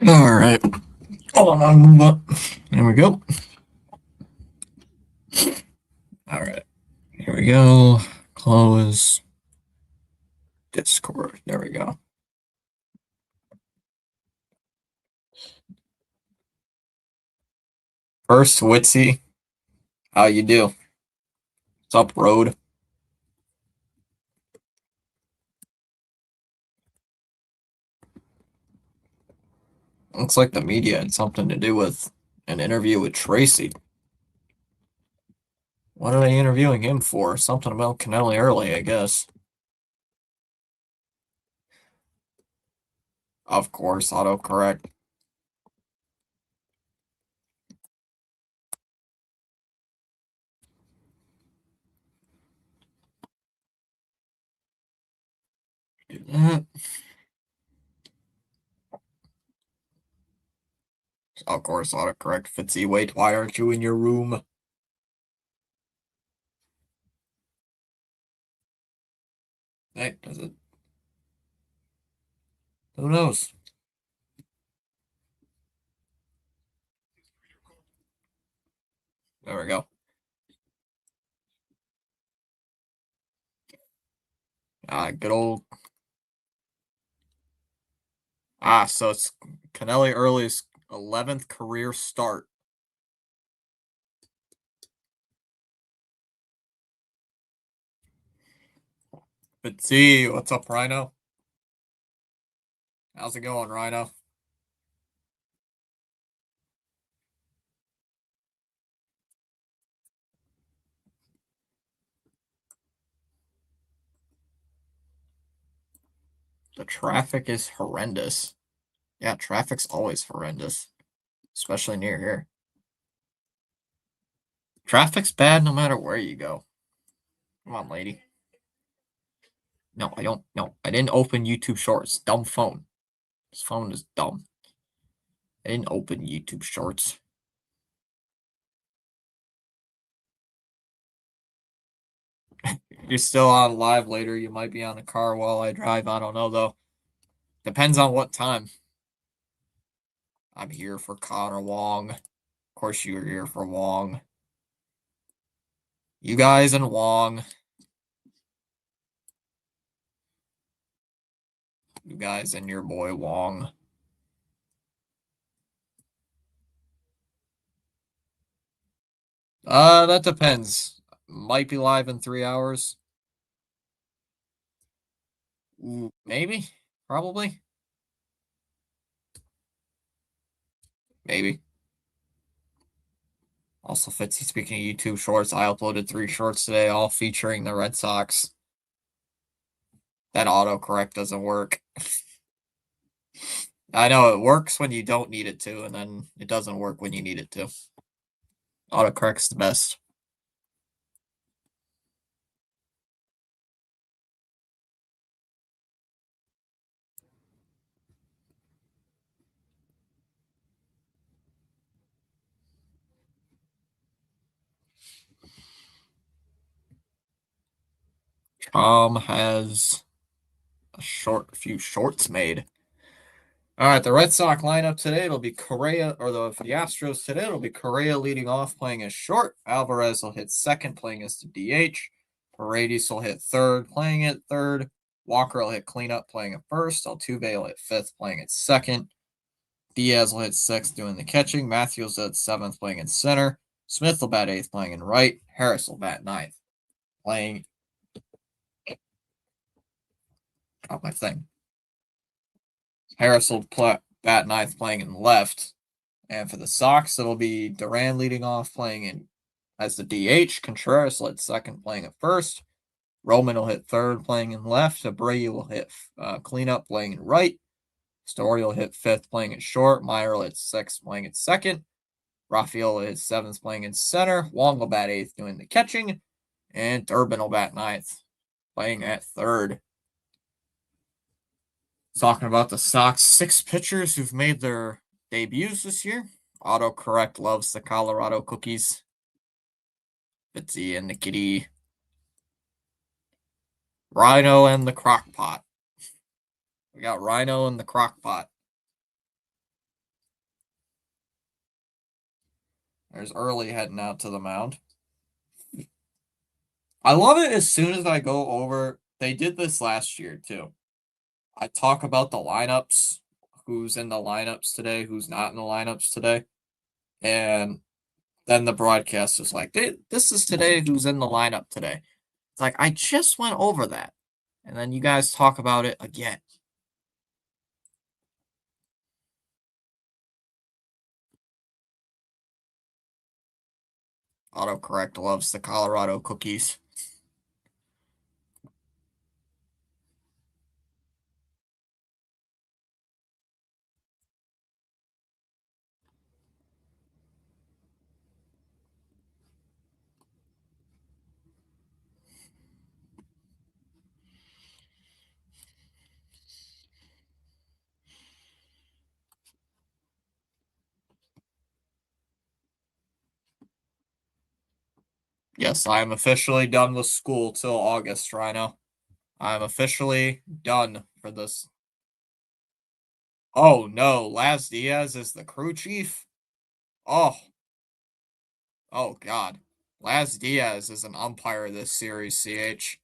All right. Hold on, I'll move up. There we go. All right. Here we go. Close Discord. There we go. First, Witsy. How you do? What's up, Road? Looks like the media had something to do with an interview with Tracy. What are they interviewing him for? Something about Canelli early, I guess. Of course, autocorrect. Do that. Of course, autocorrect. Fitzy, wait, why aren't you in your room? Hey, does it? Who knows? There we go. Good old. So it's Canelli Early's 11th career start. But see, what's up, Rhino? How's it going, Rhino? The traffic is horrendous. Yeah, traffic's always horrendous, especially near here. Traffic's bad no matter where you go. Come on, lady. No, I don't. No, I didn't open YouTube Shorts. Dumb phone. This phone is dumb. I didn't open YouTube Shorts. You're still on live later. You might be on the car while I drive. I don't know, though. Depends on what time. I'm here for Connor Wong. Of course, you're here for Wong. You guys and Wong. You guys and your boy Wong. That depends. Might be live in 3 hours. Maybe. Probably. Maybe. Also, Fitzy, speaking of YouTube shorts, I uploaded 3 shorts today, all featuring the Red Sox. That autocorrect doesn't work. I know it works when you don't need it to, and then it doesn't work when you need it to. Autocorrect's the best. Has a few shorts made. All right, the Red Sox lineup today, it'll be Correa, or for the Astros today, it'll be Correa leading off, playing as short. Alvarez will hit second, playing as the DH. Paredes will hit third, playing at third. Walker will hit cleanup, playing at first. Altuve will hit fifth, playing at second. Diaz will hit sixth, doing the catching. Matthews at seventh, playing in center. Smith will bat eighth, playing in right. Harris will bat ninth, playing. Oh, my thing. Harris will bat ninth, playing in left. And for the Sox, it'll be Duran leading off, playing in as the DH. Contreras will hit second, playing at first. Roman will hit third, playing in left. Abreu will hit cleanup, playing in right. Story will hit fifth, playing at short. Meyer will hit sixth, playing at second. Rafael will hit seventh, playing in center. Wong will bat eighth, doing the catching. And Durbin will bat ninth, playing at third. Talking about the Sox 6 pitchers who've made their debuts this year. Autocorrect loves the Colorado cookies. Bitsy and the kitty. Rhino and the crock pot. We got Rhino and the crock pot. There's Early heading out to the mound. I love it as soon as I go over. They did this last year too. I talk about the lineups, who's in the lineups today, who's not in the lineups today. And then the broadcast is like, this is today who's in the lineup today. It's like, I just went over that. And then you guys talk about it again. Autocorrect loves the Colorado cookies. Yes, I am officially done with school till August, Rhino. I'm officially done for this. Oh no, Laz Diaz is the crew chief? Oh, oh God. Laz Diaz is an umpire this series, CH.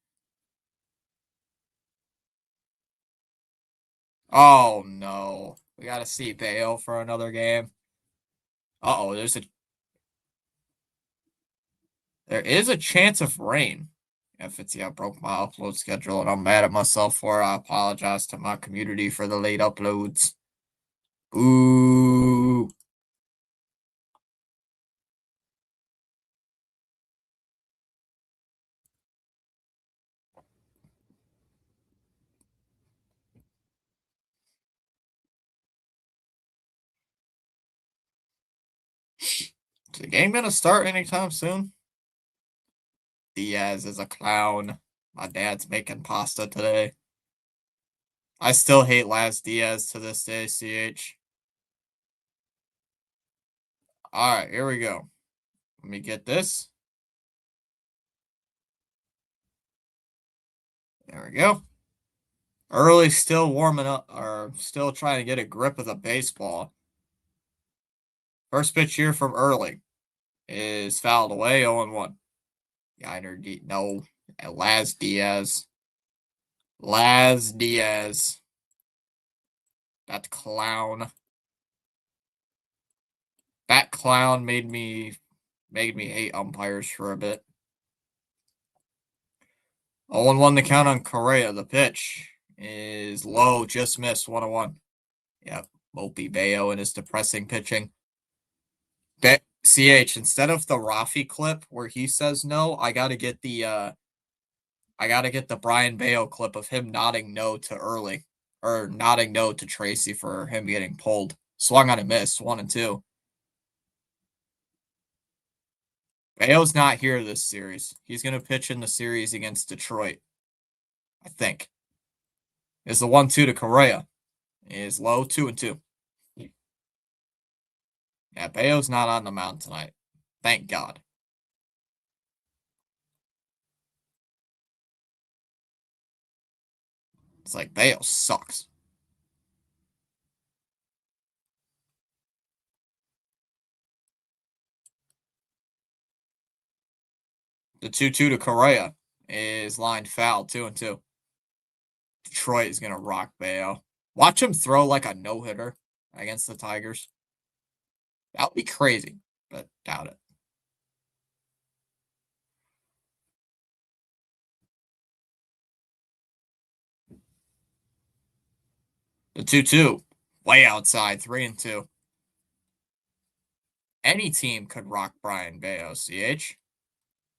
Oh no. We gotta see Bayo for another game. Uh-oh, there is a chance of rain. If it's broke my upload schedule and I'm mad at myself for it, I apologize to my community for the late uploads. Ooh. Is the game gonna start anytime soon? Diaz is a clown. My dad's making pasta today. I still hate Laz Diaz to this day, CH. Alright, here we go. Let me get this. There we go. Early still warming up, or still trying to get a grip of the baseball. First pitch here from Early is fouled away, 0-1. Yiner, no. Laz Diaz. Laz Diaz. That clown. That clown made me hate umpires for a bit. 0-1 the count on Correa. The pitch is low, just missed, 1-1. Yep, Mopey Bayo and his depressing pitching. CH, instead of the Rafi clip where he says no, I gotta get the Brian Bayo clip of him nodding no to Early. Or nodding no to Tracy for him getting pulled. Swung on a miss, 1-2. Bayo's not here this series. He's going to pitch in the series against Detroit, I think. Is the 1-2 to Correa. Is low, 2-2. Yeah, Bayo's not on the mound tonight. Thank God. It's like Bayo sucks. The 2-2 to Correa is lined foul, 2-2. Detroit is going to rock Bayo. Watch him throw like a no-hitter against the Tigers. That would be crazy, but doubt it. The 2-2, way outside, 3-2. Any team could rock Brian Bayo, CH.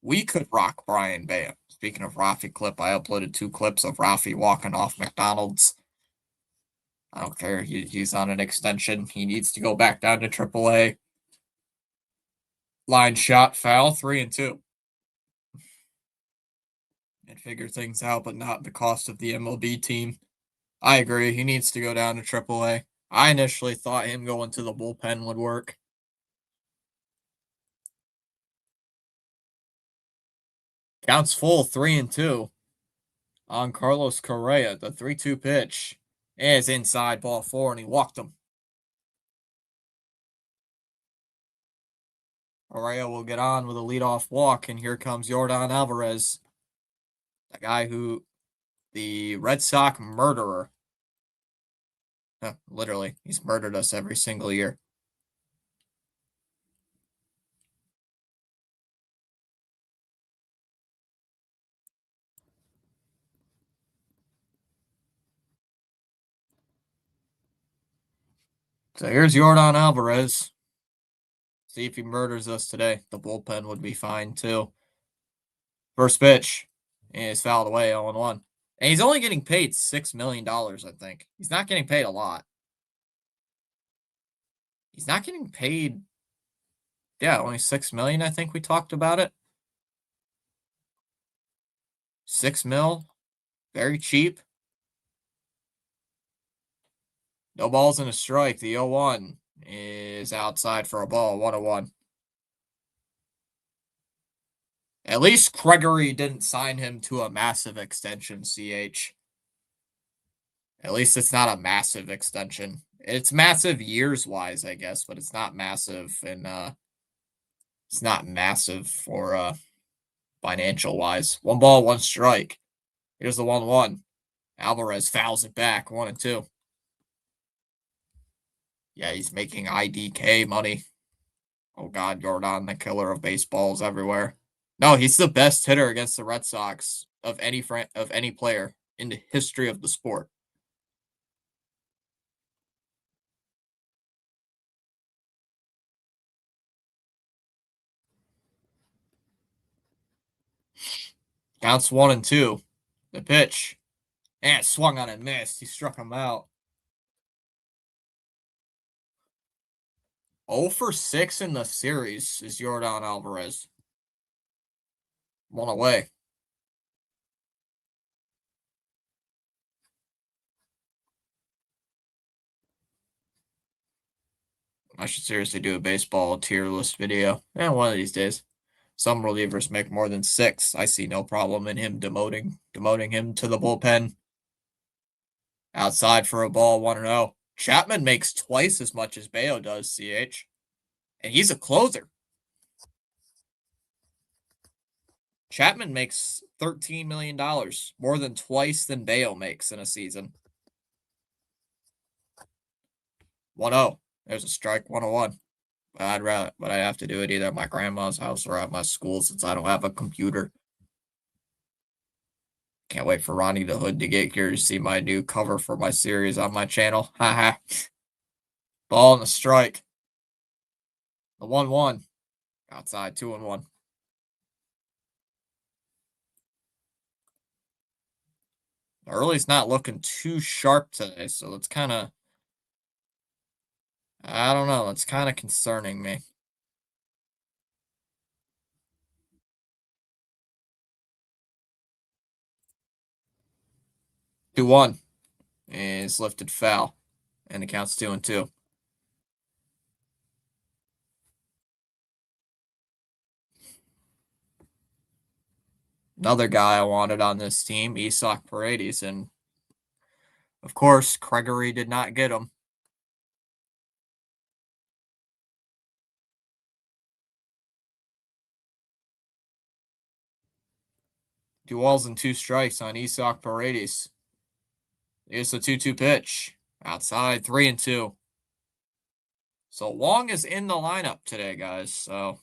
We could rock Brian Bayo. Speaking of Rafi clip, I uploaded 2 clips of Rafi walking off McDonald's. I don't care. He's on an extension. He needs to go back down to AAA. Line shot, foul, 3-2. And figure things out, but not the cost of the MLB team. I agree. He needs to go down to AAA. I initially thought him going to the bullpen would work. Counts full, 3-2 on Carlos Correa. The 3-2 pitch is inside, ball 4, and he walked him. Correa will get on with a leadoff walk, and here comes Yordan Alvarez, the guy who, the Red Sox murderer. Literally, he's murdered us every single year. So here's Yordan Alvarez. See if he murders us today. The bullpen would be fine too. First pitch is fouled away 0-1. And he's only getting paid $6 million, I think. He's not getting paid a lot. He's not getting paid, yeah, only $6 million, I think we talked about it. 6 mil, very cheap. No balls and a strike. The 0-1 is outside for a ball, 1-1. At least Gregory didn't sign him to a massive extension, CH. At least it's not a massive extension. It's massive years-wise, I guess, but it's not massive, and it's not massive for financial-wise. 1 ball, 1 strike. Here's the 1-1. Alvarez fouls it back, 1-2. Yeah, he's making IDK money. Oh God, Yordan, the killer of baseballs everywhere. No, he's the best hitter against the Red Sox of any player in the history of the sport. Counts 1-2. The pitch. And it swung on and missed. He struck him out. 0 for 6 in the series is Yordan Alvarez. 1 away. I should seriously do a baseball tier list video. One of these days. Some relievers make more than 6. I see no problem in him demoting him to the bullpen. Outside for a ball, 1-0. Chapman makes twice as much as Bayo does, CH. And he's a closer. Chapman makes $13 million, more than twice than Bayo makes in a season. 1-0. There's a strike, 1-1. But I have to do it either at my grandma's house or at my school since I don't have a computer. Can't wait for Ronnie the Hood to get here to see my new cover for my series on my channel. Haha. Ball and a strike. The 1-1. Outside, 2-1. Early's not looking too sharp today, so it's kind of, I don't know, it's kind of concerning me. Two one is lifted foul, and it counts 2-2. Another guy I wanted on this team, Isaac Paredes, and of course, Gregory did not get him. Two balls and 2 strikes on Isaac Paredes. Here's the 2-2 pitch. Outside, 3-2. So Long is in the lineup today, guys. So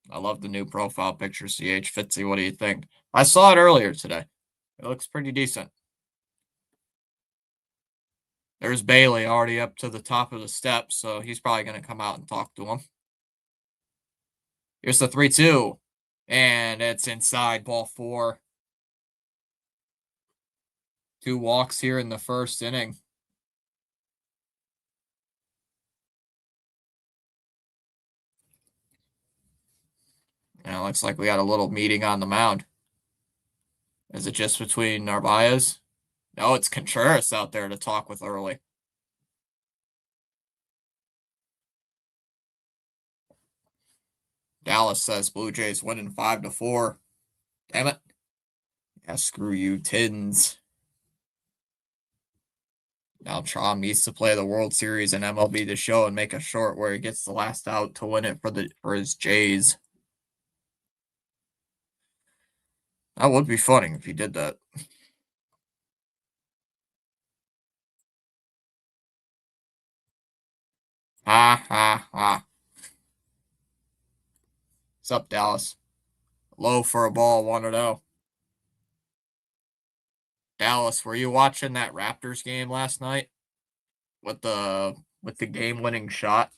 I love the new profile picture, CH. Fitzy, what do you think? I saw it earlier today. It looks pretty decent. There's Bailey already up to the top of the steps, so he's probably going to come out and talk to him. Here's the 3-2. And it's inside, ball 4. 2 walks here in the first inning. And it looks like we got a little meeting on the mound. Is it just between Narvaez? No, it's Contreras out there to talk with early. Dallas says Blue Jays winning 5-4. Damn it. Yeah, screw you, Tins. Now Trom needs to play the World Series and MLB The Show and make a short where he gets the last out to win it for his Jays. That would be funny if he did that. Ha ha ha. What's up, Dallas? Low for a ball, 1-0. Dallas, were you watching that Raptors game last night with the game-winning shot?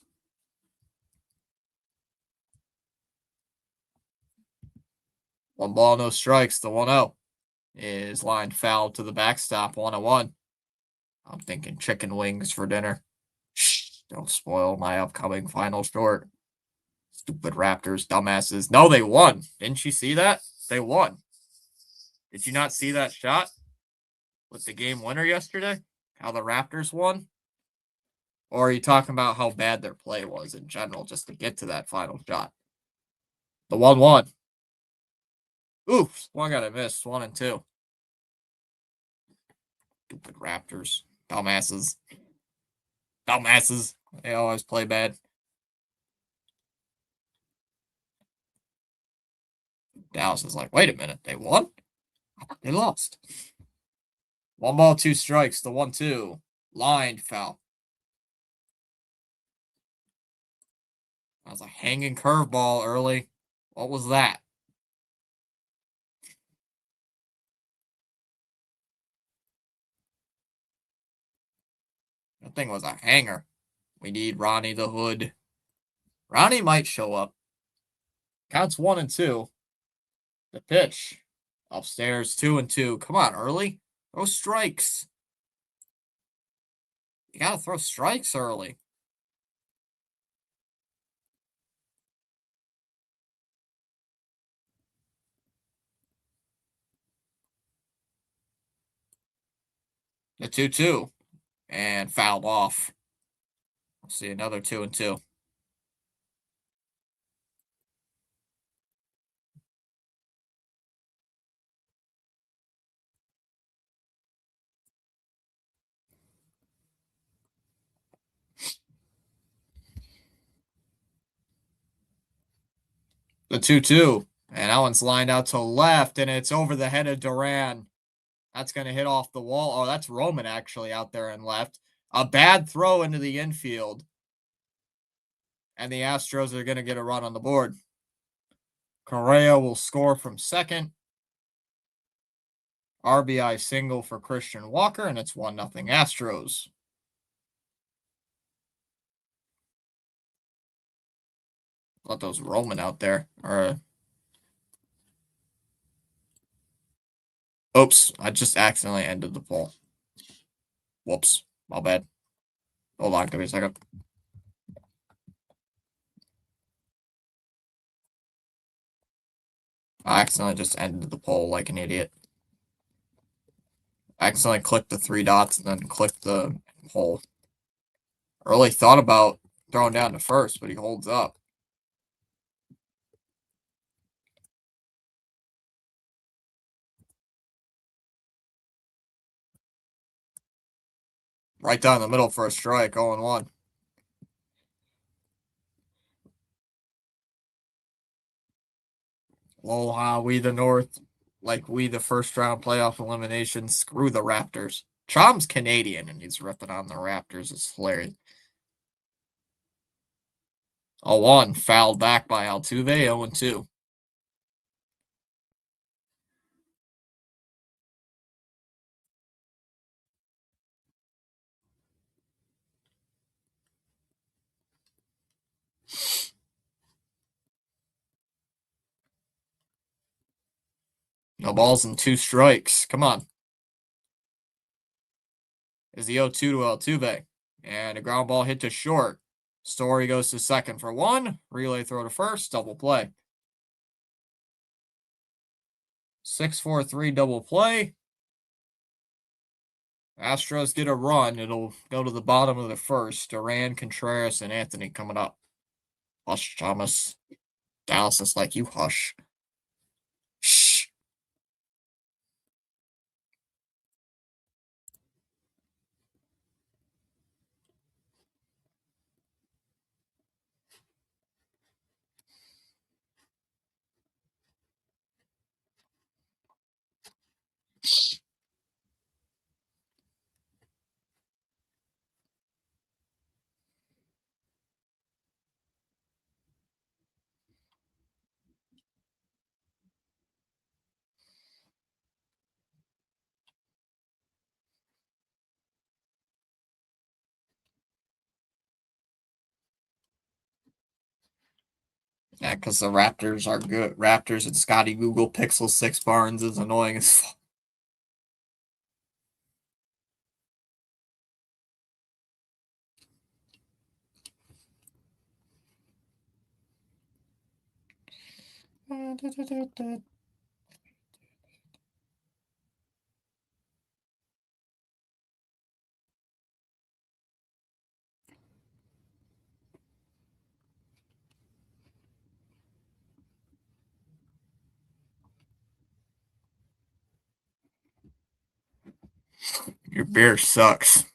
One ball, no strikes. The 1-0 is line foul to the backstop, 1-1. I'm thinking chicken wings for dinner. Shh, don't spoil my upcoming final short. Stupid Raptors, dumbasses. No, they won. Didn't you see that? They won. Did you not see that shot with the game winner yesterday? How the Raptors won? Or are you talking about how bad their play was in general just to get to that final shot? The 1-1. Oof, one got a miss. 1-2. Stupid Raptors. Dumbasses. Dumbasses. They always play bad. Dallas is like, wait a minute, they won? They lost. 1 ball, 2 strikes. The 1-2. Lined foul. That was a hanging curveball early. What was that? That thing was a hanger. We need Ronnie the Hood. Ronnie might show up. Counts 1-2. The pitch. Upstairs, 2-2. Come on, early. Throw strikes. You gotta throw strikes early. The 2-2. And fouled off. We'll see another 2-2. The 2-2. And that one's lined out to left, and it's over the head of Duran. That's going to hit off the wall. Oh, that's Roman actually out there and left. A bad throw into the infield. And the Astros are going to get a run on the board. Correa will score from second. RBI single for Christian Walker, and it's 1-0 Astros. Let those Roman out there. Oops, I just accidentally ended the poll. Whoops, my bad. Hold on, give me a second. I accidentally just ended the poll like an idiot. I accidentally clicked the 3 dots and then clicked the poll. I really thought about throwing down to first, but he holds up. Right down the middle for a strike, 0-1. Aloha, we the North. Like we the first round playoff elimination. Screw the Raptors. Chom's Canadian and he's ripping on the Raptors. It's hilarious. 0-1. Fouled back by Altuve. 0-2. No balls and 2 strikes. Come on. Is the 0-2 to Altuve. And a ground ball hit to short. Story goes to second for 1. Relay throw to first. Double play. 6-4-3 double play. Astros get a run. It'll go to the bottom of the first. Duran, Contreras, and Anthony coming up. Hush, Thomas. Dallas is like, you hush. Shh. Yeah, because the Raptors are good. Raptors and Scotty Google Pixel 6 Barnes is annoying as fuck. Your beer sucks.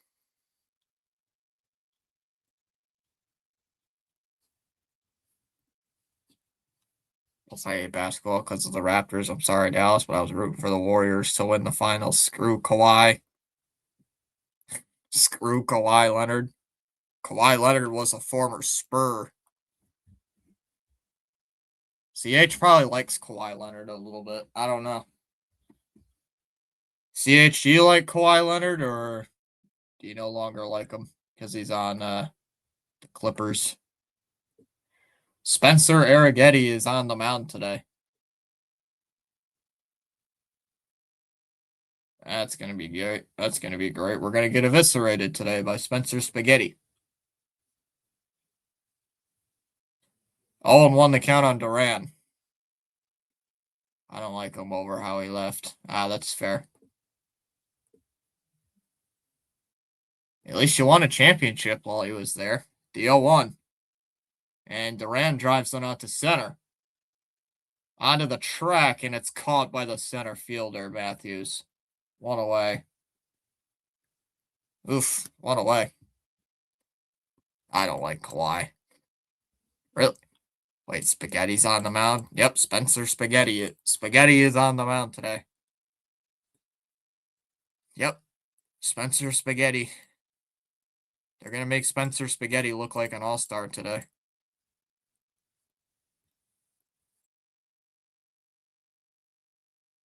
I hate basketball because of the Raptors. I'm sorry, Dallas, but I was rooting for the Warriors to win the finals. Screw Kawhi. Screw Kawhi Leonard. Kawhi Leonard was a former Spur. CH probably likes Kawhi Leonard a little bit. I don't know. CH, do you like Kawhi Leonard or do you no longer like him because he's on the Clippers? Spencer Arrighetti is on the mound today. That's going to be great. That's going to be great. We're going to get eviscerated today by Spencer Spaghetti. 0-1 the count on Duran. I don't like him over how he left. That's fair. At least you won a championship while he was there. The 0-1. And Duran drives one out to center. Onto the track, and it's caught by the center fielder, Matthews. One away. Oof, one away. I don't like Kawhi. Really? Wait, Spaghetti's on the mound? Yep, Spencer Spaghetti. Spaghetti is on the mound today. Yep, Spencer Spaghetti. They're going to make Spencer Spaghetti look like an all-star today.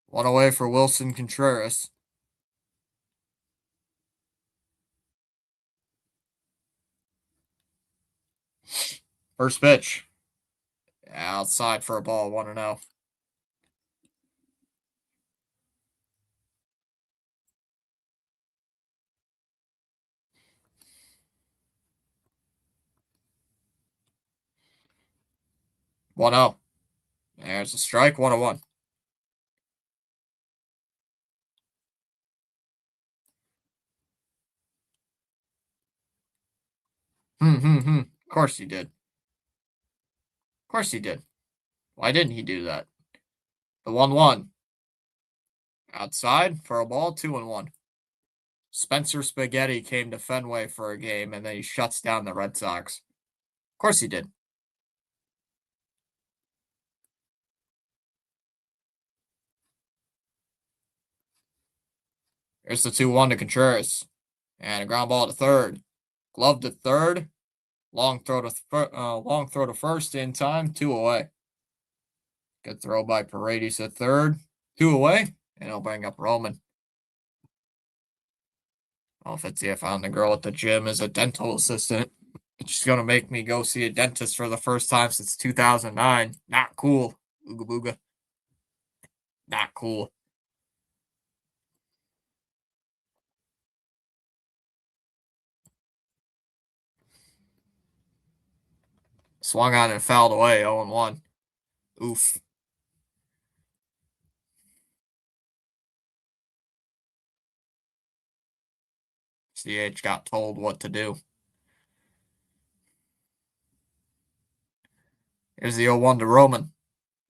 One away for Wilson Contreras. First pitch. Outside for a ball, 1-0. One 0. There's a strike, 1-1. Of course he did. Of course he did. Why didn't he do that? The 1-1. Outside for a ball, 2-1. Spencer Spaghetti came to Fenway for a game and then he shuts down the Red Sox. Of course he did. There's the 2-1 to Contreras. And a ground ball to third. Glove to third. Long throw to first in time. 2 away. Good throw by Paredes at third. 2 away. And he'll bring up Roman. Oh, Fitzy, I found the girl at the gym as a dental assistant. She's going to make me go see a dentist for the first time since 2009. Not cool. Ooga booga. Not cool. Swung on and fouled away. 0-1. Oof. CH got told what to do. Here's the 0-1 to Roman.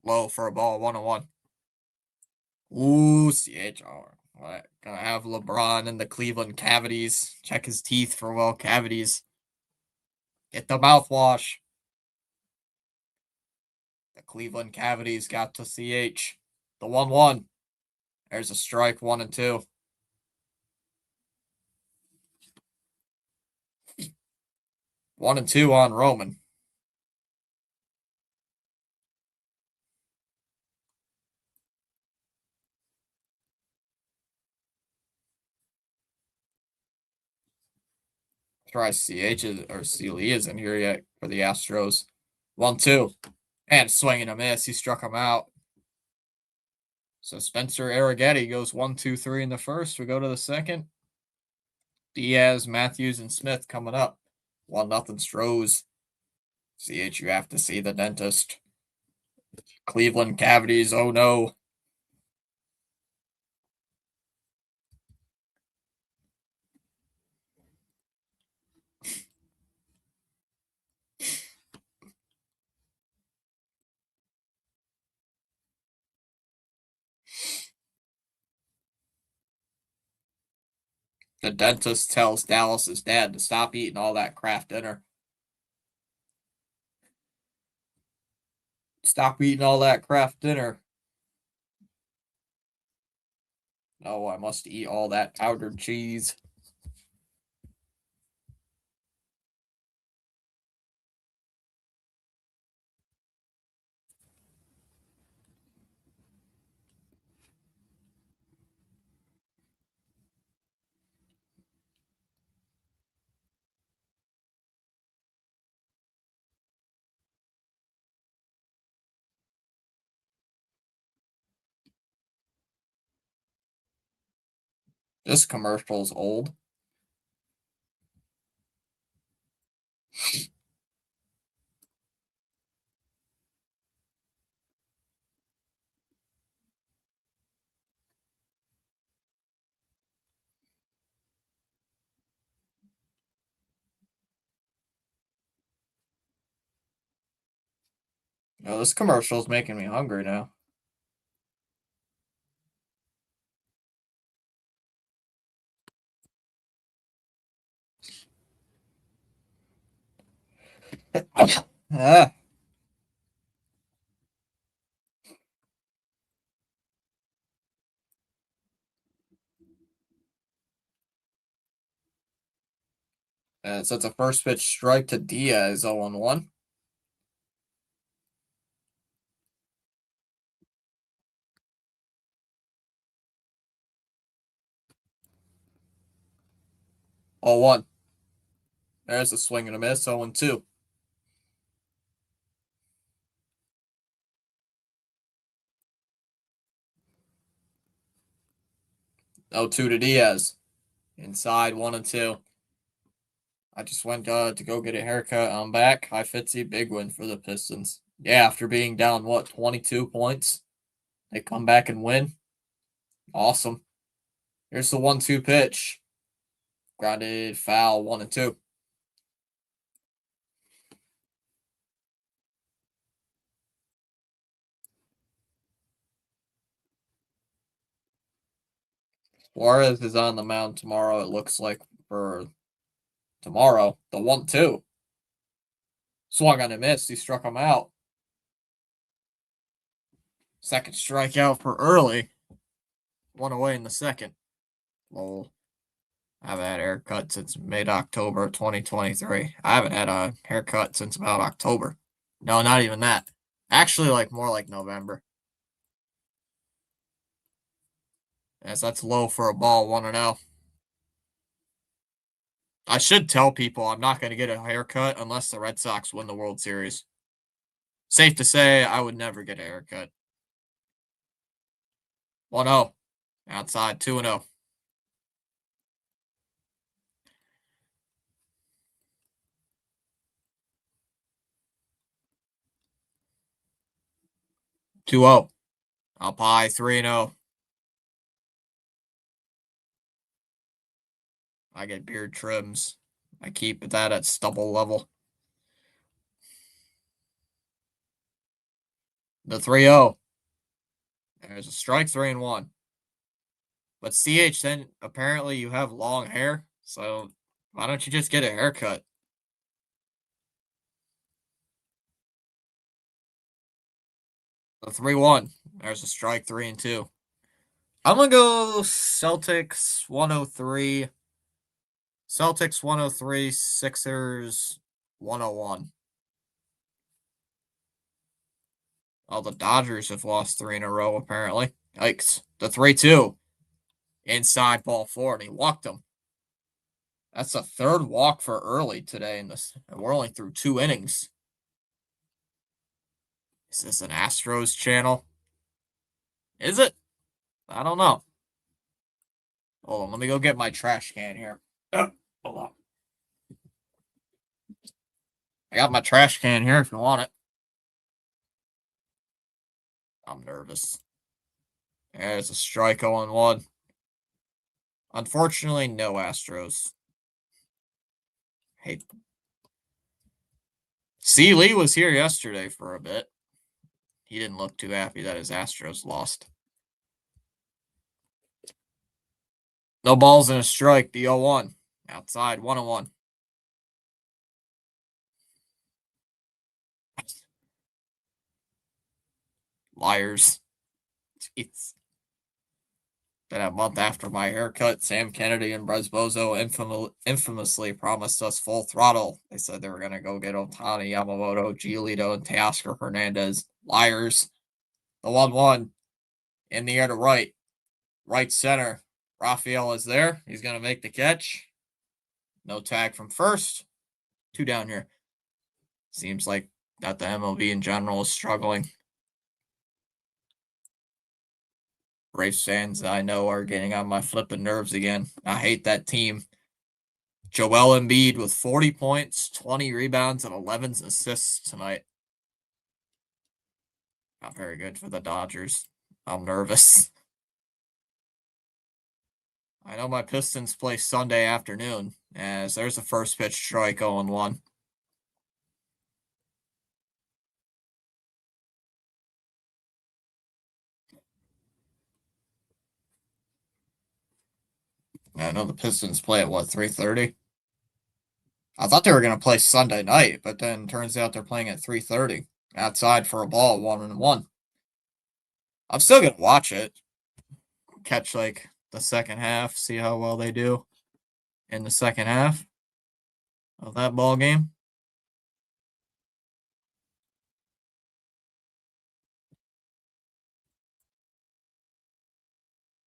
Low for a ball. 1-1. Ooh, CH. Gonna have LeBron in the Cleveland cavities. Check his teeth for cavities. Get the mouthwash. The Cleveland cavities got to CH. The 1-1. There's a strike, 1-2. 1-2 on Roman. Try CH or CLE isn't here yet for the Astros. 1-2. And swinging a miss. He struck him out. So Spencer Arrighetti goes 1-2-3 in the first. We go to the second. Diaz, Matthews, and Smith coming up. 1-0 Stros. CH, you have to see the dentist. Cleveland cavities. Oh no. The dentist tells Dallas's dad to stop eating all that Kraft dinner. Stop eating all that Kraft dinner. Oh, I must eat all that powdered cheese. This commercial's old. No, this commercial's making me hungry now. Ah. So it's a first pitch strike to Diaz, 0-1. Oh, 1. There's a swing and a miss, 0-2. 0-2 to Diaz. Inside, 1-2. I just went to go get a haircut. I'm back. Hi, Fitzy. Big win for the Pistons. Yeah, after being down, 22 points? They come back and win. Awesome. Here's the 1-2 pitch. Grounded foul, 1-2. Suarez is on the mound tomorrow, it looks like, for tomorrow. The 1-2. Swung on a miss. He struck him out. Second strikeout for early. 1 away in the second. Lol. I haven't had a haircut since mid-October 2023. I haven't had a haircut since about October. No, not even that. Actually, more like November. Yes, that's low for a ball, 1-0. I should tell people I'm not going to get a haircut unless the Red Sox win the World Series. Safe to say, I would never get a haircut. 1-0. Outside, 2-0. Two 0. Up high, 3-0. I get beard trims. I keep that at stubble level. The 3-0. There's a strike, 3-1. But CH, then apparently you have long hair, so why don't you just get a haircut? The 3-1. There's a strike, 3-2. I'm gonna go Celtics 103. Celtics 103, Sixers 101. Oh, the Dodgers have lost 3 in a row, apparently. Yikes. The 3-2. Inside ball 4, and he walked him. That's a third walk for early today in this. And we're only through 2 innings. Is this an Astros channel? Is it? I don't know. Hold on, let me go get my trash can here. Hold on. I got my trash can here if you want it. I'm nervous. There's a strike 0-1. Unfortunately, no Astros. Hey, C. Lee was here yesterday for a bit. He didn't look too happy that his Astros lost. No balls and a strike. The 0-1. Outside, 1-1. Liars. Jeez. Then a month after my haircut, Sam Kennedy and Brez Bozo infamously promised us full throttle. They said they were going to go get Otani, Yamamoto, Giolito, and Teoscar Hernandez. Liars. The 1-1 in the air to right. Right center. Rafael is there. He's going to make the catch. No tag from first. 2 down here. Seems like that the MLB in general is struggling. Braves fans I know are getting on my flipping nerves again. I hate that team. Joel Embiid with 40 points, 20 rebounds, and 11 assists tonight. Not very good for the Dodgers. I'm nervous. I know my Pistons play Sunday afternoon, as there's a first pitch strike 0-1. I know the Pistons play at what, 3:30? I thought they were going to play Sunday night, but then turns out they're playing at 3:30 outside for a ball 1-1. I'm still going to watch it. Catch like the second half, see how well they do in the second half of that ball game.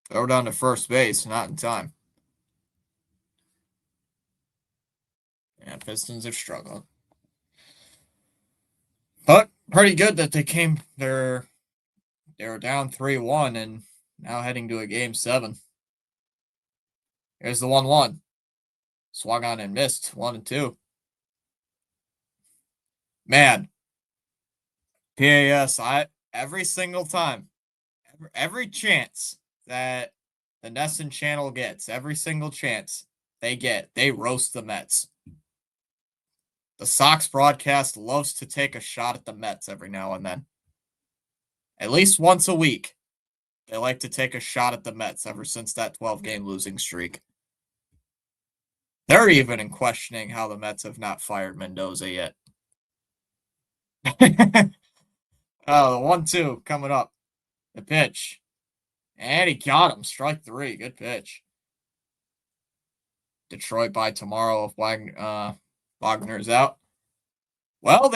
Throw down to first base, not in time. Yeah, Pistons are struggling. But pretty good that they were down 3-1 and now heading to a game 7. Here's the 1-1. Swung on and missed 1-2. Man, PAS, every single time, every chance that the Nesson channel gets, every single chance they roast the Mets. The Sox broadcast loves to take a shot at the Mets every now and then. At least once a week, they like to take a shot at the Mets ever since that 12-game losing streak. They're even in questioning how the Mets have not fired Mendoza yet. Oh, the 1-2 coming up. The pitch. And he got him. Strike 3. Good pitch. Detroit by tomorrow if Wagner's out. Well,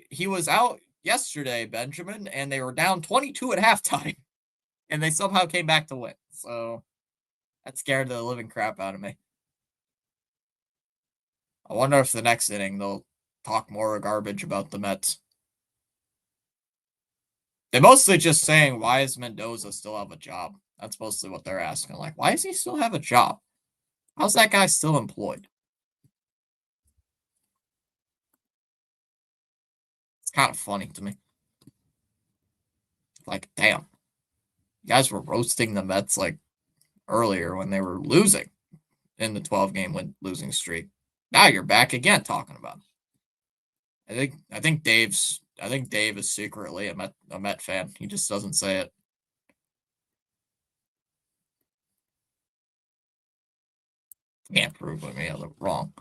he was out yesterday, Benjamin, and they were down 22 at halftime. And they somehow came back to win. So that scared the living crap out of me. I wonder if the next inning they'll talk more garbage about the Mets. They're mostly just saying, why does Mendoza still have a job? That's mostly what they're asking. Like, why does he still have a job? How's that guy still employed? It's kind of funny to me. Like, damn. You guys were roasting the Mets like earlier when they were losing in the 12-game losing streak. Now you're back again talking about it. I think Dave is secretly a Met fan. He just doesn't say it. Can't prove me wrong.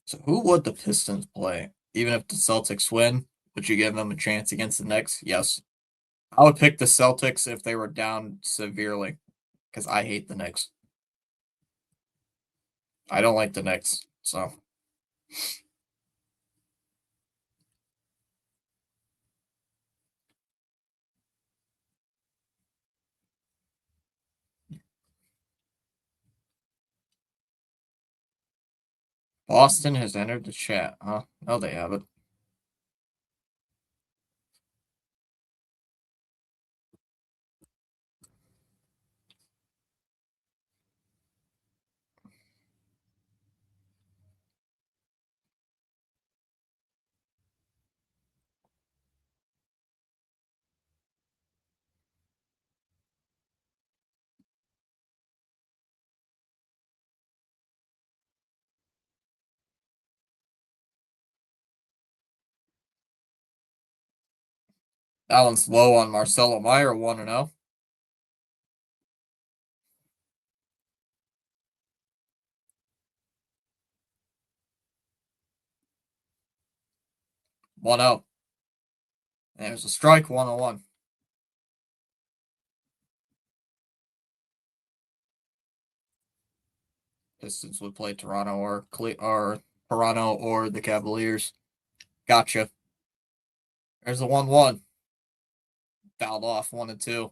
So who would the Pistons play? Even if the Celtics win, would you give them a chance against the Knicks? Yes. I would pick the Celtics if they were down severely because I hate the Knicks. I don't like the Knicks. So Boston has entered the chat, huh? No, they haven't. That one's low on Marcelo Meyer, 1-0. One out. There's a strike, 1-1. Pistons would play Toronto or Toronto or the Cavaliers. Gotcha. There's a 1-1. Fouled off 1-2.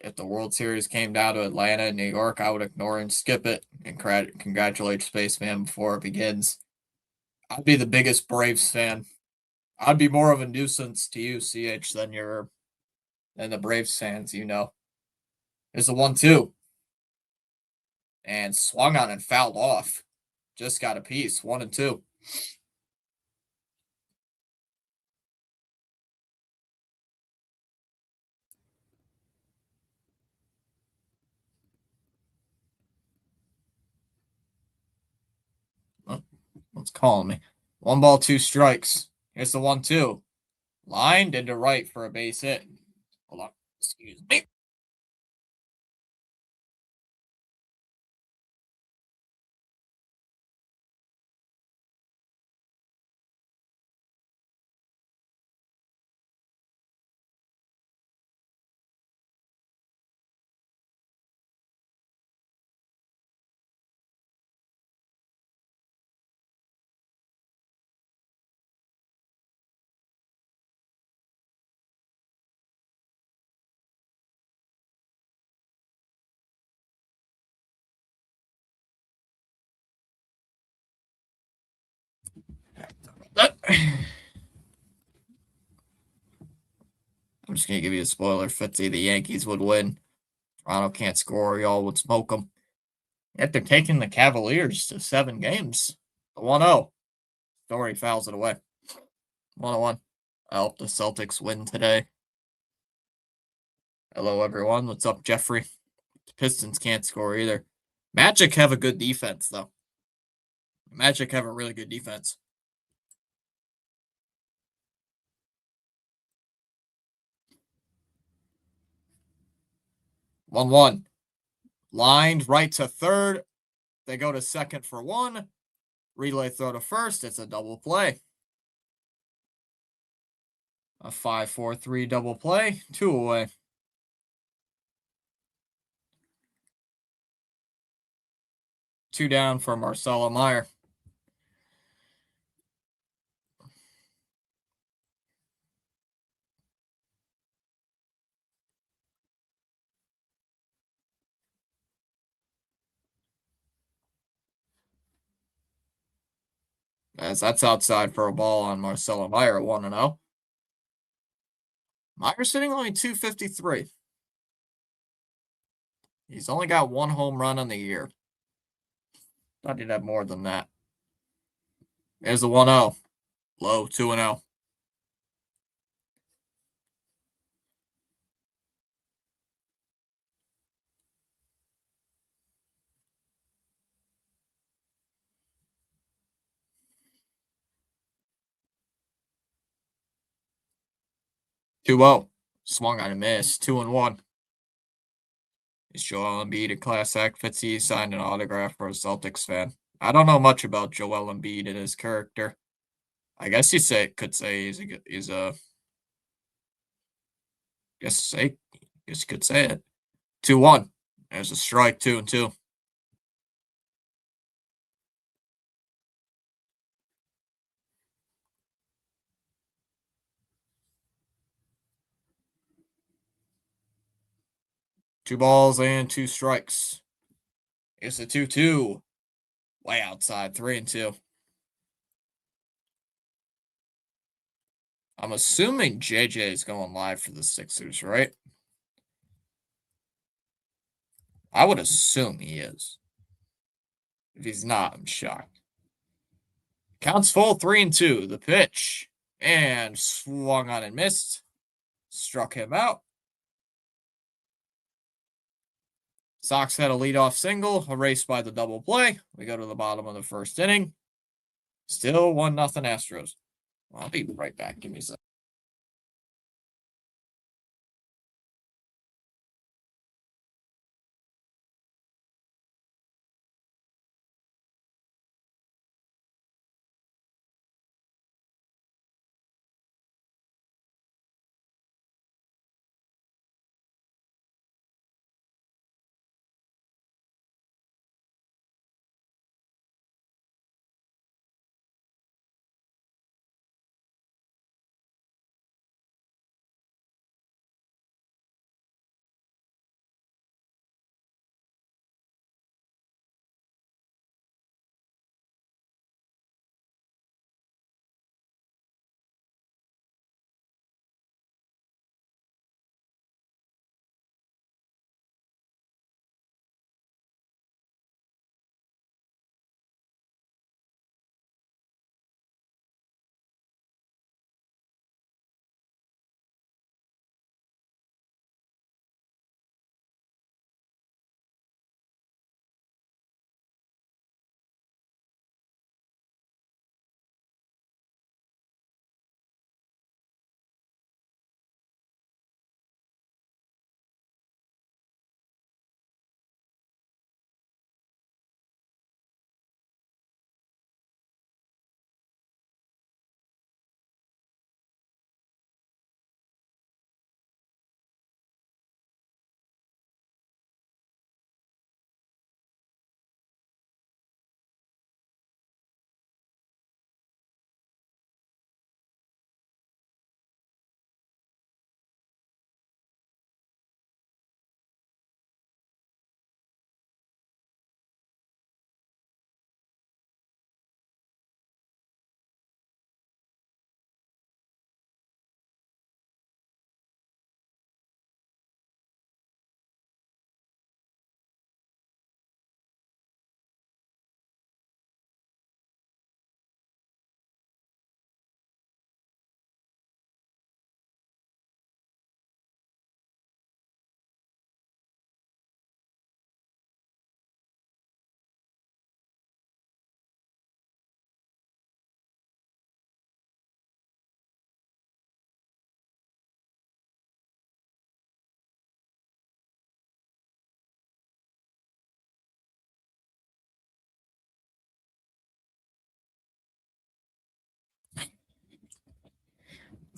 If the World Series came down to Atlanta and New York, I would ignore and skip it and congratulate Spaceman before it begins. I'd be the biggest Braves fan. I'd be more of a nuisance to you, CH, than the Braves fans, you know. There's a 1-2. And swung on and fouled off. Just got a piece. 1-2. What's calling me? 1 ball, 2 strikes. Here's the 1-2. Lined into right for a base hit. Hold on. Excuse me. I'm just going to give you a spoiler. Fitzy, the Yankees would win. Toronto can't score. Y'all would smoke them. Yet they're taking the Cavaliers to 7 games. 1-0. Story fouls it away. 1-1. I hope the Celtics win today. Hello, everyone. What's up, Jeffrey? The Pistons can't score either. Magic have a good defense, though. Magic have a really good defense. One. Lined right to third. They go to second for 1. Relay throw to first. It's a double play. A 5-4-3 double play. 2 away. 2 down for Marcelo Meyer. As that's outside for a ball on Marcelo Meyer, 1-0. Meyer's sitting only 253. He's only got 1 home run on the year. Thought he'd have more than that. There's a 1-0. Low, 2-0. Swung on a miss. 2-1. Is Joel Embiid a class act? Fitzy signed an autograph for a Celtics fan. I don't know much about Joel Embiid and his character. I guess you could say he's a guess you could say it. 2-1. There's a strike, 2-2. Two balls and 2 strikes. It's a 2-2. Way outside, 3-2. I'm assuming JJ is going live for the Sixers, right? I would assume he is. If he's not, I'm shocked. Counts full, 3-2. The pitch. And swung on and missed. Struck him out. Sox had a leadoff single, erased by the double play. We go to the bottom of the first inning. Still 1-0 Astros. I'll be right back. Give me a second.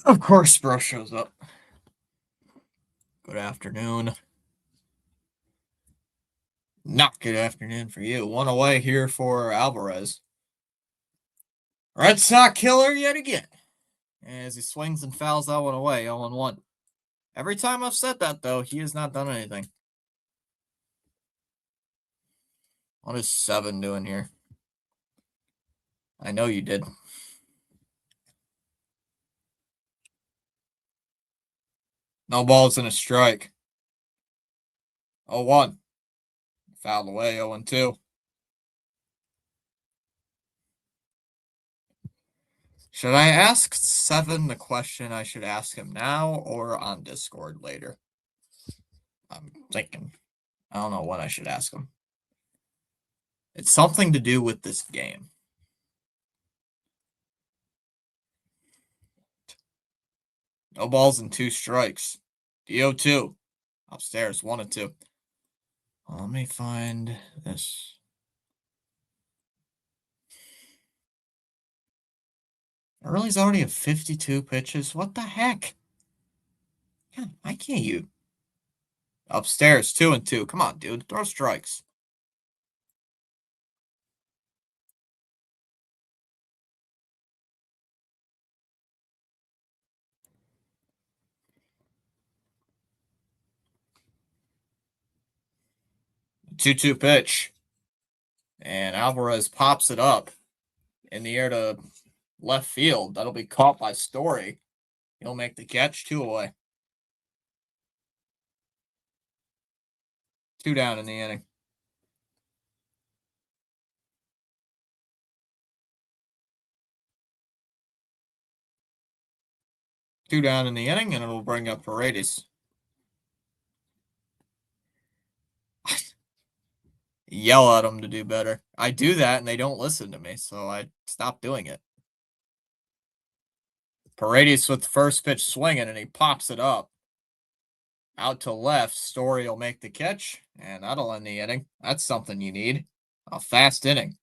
Of course, Bro shows up. Good afternoon. Not good afternoon for you. One away here for Alvarez. Red Sox killer yet again. As he swings and fouls that one away, 0-1. Every time I've said that, though, he has not done anything. What is 7 doing here? I know you did. No balls and a strike. 0-1. Fouled away, 0-2. Should I ask 7 the question I should ask him now or on Discord later? I'm thinking. I don't know what I should ask him. It's something to do with this game. No balls and 2 strikes. DO2. Upstairs, 1-2. Let me find this. Early's already at 52 pitches. What the heck? Yeah, why can't you? Upstairs, 2-2. Come on, dude. Throw strikes. Two pitch. And Alvarez pops it up in the air to left field. That'll be caught by Story. He'll make the catch, 2 away. 2 down in the inning. Two down in the inning, and it'll bring up Paredes. Yell at them to do better. I do that, and they don't listen to me, so I stop doing it. Paredes with the first pitch swinging, and he pops it up. Out to left, Story will make the catch, and that'll end the inning. That's something you need. A fast inning.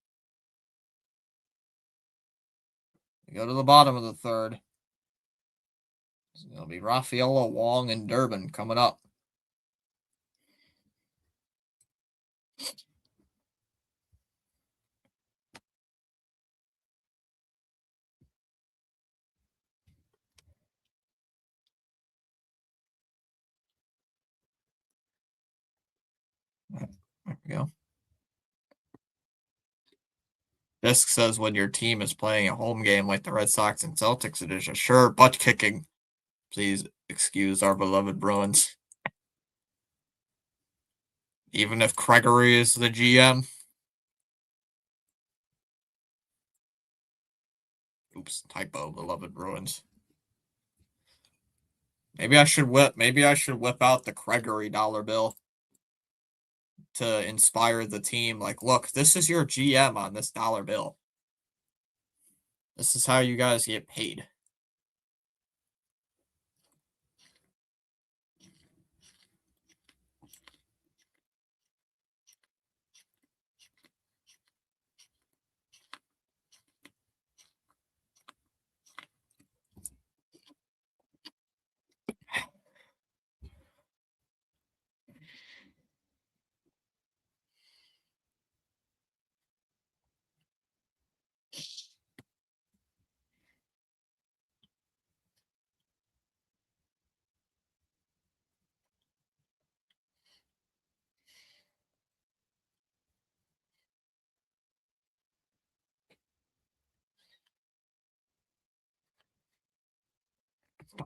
We go to the bottom of the third. It'll be Rafaela, Wong, and Durbin coming up. There we go. Disc says when your team is playing a home game like the Red Sox and Celtics, it is a sure butt kicking. Please excuse our beloved Bruins. Even if Gregory is the GM. Oops, typo, beloved Bruins. Maybe I should whip out the Gregory dollar bill to inspire the team. Like, look, this is your GM on this dollar bill. This is how you guys get paid.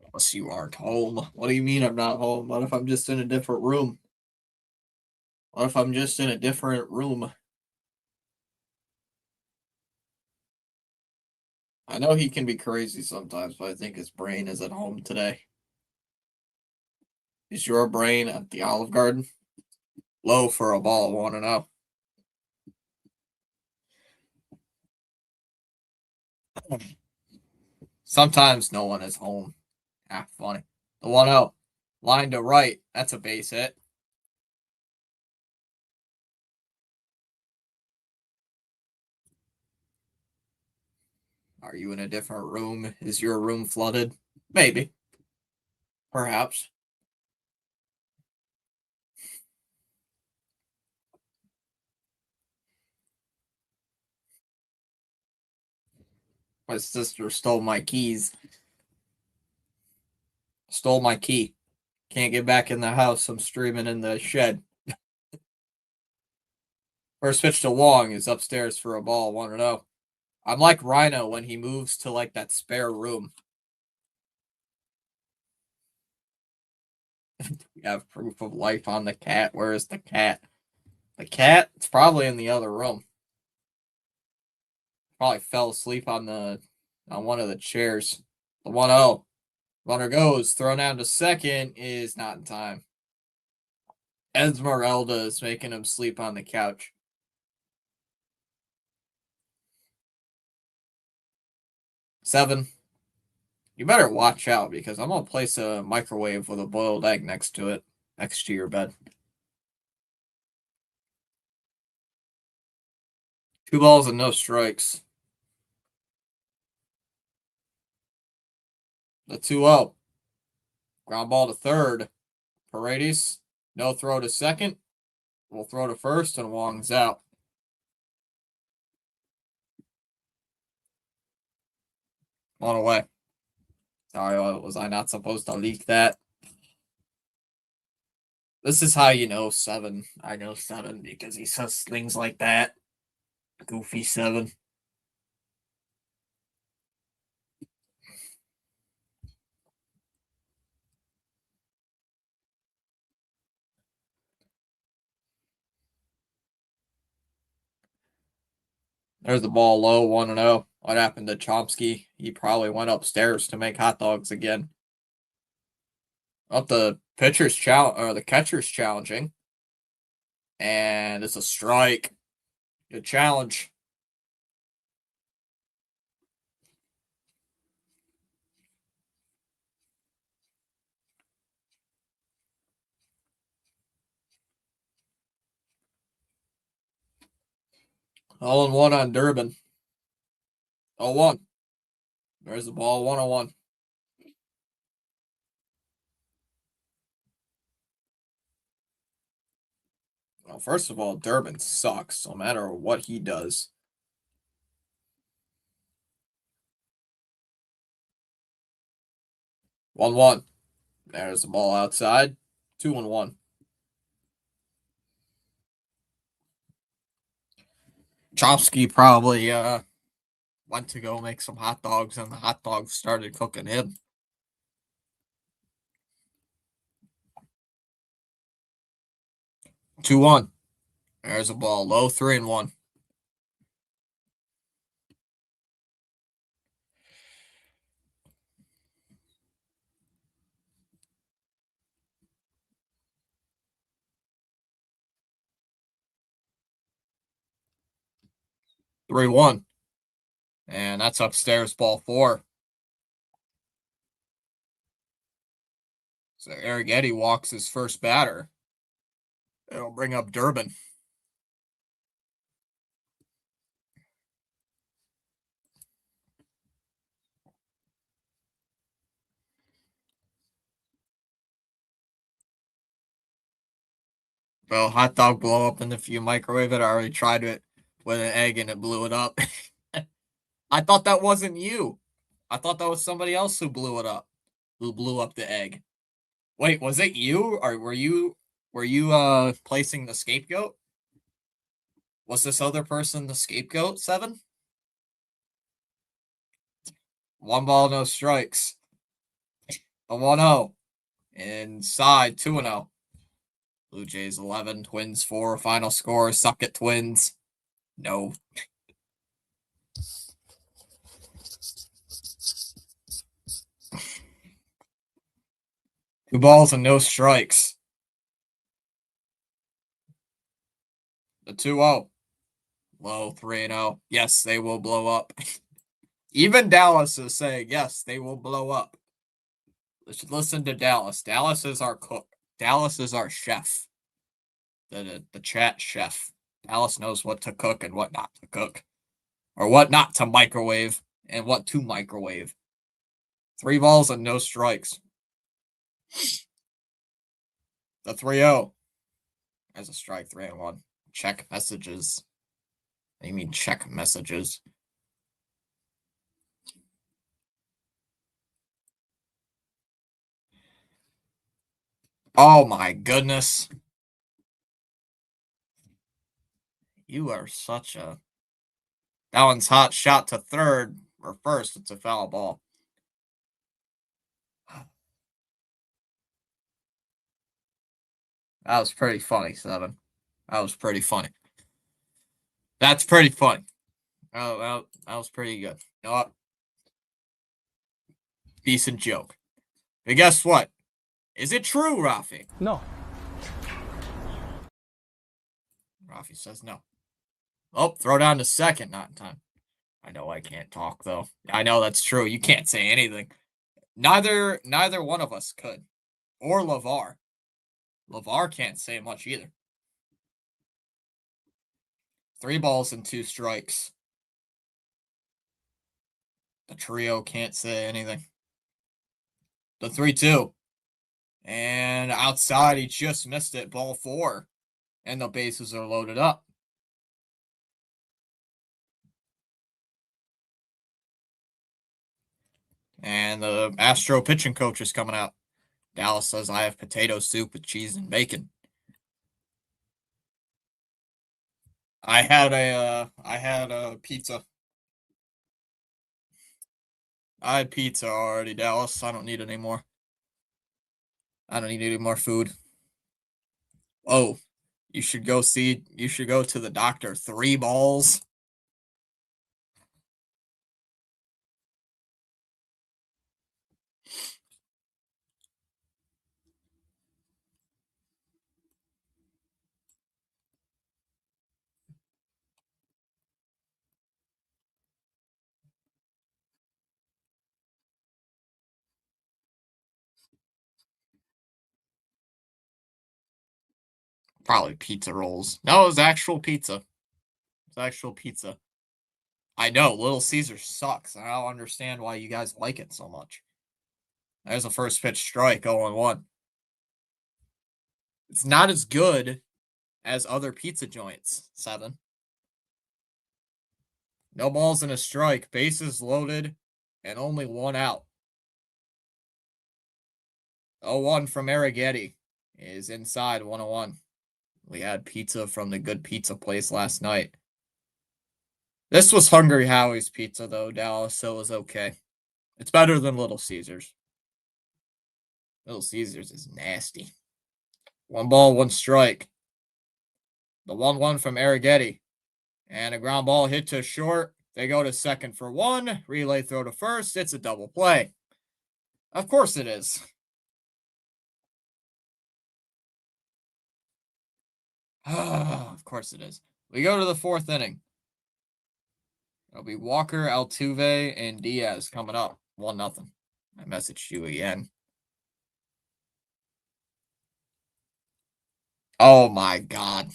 Unless you aren't home. What do you mean I'm not home? What if I'm just in a different room? What if I'm just in a different room? I know he can be crazy sometimes, but I think his brain is at home today. Is your brain at the Olive Garden? Low for a ball, 1-0. Sometimes no one is home. Ah, funny. The 1-0. Line to right. That's a base hit. Are you in a different room? Is your room flooded? Maybe. Perhaps. My sister stole my keys. Stole my key. Can't get back in the house. I'm streaming in the shed. First pitch to Wong is upstairs for a ball, 1-0. I'm like Rhino when he moves to like that spare room. We have proof of life on the cat. Where is the cat? The cat? It's probably in the other room. Probably fell asleep on one of the chairs. The 1-0. Runner goes. Thrown down to second is not in time. Esmeralda is making him sleep on the couch. Seven. You better watch out because I'm going to place a microwave with a boiled egg next to it, next to your bed. 2 balls and no strikes. The 2-0. Ground ball to third. Paredes. No throw to second. We'll throw to first, and Wong's out. One away. Sorry, was I not supposed to leak that? This is how you know 7. I know 7 because he says things like that. Goofy 7. There's the ball low, 1-0. What happened to Chomsky? He probably went upstairs to make hot dogs again. Up the pitcher's challenge or the catcher's challenging. And it's a strike. Good challenge. All in one on Durbin. 0-1. There's the ball, 1-1. Well, first of all, Durbin sucks no matter what he does. 1-1. There's the ball outside. 2-1. Chomsky probably went to go make some hot dogs, and the hot dogs started cooking him. 2-1. There's a ball low, 3-1. Three one, and that's upstairs, ball 4. So Eric Eddy walks his first batter. It'll bring up Durbin. Well, hot dog blow up, and if you microwave it, I already tried it with an egg and it blew it up. I thought that wasn't you. I thought that was somebody else who blew it up, who blew up the egg. Wait, was it you, or were you placing the scapegoat? Was this other person the scapegoat, 7? 1 ball, no strikes. A 1-0. Inside, 2-0. Blue Jays 11, Twins 4. Final score, suck it, Twins. No. 2 balls and no strikes. The 2-0. Low, 3-0. Yes, they will blow up. Even Dallas is saying, yes, they will blow up. Let's listen to Dallas. Dallas is our cook. Dallas is our chef. The chat chef. Dallas knows what to cook and what not to cook. Or what not to microwave and what to microwave. 3 balls and no strikes. The 3-0. As a strike, 3-1. Check messages. What do you mean check messages? Oh my goodness. You are such a... That one's hot shot to third or first. It's a foul ball. That was pretty funny, 7. That was pretty funny. That's pretty funny. Oh, that was pretty good. You know what? Decent joke. But guess what? Is it true, Rafi? No. Rafi says no. Oh, throw down to second, not in time. I know I can't talk, though. I know that's true. You can't say anything. Neither one of us could. Or LeVar. LeVar can't say much either. 3 balls and 2 strikes. The trio can't say anything. The 3-2. And outside, he just missed it. Ball 4. And the bases are loaded up. And the Astro pitching coach is coming out. Dallas says, I have potato soup with cheese and bacon. I had a pizza. I had pizza already, Dallas. I don't need any more. I don't need any more food. Oh, you should go to the doctor. 3 balls. Probably pizza rolls. No, it was actual pizza. It's actual pizza. I know, Little Caesar sucks. I don't understand why you guys like it so much. There's a first pitch strike, 0-1. It's not as good as other pizza joints. 7. No balls and a strike, bases loaded, and only 1 out. 0-1 from Arrighetti is inside 1-1. We had pizza from the good pizza place last night. This was Hungry Howie's pizza, though, Dallas, so it was okay. It's better than Little Caesars. Little Caesars is nasty. 1-1 strike. The 1-1 from Arrighetti. And a ground ball hit to short. They go to second for 1. Relay throw to first. It's a double play. Of course it is. Of course it is. We go to the 4th inning. It'll be Walker, Altuve, and Diaz coming up. 1-0. I messaged you again. Oh my God.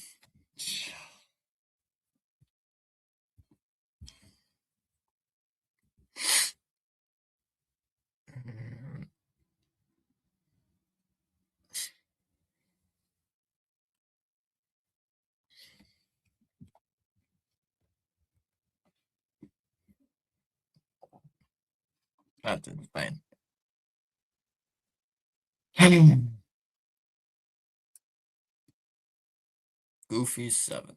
That's insane. Goofy 7.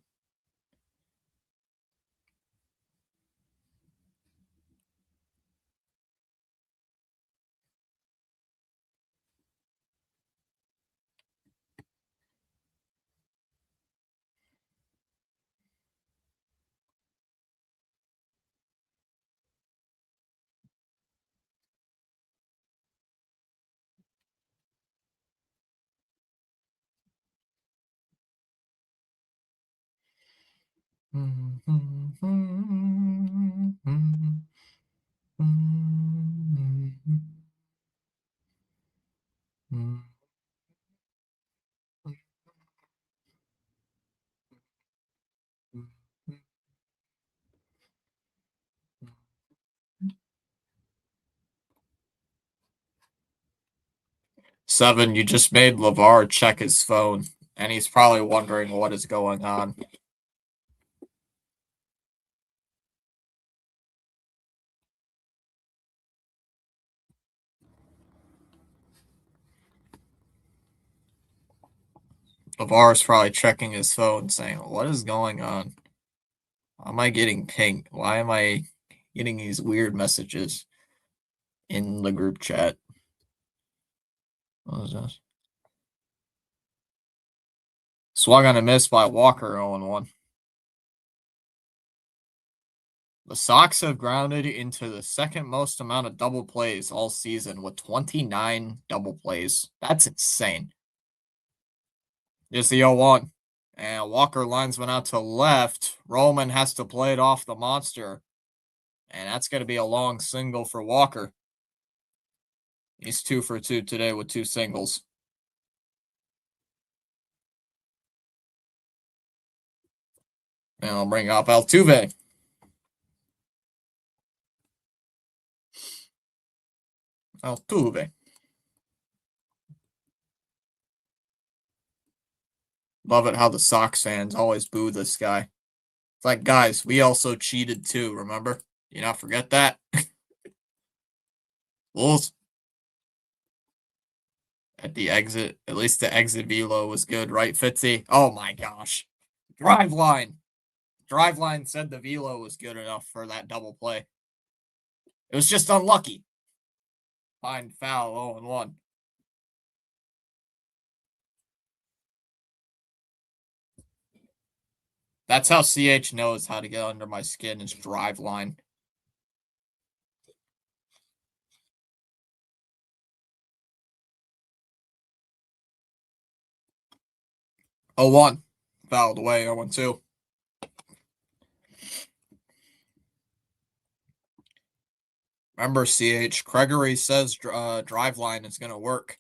Seven, you just made LeVar check his phone, and he's probably wondering what is going on. LeVar is probably checking his phone, saying, "What is going on? Why am I getting pinged? Why am I getting these weird messages in the group chat?" What is this? Swung on a miss by Walker, 0-1. The Sox have grounded into the second most amount of double plays all season with 29 double plays. That's insane. Here's the 0-1. And Walker lines one out to left. Roman has to play it off the monster. And that's going to be a long single for Walker. He's 2 for 2 today with 2 singles. And I'll bring up Altuve. Altuve. Love it how the Sox fans always boo this guy. It's like, guys, we also cheated too, remember? You not forget that? Bulls. At the exit, at least the exit velo was good, right, Fitzy? Oh my gosh. Drive line. Driveline said the velo was good enough for that double play. It was just unlucky. Fine foul, 0-1. That's how CH knows how to get under my skin is Driveline. Oh, 1. Fouled away, 0-2. Remember, CH, Gregory says Driveline is going to work.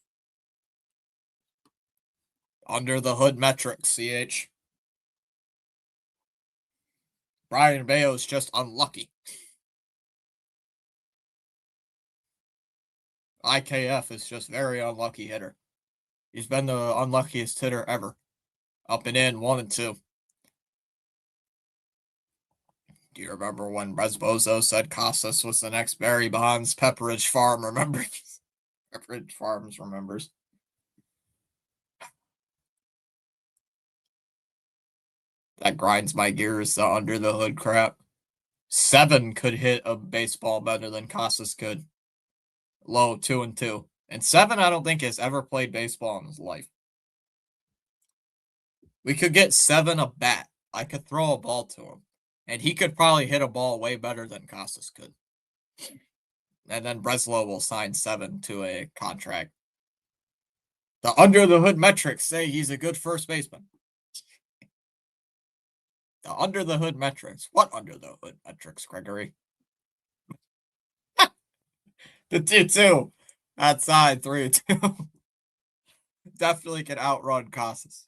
Under the hood metrics, CH. Brian Bayo's just unlucky. IKF is just very unlucky hitter. He's been the unluckiest hitter ever. Up and in, 1 and 2. Do you remember when Resbozo said Casas was the next Barry Bonds? Pepperidge Farm remembers. Pepperidge Farms remembers. That grinds my gears, the under the hood crap. 7 could hit a baseball better than Casas could. Low, 2 and 2. And 7, I don't think has ever played baseball in his life. We could get 7 a bat. I could throw a ball to him. And he could probably hit a ball way better than Casas could. And then Breslow will sign 7 to a contract. The under the hood metrics say he's a good first baseman. The under the hood metrics. What under the hood metrics, Gregory? The 2-2. Outside 3-2. Definitely can outrun Casas.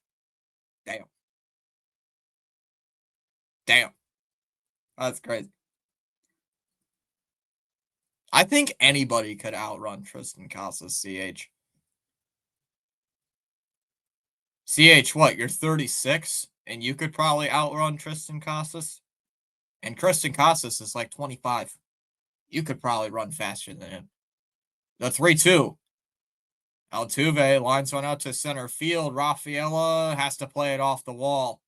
Damn. That's crazy. I think anybody could outrun Tristan Casas, CH. CH, what? You're 36, and you could probably outrun Tristan Casas? And Tristan Casas is like 25. You could probably run faster than him. The 3-2. Altuve lines one out to center field. Rafaela has to play it off the wall.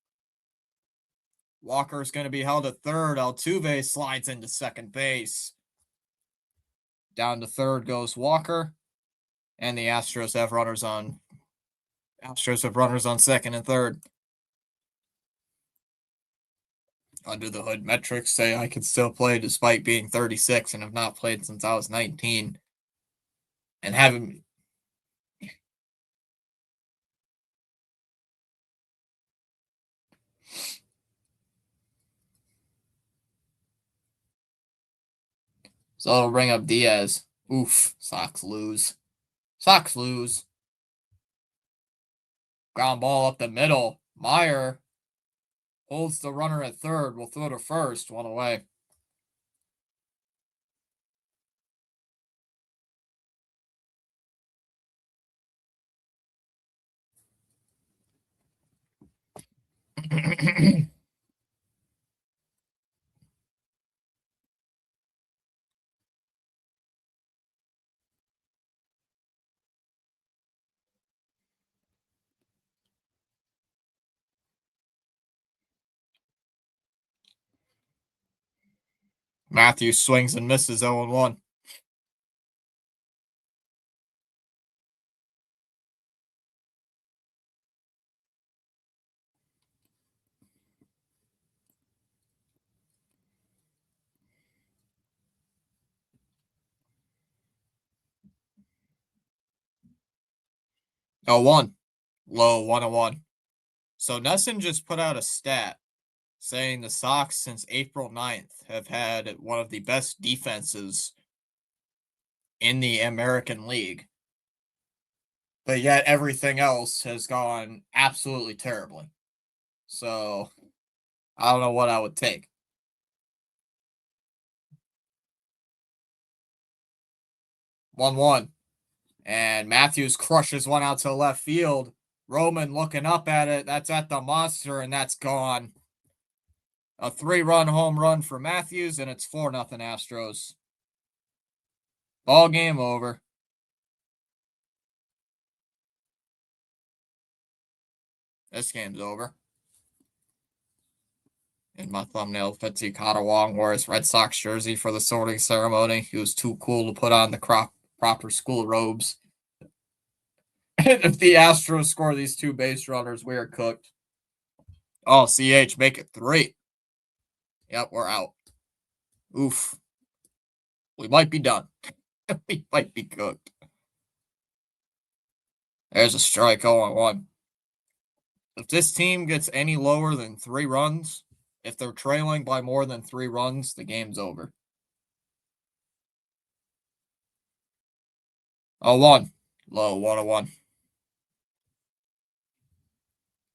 Walker's going to be held at third. Altuve slides into second base. Down to third goes Walker. And the Astros have runners on second and third. Under the hood metrics say I can still play despite being 36 and have not played since I was 19. And haven't. So it'll bring up Diaz. Oof. Sox lose. Ground ball up the middle. Meyer holds the runner at third. Will throw to first. 1 away. Matthews swings and misses 0-1. Oh, 1. Low, 1-1. So Nesson just put out a stat saying the Sox since April 9th have had one of the best defenses in the American League. But yet everything else has gone absolutely terribly. So I don't know what I would take. 1-1. And Matthews crushes one out to left field. Roman looking up at it. That's at the monster, and that's gone. A 3-run home run for Matthews, and it's 4-0 Astros. Ball game over. This game's over. in my thumbnail. Fitzy Katawong wore his Red Sox jersey for the sorting ceremony. He was too cool to put on the proper school robes. And if the Astros score these two base runners, we are cooked. Oh, CH, make it 3. Yep, we're out. Oof. We might be done. We might be cooked. There's a strike 0-1. If this team gets any lower than 3 runs, if they're trailing by more than 3 runs, the game's over. 0-1. Low, 1-1.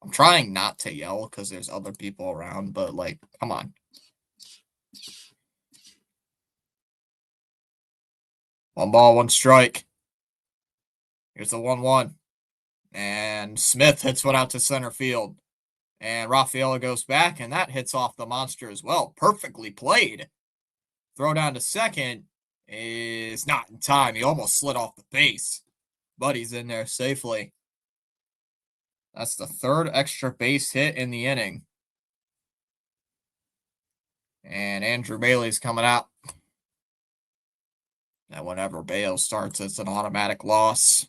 I'm trying not to yell because there's other people around, but, like, come on. 1 ball, 1 strike. Here's the 1-1. And Smith hits one out to center field. And Rafaela goes back, and that hits off the monster as well. Perfectly played. Throw down to second is not in time. He almost slid off the base, but he's in there safely. That's the 3rd extra base hit in the inning. And Andrew Bailey's coming out. And whenever Bayo starts, it's an automatic loss.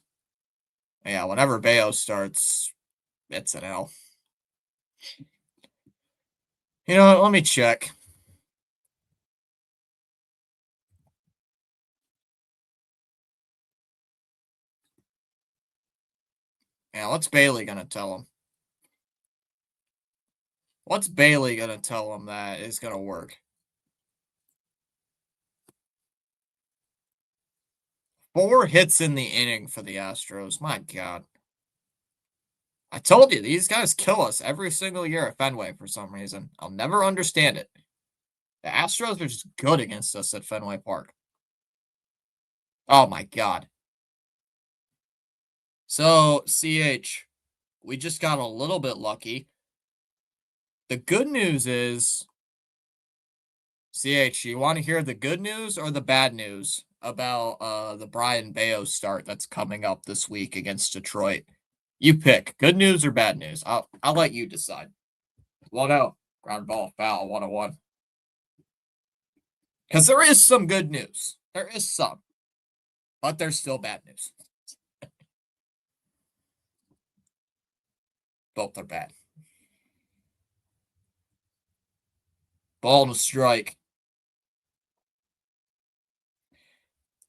Yeah, whenever Bayo starts, it's an L. You know what? Let me check. Yeah, what's Bailey going to tell him? What's Bailey going to tell him that is going to work? 4 hits in the inning for the Astros. My God. I told you, these guys kill us every single year at Fenway for some reason. I'll never understand it. The Astros are just good against us at Fenway Park. Oh, my God. So, CH, we just got a little bit lucky. The good news is, CH, you want to hear the good news or the bad news about the Brian Bayo start that's coming up this week against Detroit? You pick. Good news or bad news? I'll let you decide. 1-0. Ground ball foul, 1-1. Because there is some good news. There is some. But there's still bad news. Both are bad. Ball to strike.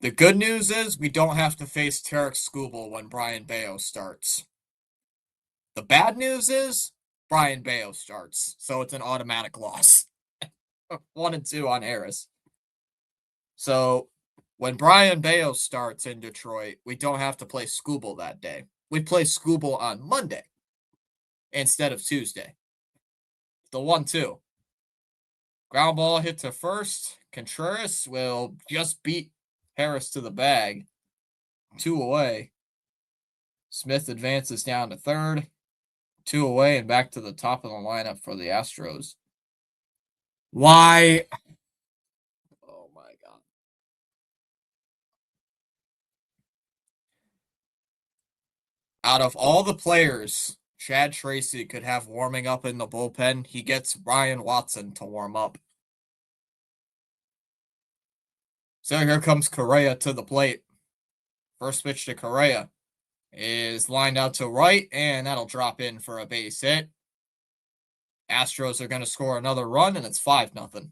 The good news is we don't have to face Tarek Skubal when Brian Bayo starts. The bad news is Brian Bayo starts, so it's an automatic loss. 1-2 on Harris. So when Brian Bayo starts in Detroit, we don't have to play Skubal that day. We play Skubal on Monday instead of Tuesday. The 1-2. Ground ball hit to first. Contreras will just beat Harris to the bag. 2 away. Smith advances down to third. 2 away and back to the top of the lineup for the Astros. Why? Oh, my God. Out of all the players Chad Tracy could have warming up in the bullpen, he gets Ryan Watson to warm up. So here comes Correa to the plate. First pitch to Correa is lined out to right, and that'll drop in for a base hit. Astros are going to score another run, and it's 5-0.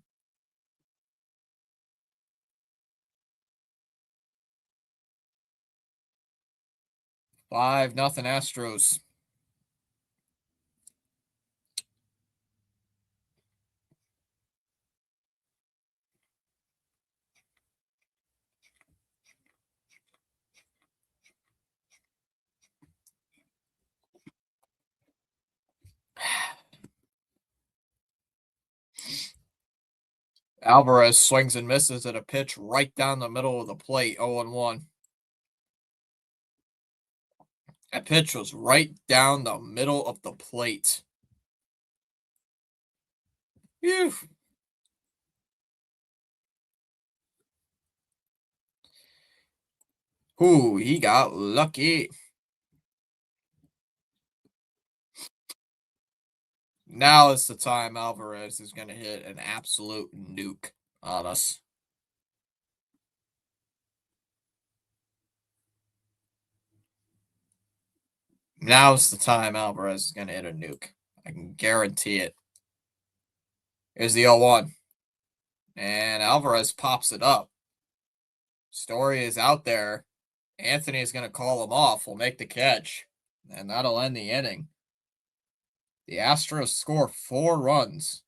Nothing Astros. Alvarez swings and misses at a pitch right down the middle of the plate, 0-1. That pitch was right down the middle of the plate. Phew. Ooh, he got lucky. Now is the time Alvarez is going to hit an absolute nuke on us. Now's the time Alvarez is going to hit a nuke. I can guarantee it. Here's the 0-1. And Alvarez pops it up. Story is out there. Anthony is going to call him off. Will make the catch. And that'll end the inning. The Astros score 4 runs.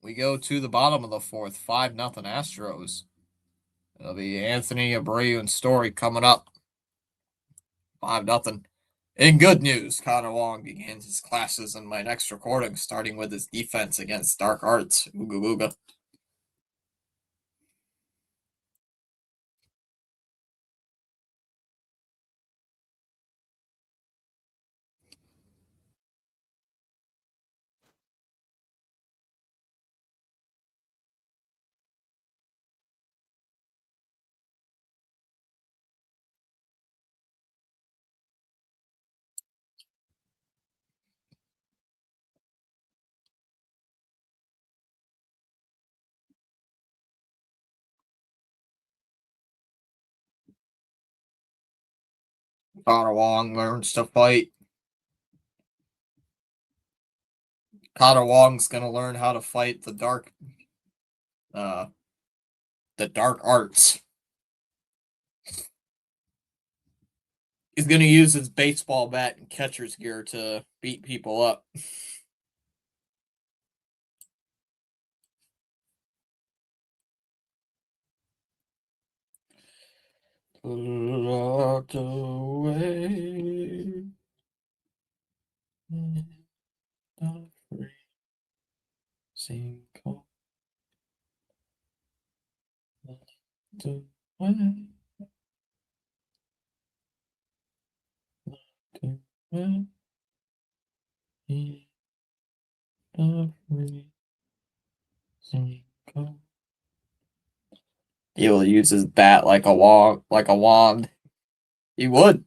We go to the bottom of the 4th, 5-0 Astros. It'll be Anthony, Abreu, and Story coming up. 5-0. In good news, Connor Wong begins his classes in my next recording, starting with his defense against Dark Arts. Ooga booga. Connor Wong learns to fight. Connor Wong's gonna learn how to fight the dark arts. He's gonna use his baseball bat and catcher's gear to beat people up. Locked away. Single. Locked away. He will use his bat like a wand. He would.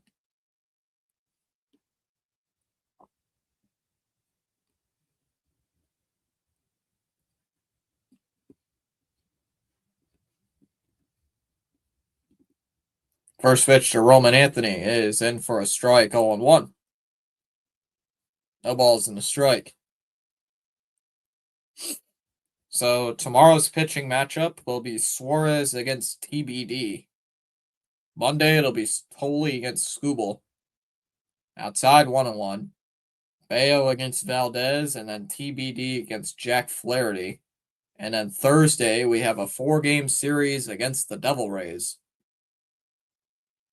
First pitch to Roman Anthony is in for a strike, 0-1. No balls in the strike. So tomorrow's pitching matchup will be Suarez against TBD. Monday it'll be Tolley against Skubal. Outside 1-1. Bayo against Valdez, and then TBD against Jack Flaherty. And then Thursday we have a 4-game series against the Devil Rays.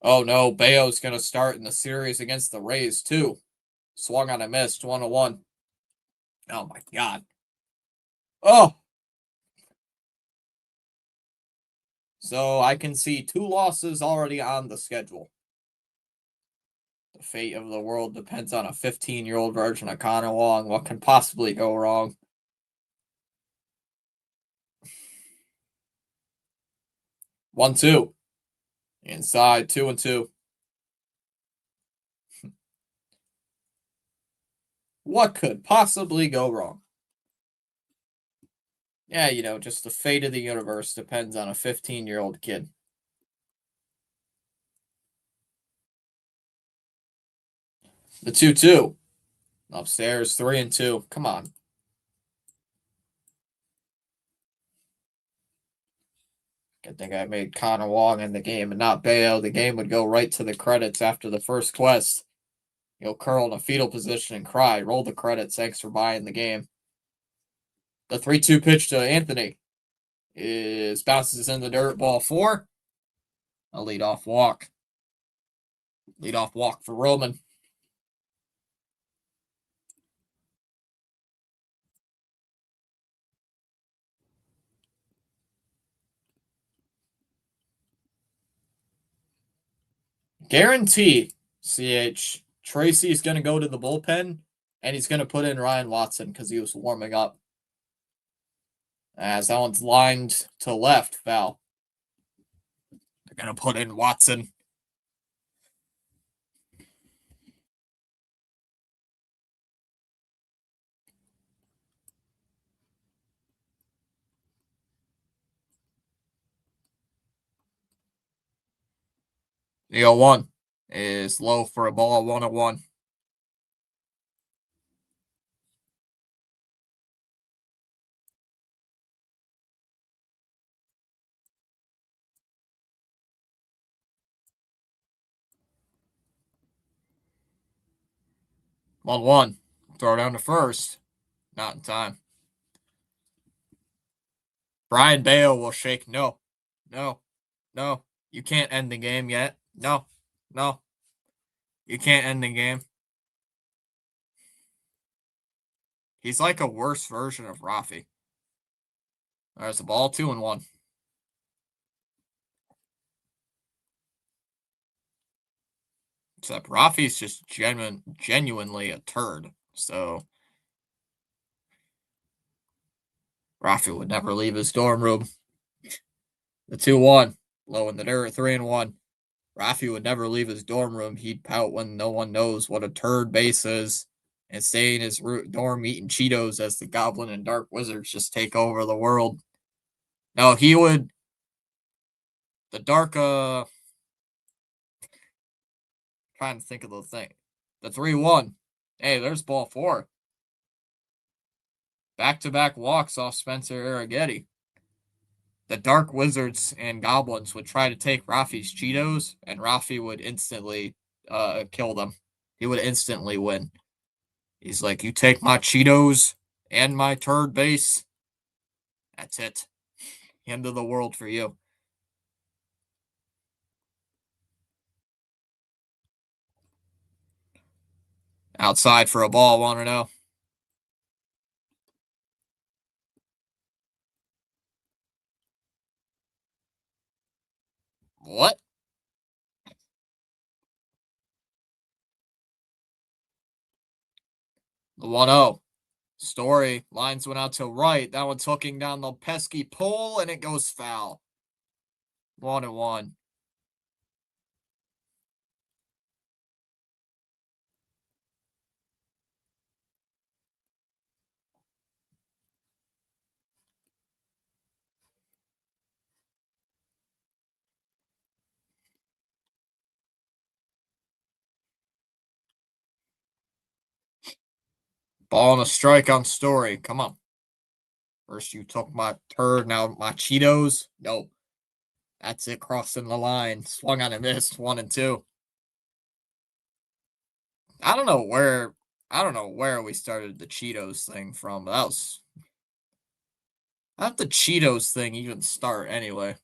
Oh no, Bayo's going to start in the series against the Rays too. Swung on a missed, 1-1. Oh my God. Oh! So I can see 2 losses already on the schedule. The fate of the world depends on a 15-year-old version of Connor Wong. What can possibly go wrong? 1-2. Inside, 2-2. What could possibly go wrong? Yeah, just the fate of the universe depends on a 15-year-old kid. The 2-2. Upstairs, 3-2. Come on. I think I made Connor Wong in the game and not Bayo. The game would go right to the credits after the first quest. You'll curl in a fetal position and cry. Roll the credits. Thanks for buying the game. The 3-2 pitch to Anthony bounces in the dirt, ball 4. A leadoff walk. Leadoff walk for Roman. Guarantee, CH. Tracy's going to go to the bullpen, and he's going to put in Ryan Watson because he was warming up. As that one's lined to left, foul. They're going to put in Watson. The 0-1 is low for a ball, 1-1. 1-1. Throw down to first. Not in time. Brian Bale will shake. No, no, no. You can't end the game yet. No, no. You can't end the game. He's like a worse version of Rafi. There's the ball, 2-1. Except Rafi's just genuinely a turd. So Rafi would never leave his dorm room. The 2-1. Low in the dirt, 3-1. Rafi would never leave his dorm room. He'd pout when no one knows what a turd base is and stay in his dorm eating Cheetos as the Goblin and Dark Wizards just take over the world. No, he would. The Dark, trying to think of the thing. The 3-1. Hey, there's ball 4. Back-to-back walks off Spencer Arrighetti. The Dark Wizards and Goblins would try to take Rafi's Cheetos, and Rafi would instantly kill them. He would instantly win. He's like, you take my Cheetos and my turd base. That's it. End of the world for you. Outside for a ball, 1-0. What? The 1-0. Story. Lines went out to right. That one's hooking down the pesky pole, and it goes foul. 1-1. Ball and a strike on Story. Come on. First you took my turd, now my Cheetos. Nope. That's it, crossing the line. Swung on and missed, 1-2. I don't know where we started the Cheetos thing from. But that was how'd the Cheetos thing even start anyway?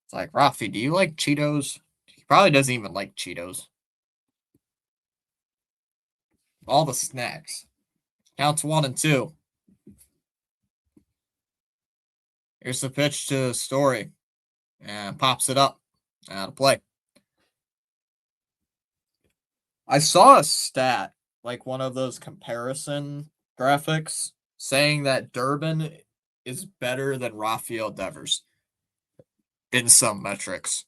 It's like, Rafi, do you like Cheetos? He probably doesn't even like Cheetos. All the snacks. Counts 1-2. Here's the pitch to Story. And pops it up. Out of play. I saw a stat, like one of those comparison graphics, saying that Durbin is better than Rafael Devers in some metrics.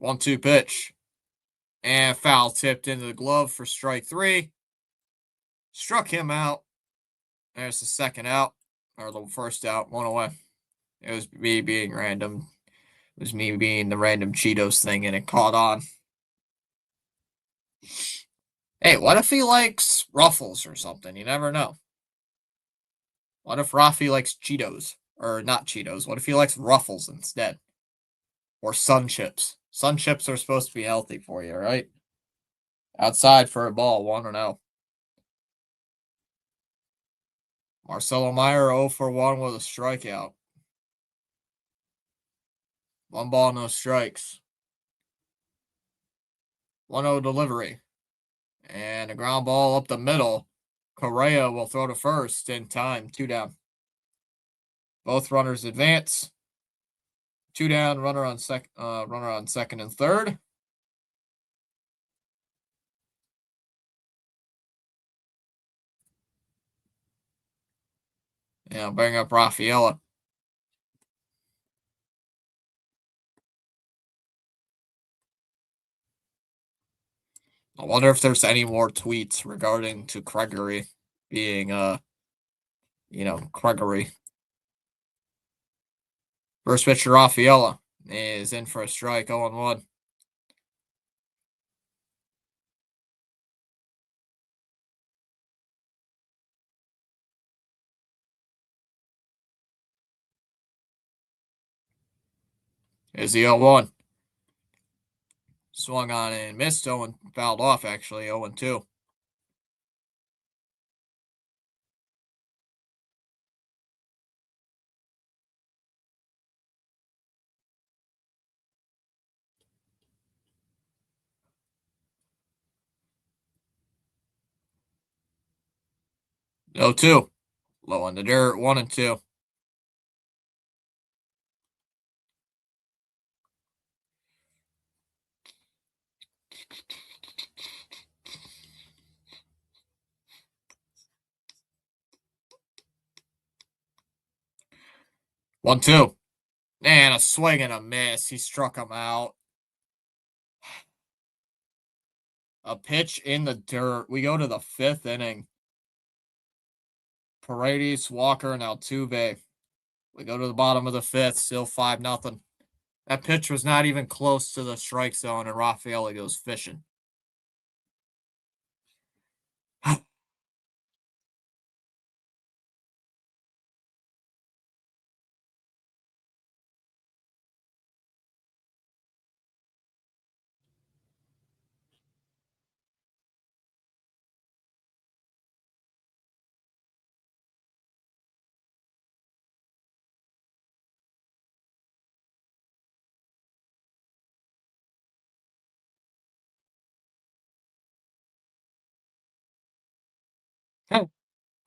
1-2 pitch. And foul tipped into the glove for strike 3. Struck him out. There's the second out. Or the first out. 1 away. It was me being random. It was me being the random Cheetos thing, and it caught on. Hey, what if he likes Ruffles or something? You never know. What if Rafi likes Cheetos? Or not Cheetos. What if he likes Ruffles instead? Or Sun Chips? Sun Chips are supposed to be healthy for you, right? Outside for a ball, 1-0. Marcelo Meyer 0 for 1 with a strikeout. 1 ball, no strikes. 1-0 delivery. And a ground ball up the middle. Correa will throw to first in time. 2 down. Both runners advance. 2 down. Runner on second and third. Yeah, bring up Rafaela. I wonder if there's any more tweets regarding to Gregory being Gregory. First pitcher Rafaela is in for a strike, 0-1. Is the 0-1. Swung on and missed, 0 fouled off actually, 0-2. No 2. Low on the dirt, 1-2. 1-2. And a swing and a miss. He struck him out. A pitch in the dirt. We go to the 5th inning. Paredes, Walker, and Altuve. We go to the bottom of the 5th, still 5-0. That pitch was not even close to the strike zone, and Rafaela goes fishing.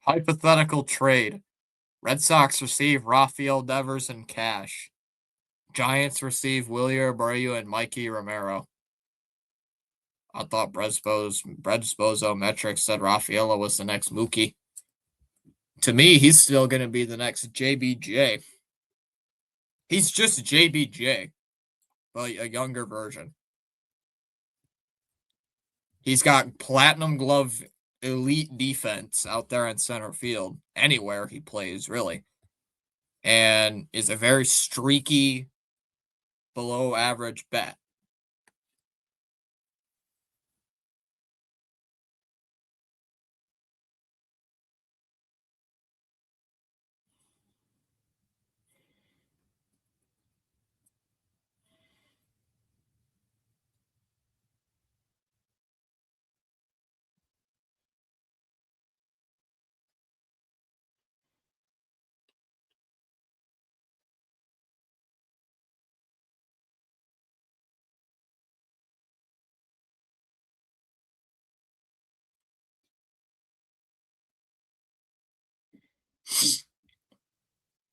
Hypothetical trade. Red Sox receive Rafael Devers and cash. Giants receive Wilyer Abreu and Mikey Romero. I thought Bredsbozo Metrics said Rafaela was the next Mookie. To me, he's still going to be the next JBJ. He's just JBJ, but a younger version. He's got platinum glove elite defense out there in center field, anywhere he plays, really. And is a very streaky, below average bat.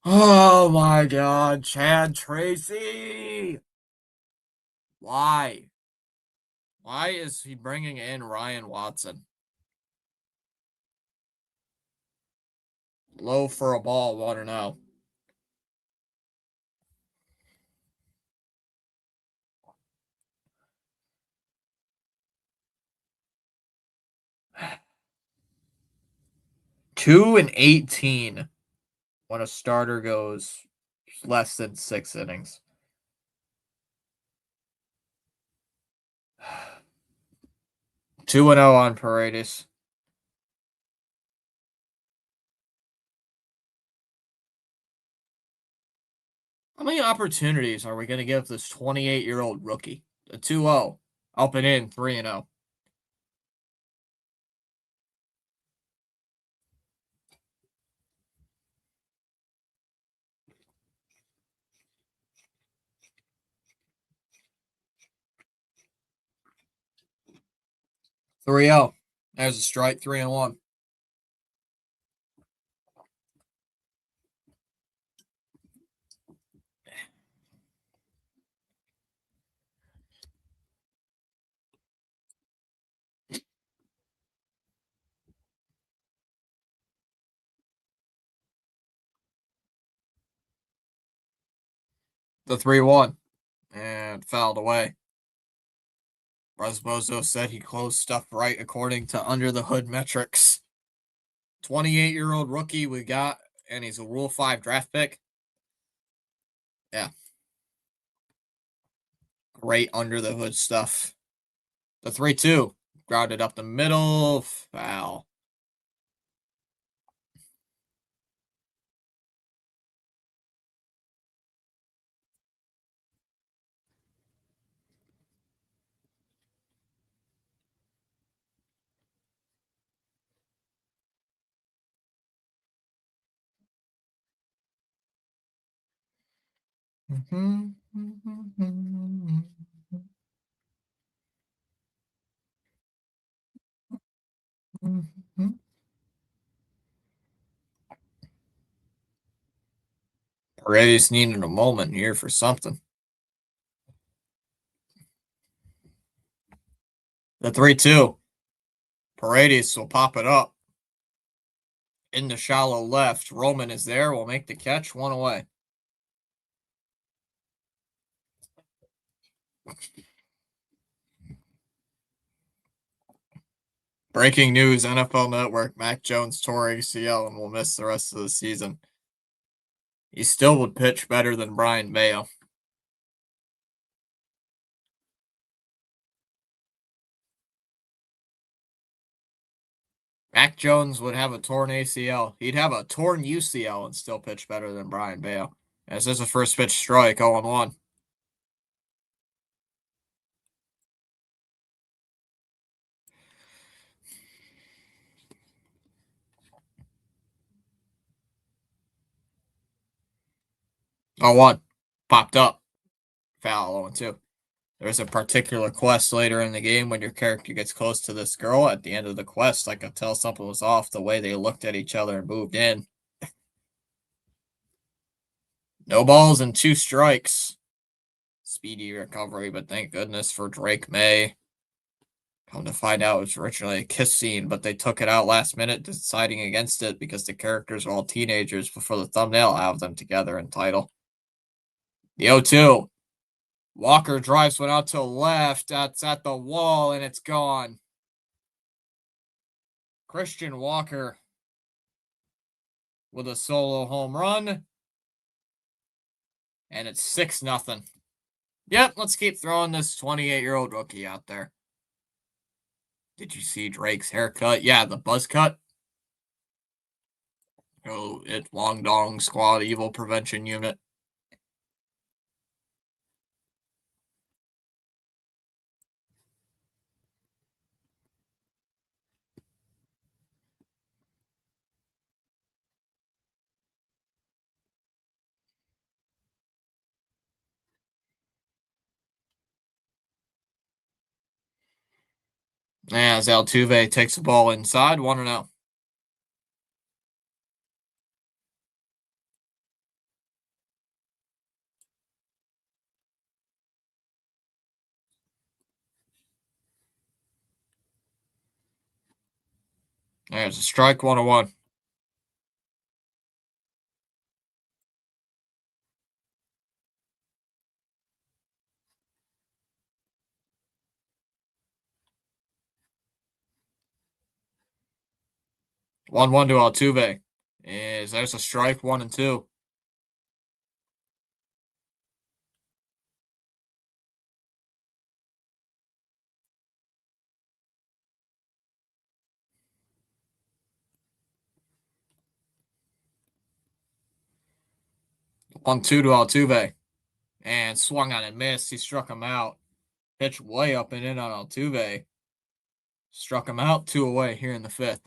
Oh my god, Chad Tracy! Why? Why is he bringing in Ryan Watson? Low for a ball, 1-0. Two and 18 when a starter goes less than 6 innings. 2-0 on Paredes. How many opportunities are we going to give this 28-year-old rookie? A 2-0. Up and in, 3-0. Three 0. There's a strike, 3-1. The 3-1. And fouled away. Brusbozo said he closed stuff right according to under the hood metrics. 28-year-old rookie we got, and he's a Rule 5 draft pick. Yeah. Great under the hood stuff. The 3-2. Grounded up the middle. Foul. Paredes needed a moment here for something. The 3-2. Paredes will pop it up. In the shallow left. Roman is there. Will make the catch. One away. Breaking news, NFL Network, Mac Jones tore ACL and will miss the rest of the season. He still would pitch better than Brian Mayo. Mac Jones would have a torn ACL. He'd have a torn UCL and still pitch better than Brian Mayo. This is a first pitch strike, 0-1. Oh, 1. Popped up. Foul, 0-2. There's a particular quest later in the game when your character gets close to this girl. At the end of the quest, I could tell something was off the way they looked at each other and moved in. No balls and 2 strikes. Speedy recovery, but thank goodness for Drake May. Come to find out, it was originally a kiss scene, but they took it out last minute, deciding against it because the characters are all teenagers before the thumbnail have them together in title. The 0-2. Walker drives one out to the left. That's at the wall, and it's gone. Christian Walker with a solo home run. And it's 6-0. Yep, let's keep throwing this 28-year-old rookie out there. Did you see Drake's haircut? Yeah, the buzz cut. Oh, it's Long Dong Squad Evil Prevention Unit. As Altuve takes the ball inside, 1-0. There's a strike, 1-1. 1-1 to Altuve. There's a strike, 1-2. On 2 to Altuve. And swung on and missed. He struck him out. Pitch way up and in on Altuve. Struck him out, 2 away here in the 5th.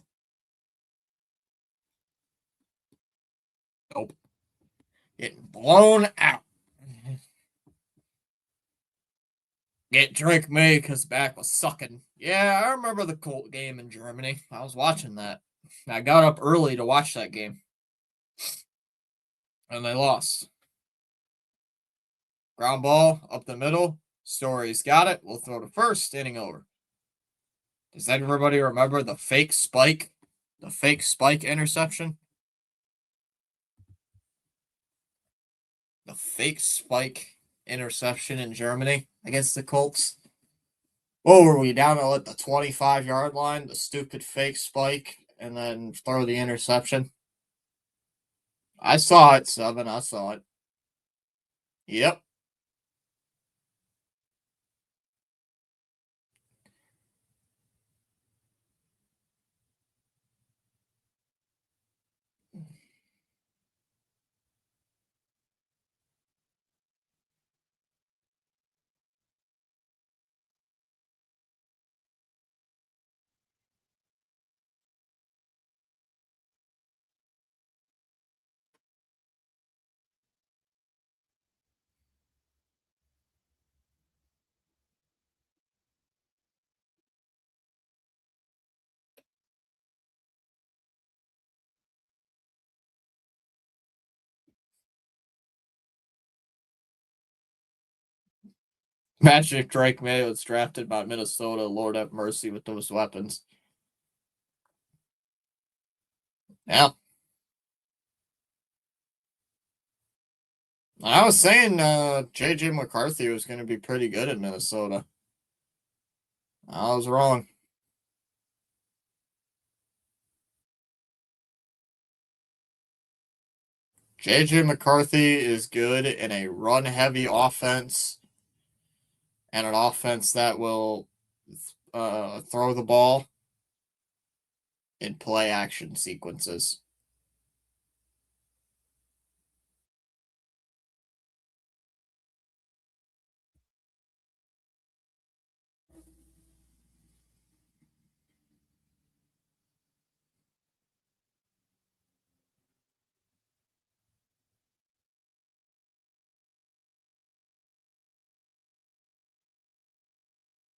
Nope. Getting blown out. Get Drake May because back was sucking. Yeah, I remember the Colt game in Germany. I was watching that. I got up early to watch that game. And they lost. Ground ball up the middle. Story's got it. We'll throw to first. Inning over. Does everybody remember the fake spike? The fake spike interception? The fake spike interception in Germany against the Colts. Oh, were we down at the 25-yard line? The stupid fake spike and then throw the interception. I saw it, Seven. I saw it. Yep. Magic Drake Mayo was drafted by Minnesota. Lord have mercy with those weapons. Yeah. I was saying JJ McCarthy was going to be pretty good in Minnesota. I was wrong. JJ McCarthy is good in a run heavy offense and an offense that will throw the ball in play action sequences.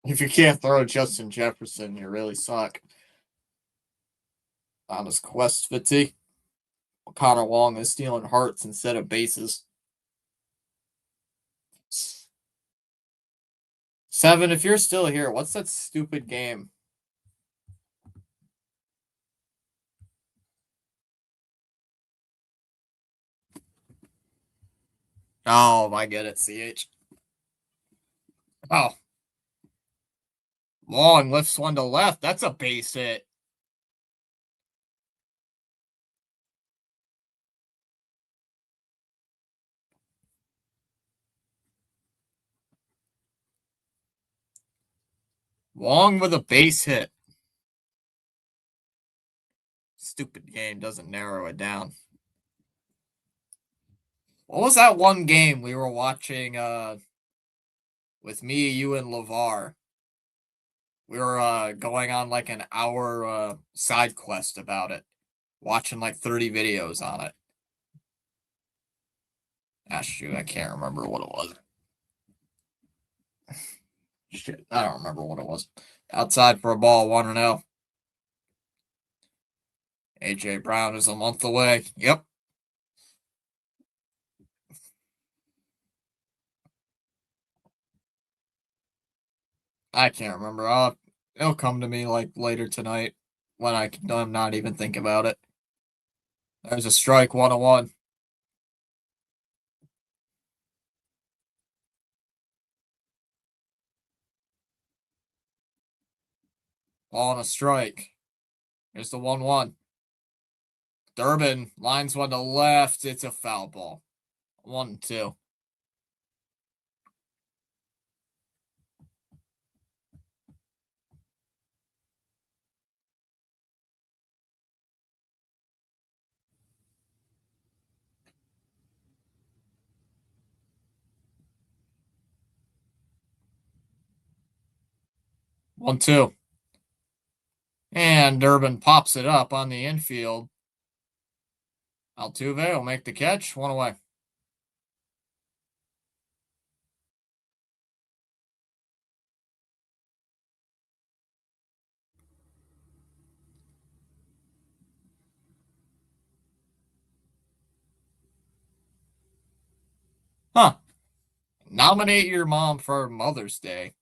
If you can't throw Justin Jefferson, you really suck. On his quest fatigue, Connor Wong is stealing hearts instead of bases. Seven, if you're still here, what's that stupid game? Oh, I get it, CH. Oh, Long lifts one to left. That's a base hit. Long with a base hit. Stupid game doesn't narrow it down. What was that one game we were watching with me, you, and LeVar? We were going on like an hour side quest about it, watching like 30 videos on it. Ah, shoot, I can't remember what it was. Shit, I don't remember what it was. Outside for a ball, 1-0. AJ Brown is a month away. Yep. I can't remember. It'll come to me like later tonight when I'm not even think about it. There's a strike, 1-1. Ball and a strike. Here's the 1-1. Durbin lines one to left. It's a foul ball. 1-2. One, two. And Durbin pops it up on the infield. Altuve will make the catch. One away. Huh. Nominate your mom for Mother's Day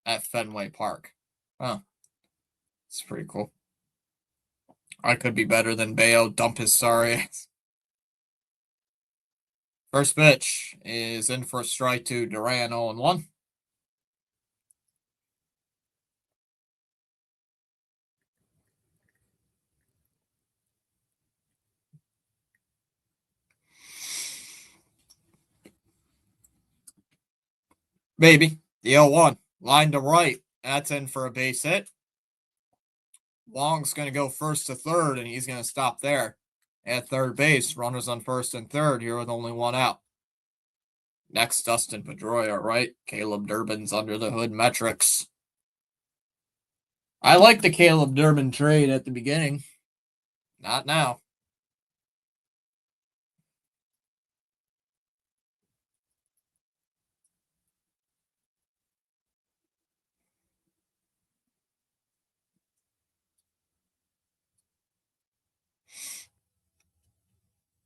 at Fenway Park. Huh. It's pretty cool. I could be better than Bayo. Dump his sorry ass. First pitch is in for a strike to Duran 0-1. Maybe. The 0-1. Line to right. That's in for a base hit. Wong's going to go first to third, and he's going to stop there. At third base, runners on first and third here with only one out. Next, Dustin Pedroia, right? Caleb Durbin's under the hood metrics. I like the Caleb Durbin trade at the beginning. Not now.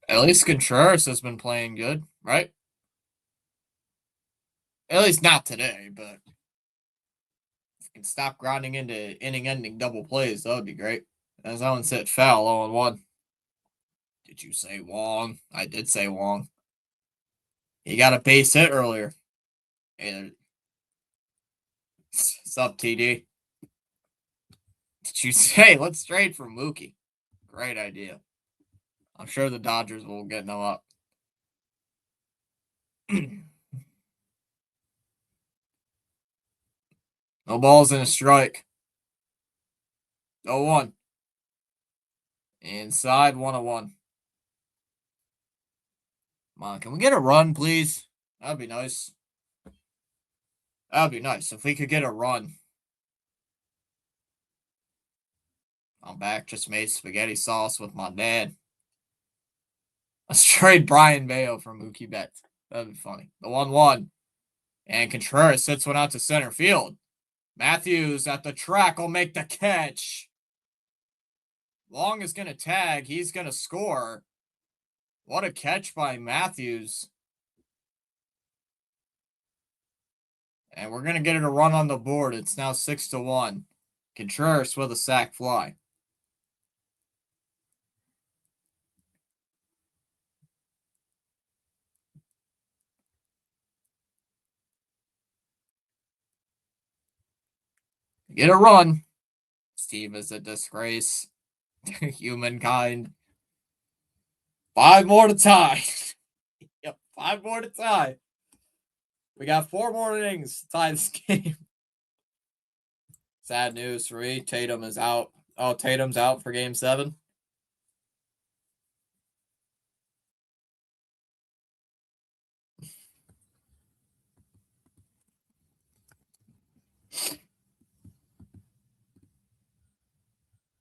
At least Contreras has been playing good, right? At least not today, but if you can stop grinding into inning-ending double plays, that would be great. As that one hit foul, 0-1. Did you say Wong? I did say Wong. He got a base hit earlier. And what's up, TD? Did you say let's trade for Mookie? Great idea. I'm sure the Dodgers will get no up. No balls in a strike. 0-1. Inside 1-1. Come on, can we get a run, please? That'd be nice. That'd be nice if we could get a run. I'm back. Just made spaghetti sauce with my dad. Let's trade Brian Bayo for Mookie Betts. That'd be funny. The 1-1. And Contreras sits one out to center field. Matthews at the track will make the catch. Long is going to tag. He's going to score. What a catch by Matthews. And we're going to get it a run on the board. It's now 6-1. Contreras with a sac fly. Get a run. This team is a disgrace. Humankind. 5 more to tie. Yep, 5 more to tie. We got 4 more innings to tie this game. Sad news for me. Tatum is out. Oh, Tatum's out for game 7.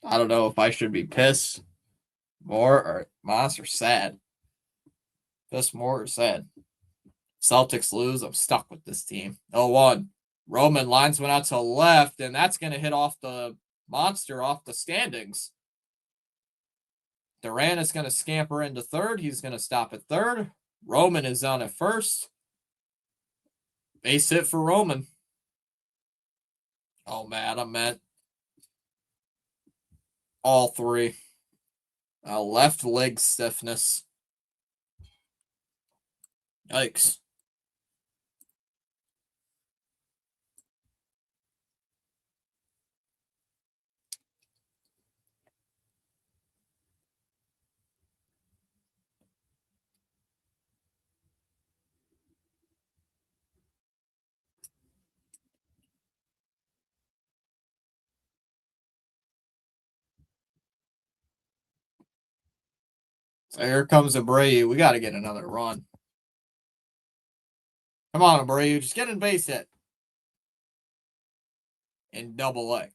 I don't know if I should be pissed more or sad. Pissed more or sad. Celtics lose. I'm stuck with this team. 0-1. Roman lines went out to left, and that's going to hit off the monster off the standings. Durant is going to scamper into third. He's going to stop at third. Roman is on at first. Base hit for Roman. Oh, man, I meant all 3. Left leg stiffness. Yikes. So here comes Abreu. We got to get another run. Come on, Abreu. Just get in base hit. In Double-A.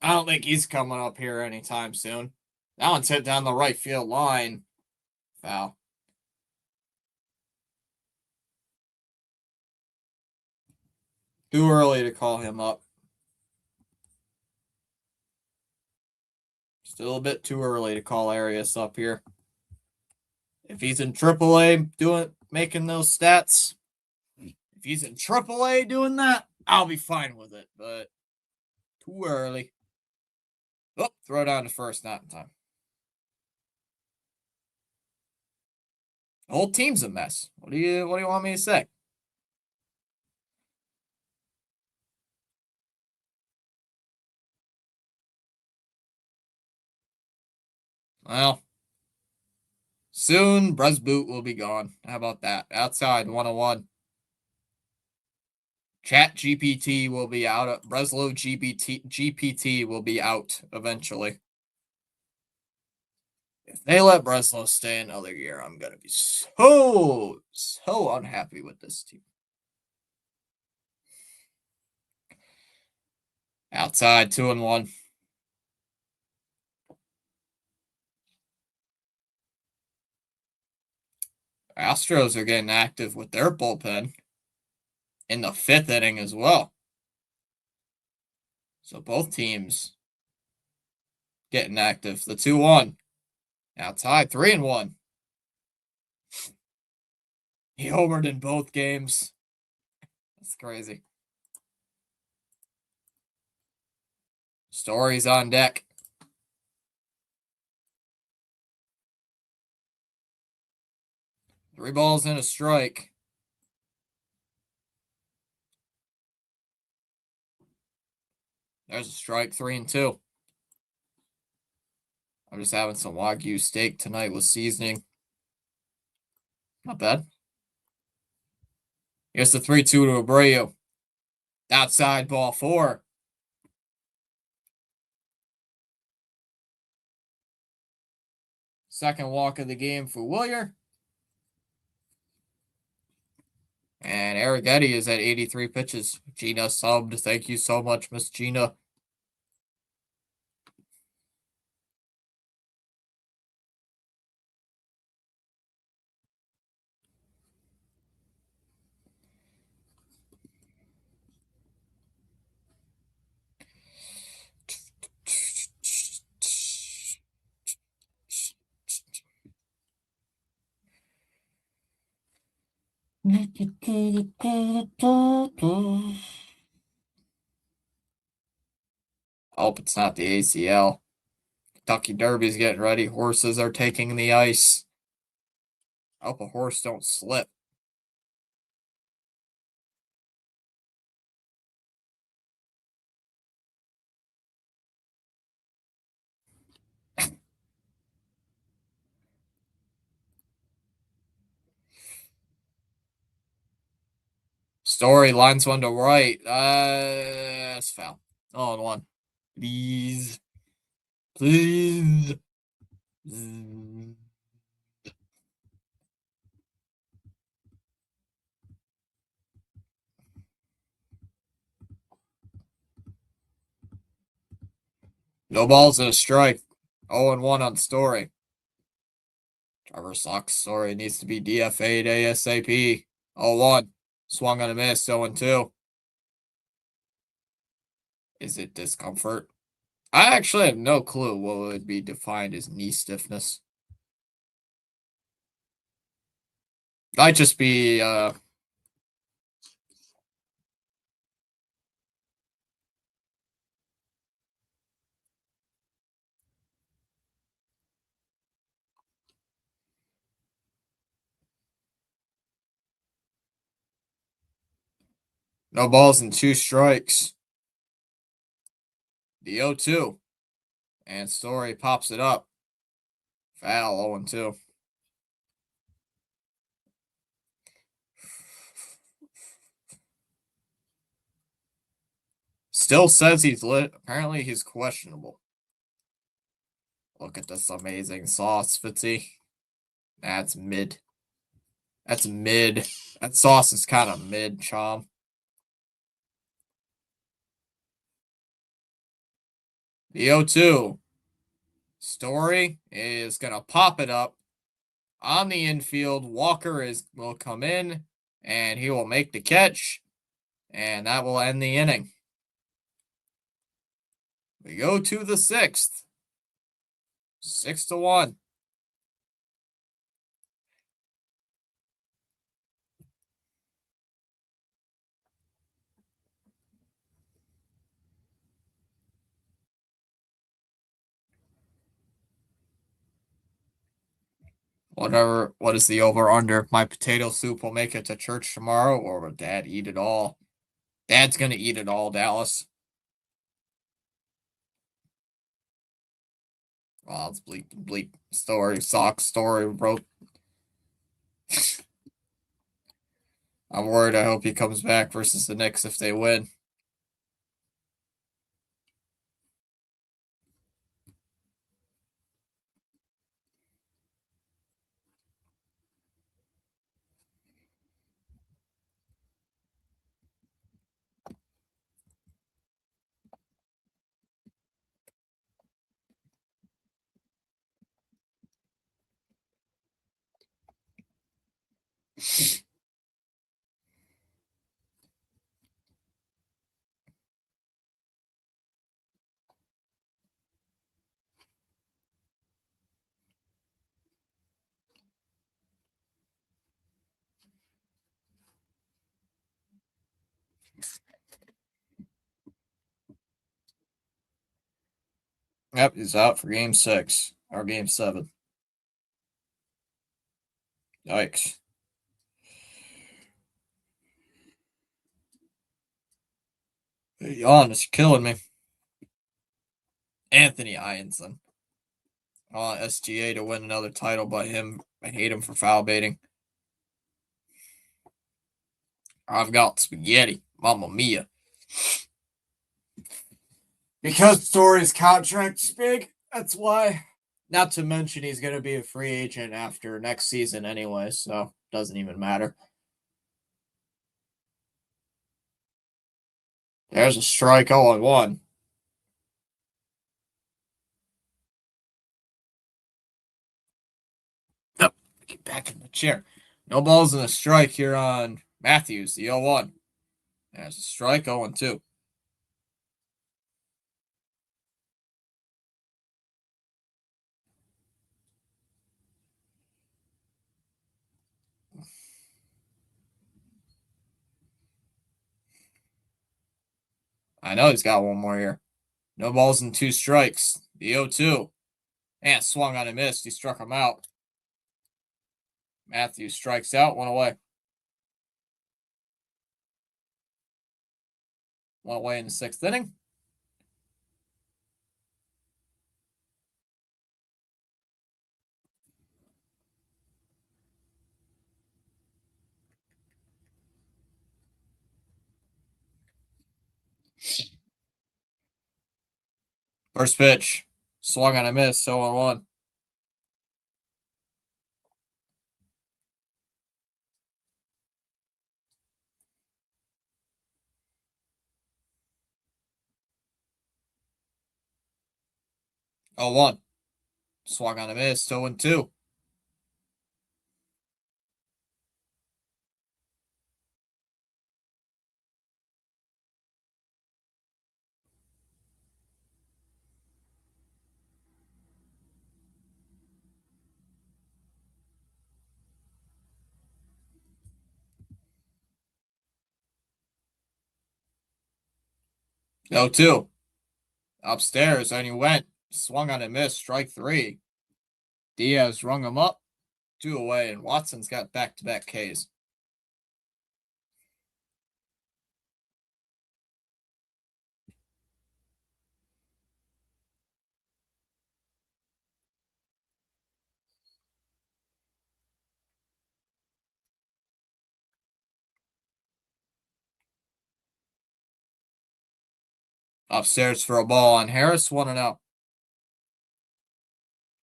I don't think he's coming up here anytime soon. That one's hit down the right field line. Foul. Too early to call him up. Still a bit too early to call Arias up here. If he's in AAA making those stats, if he's in AAA doing that, I'll be fine with it. But too early. Oh, throw down to first, not in time. The whole team's a mess. What do you want me to say? Well, soon Bresboot will be gone. How about that? Outside 101. Chat GPT will be out. Breslow GPT will be out eventually. If they let Breslow stay another year, I'm going to be so unhappy with this team. Outside, 2-1. Astros are getting active with their bullpen in the 5th inning as well. So both teams getting active. The 2-1. Outside, 3-1. He homered in both games. That's crazy. Story's on deck. Three balls and a strike. There's a strike, 3-2. I'm just having some Wagyu steak tonight with seasoning. Not bad. Here's the 3-2 to Abreu. Outside, ball 4. Second walk of the game for Willier. And Eric Eddy is at 83 pitches. Gina subbed. Thank you so much, Miss Gina. Hope it's not the ACL. Kentucky Derby's getting ready. Horses are taking the ice. I hope a horse don't slip. Story lines one to right. That's foul. 0-1. Please. Please. No balls and a strike. 0-1 on Story. Trevor sucks. Story needs to be DFA'd ASAP. 0-1. Swung on a miss. 0-2. Is it discomfort? I actually have no clue what would be defined as knee stiffness. Might just be no balls and 2 strikes. The 0-2. And Story pops it up. Foul, 0-2. Still says he's lit. Apparently he's questionable. Look at this amazing sauce, Fitzy. That's mid. That's mid. That sauce is kind of mid, Chom. The 0-2. Story is going to pop it up on the infield. Walker will come in, and he will make the catch, and that will end the inning. We go to the 6th. 6-1. Whatever. What is the over-under? My potato soup will make it to church tomorrow, or will Dad eat it all? Dad's going to eat it all, Dallas. Well, it's bleep Story, sock Story, wrote. I'm worried. I hope he comes back versus the Knicks if they win. Yep, he's out for game 6 or game 7. Yikes. Yawn is killing me. Anthony Ianson. I want SGA to win another title, but I hate him for foul baiting. I've got spaghetti. Mamma mia. Because Story's contract's big, that's why. Not to mention he's going to be a free agent after next season anyway, so doesn't even matter. There's a strike 0-1. Yep, get back in the chair. No balls in a strike here on Matthews, the 0-1. There's a strike 0-2. I know he's got one more here. No balls and 2 strikes. The 0-2. And swung on and missed. He struck him out. Matthews strikes out, 1 away. 1 away in the 6th inning. First pitch. Swung on a miss, 0-1. Oh, 1. Swung on a miss, 0-2. No 2. Upstairs, and he went. Swung on a miss, strike 3. Diaz rung him up, 2 away, and Watson's got back-to-back Ks. Upstairs for a ball on Harris, 1-0.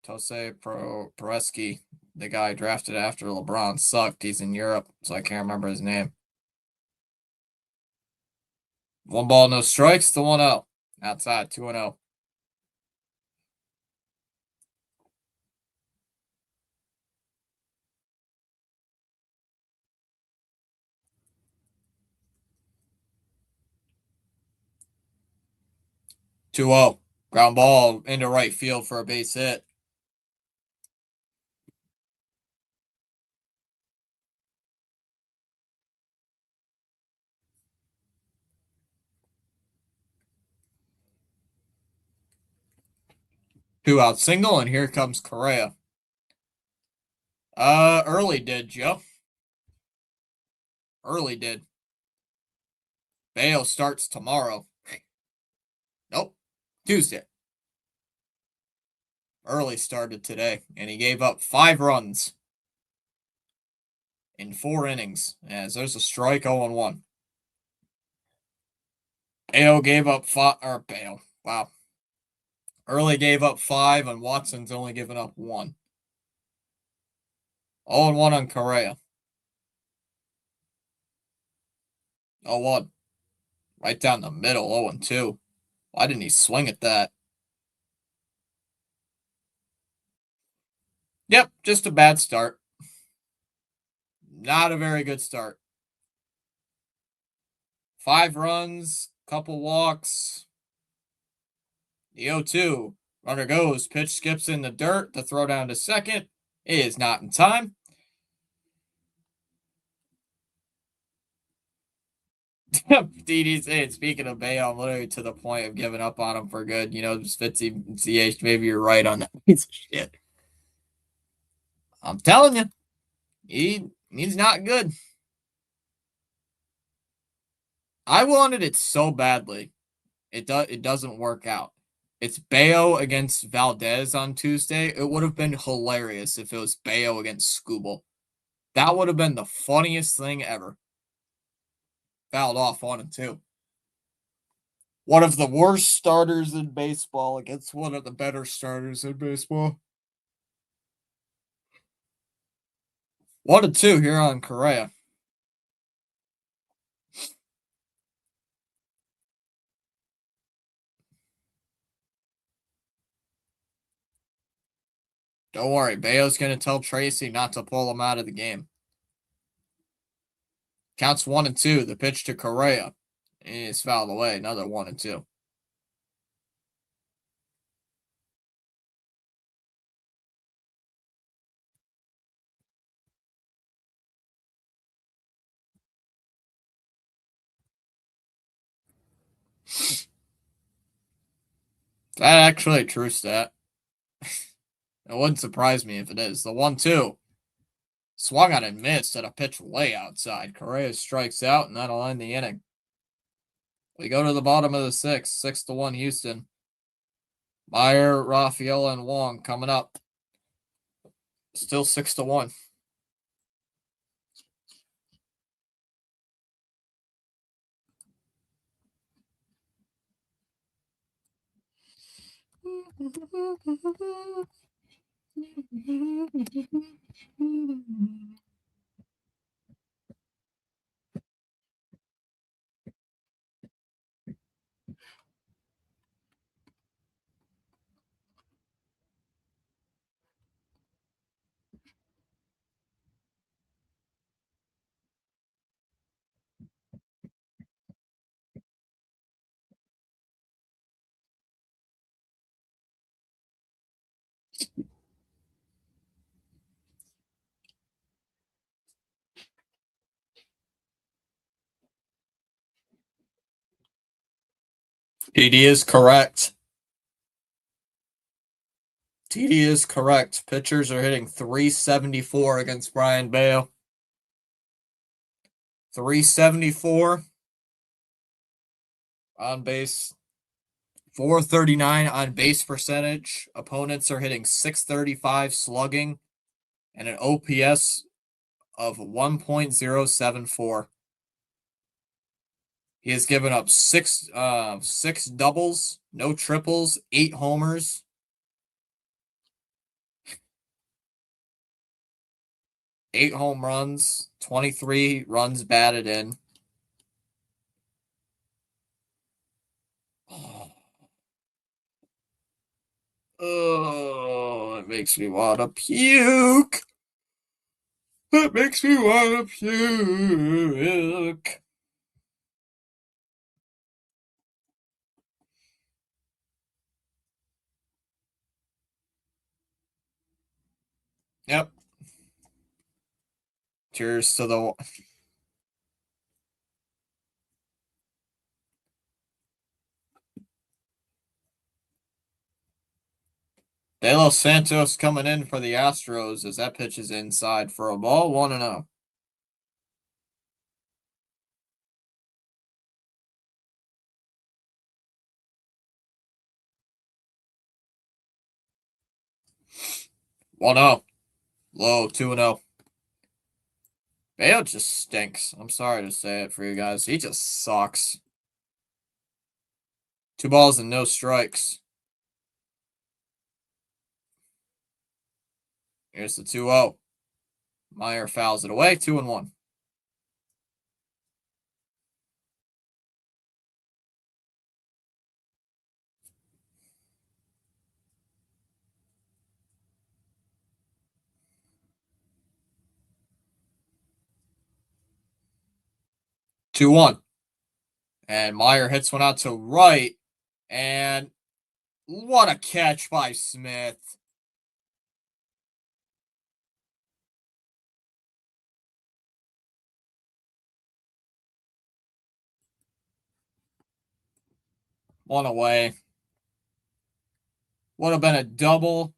Tosei Proeski, the guy drafted after LeBron, sucked. He's in Europe, so I can't remember his name. 1 ball, no strikes, the 1-0. Outside, 2-0. Two 0. Ground ball into right field for a base hit. Two out single, and here comes Correa. Early did, Joe. Early did. Bayo starts tomorrow. Nope. Tuesday. Early started today, and he gave up 5 runs in 4 innings. As there's a strike 0-1. Bayo gave up 5, or Bayo. Wow. Early gave up 5, and Watson's only given up 1. 0-1 on Correa. 0-1. Right down the middle, 0-2. Why didn't he swing at that? Yep, just a bad start. Not a very good start. 5 runs, couple walks. The 0-2. Runner goes. Pitch skips in the dirt. The throw down to second. It is not in time. DD's saying, speaking of Bayo, I'm literally to the point of giving up on him for good. Just Fitzy CH. Maybe you're right on that piece of shit. I'm telling you, he's not good. I wanted it so badly. It doesn't work out. It's Bayo against Valdez on Tuesday. It would have been hilarious if it was Bayo against Skubal. That would have been the funniest thing ever. Fouled off 1-2. One of the worst starters in baseball against one of the better starters in baseball. 1-2 here on Correa. Don't worry, Bayo's going to tell Tracy not to pull him out of the game. Counts 1-2. The pitch to Correa. It's fouled away. Another 1-2. Is that actually a true stat? It wouldn't surprise me if it is. The 1-2. Swung on and missed at a pitch way outside. Correa strikes out, and that'll end the inning. We go to the bottom of the 6th. 6-1 Houston. Meyer, Raphael, and Wong coming up. Still 6-1. TD is correct. TD is correct. Pitchers are hitting 374 against Brian Bayo. 374 on base. 439 on base percentage. Opponents are hitting 635 slugging and an OPS of 1.074. He has given up six doubles, no triples, 8 homers. 8 home runs, 23 runs batted in. Oh, it makes me want to puke. That makes me want to puke. Yep. Cheers to the... De Los Santos coming in for the Astros as that pitch is inside for a ball, 1-0. Low, 2-0. Bayo just stinks. I'm sorry to say it for you guys. He just sucks. 2 balls and no strikes. Here's the 2-0. Meyer fouls it away. 2-1. 2-1. And Meyer hits one out to right. And what a catch by Smith. One away. Would have been a double,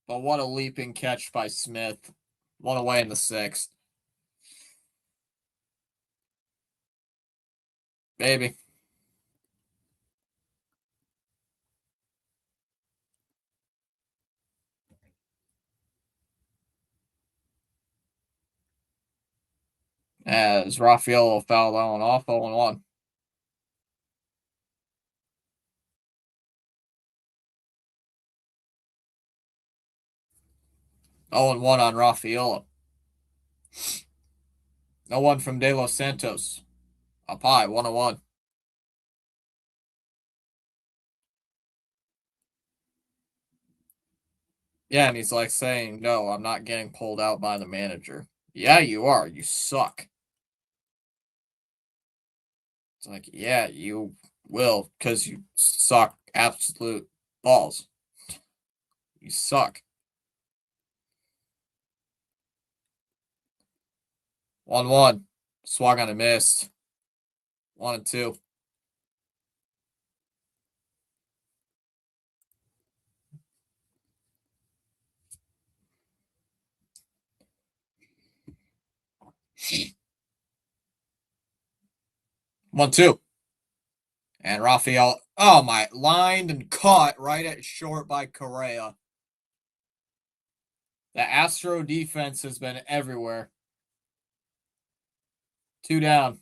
but what a leaping catch by Smith. One away in the 6th. Baby. As Rafael fouled that one off. 0-1. 0-1 on Rafael. No one from De Los Santos. Up high. 1-1. Yeah, and he's like saying, no, I'm not getting pulled out by the manager. Yeah, you are. You suck. It's like, yeah, you will, because you suck absolute balls. You suck. 1-1. Swung on a missed. 1-2. One, two. And Rafael, oh my, lined and caught right at short by Correa. The Astro defense has been everywhere. 2 down.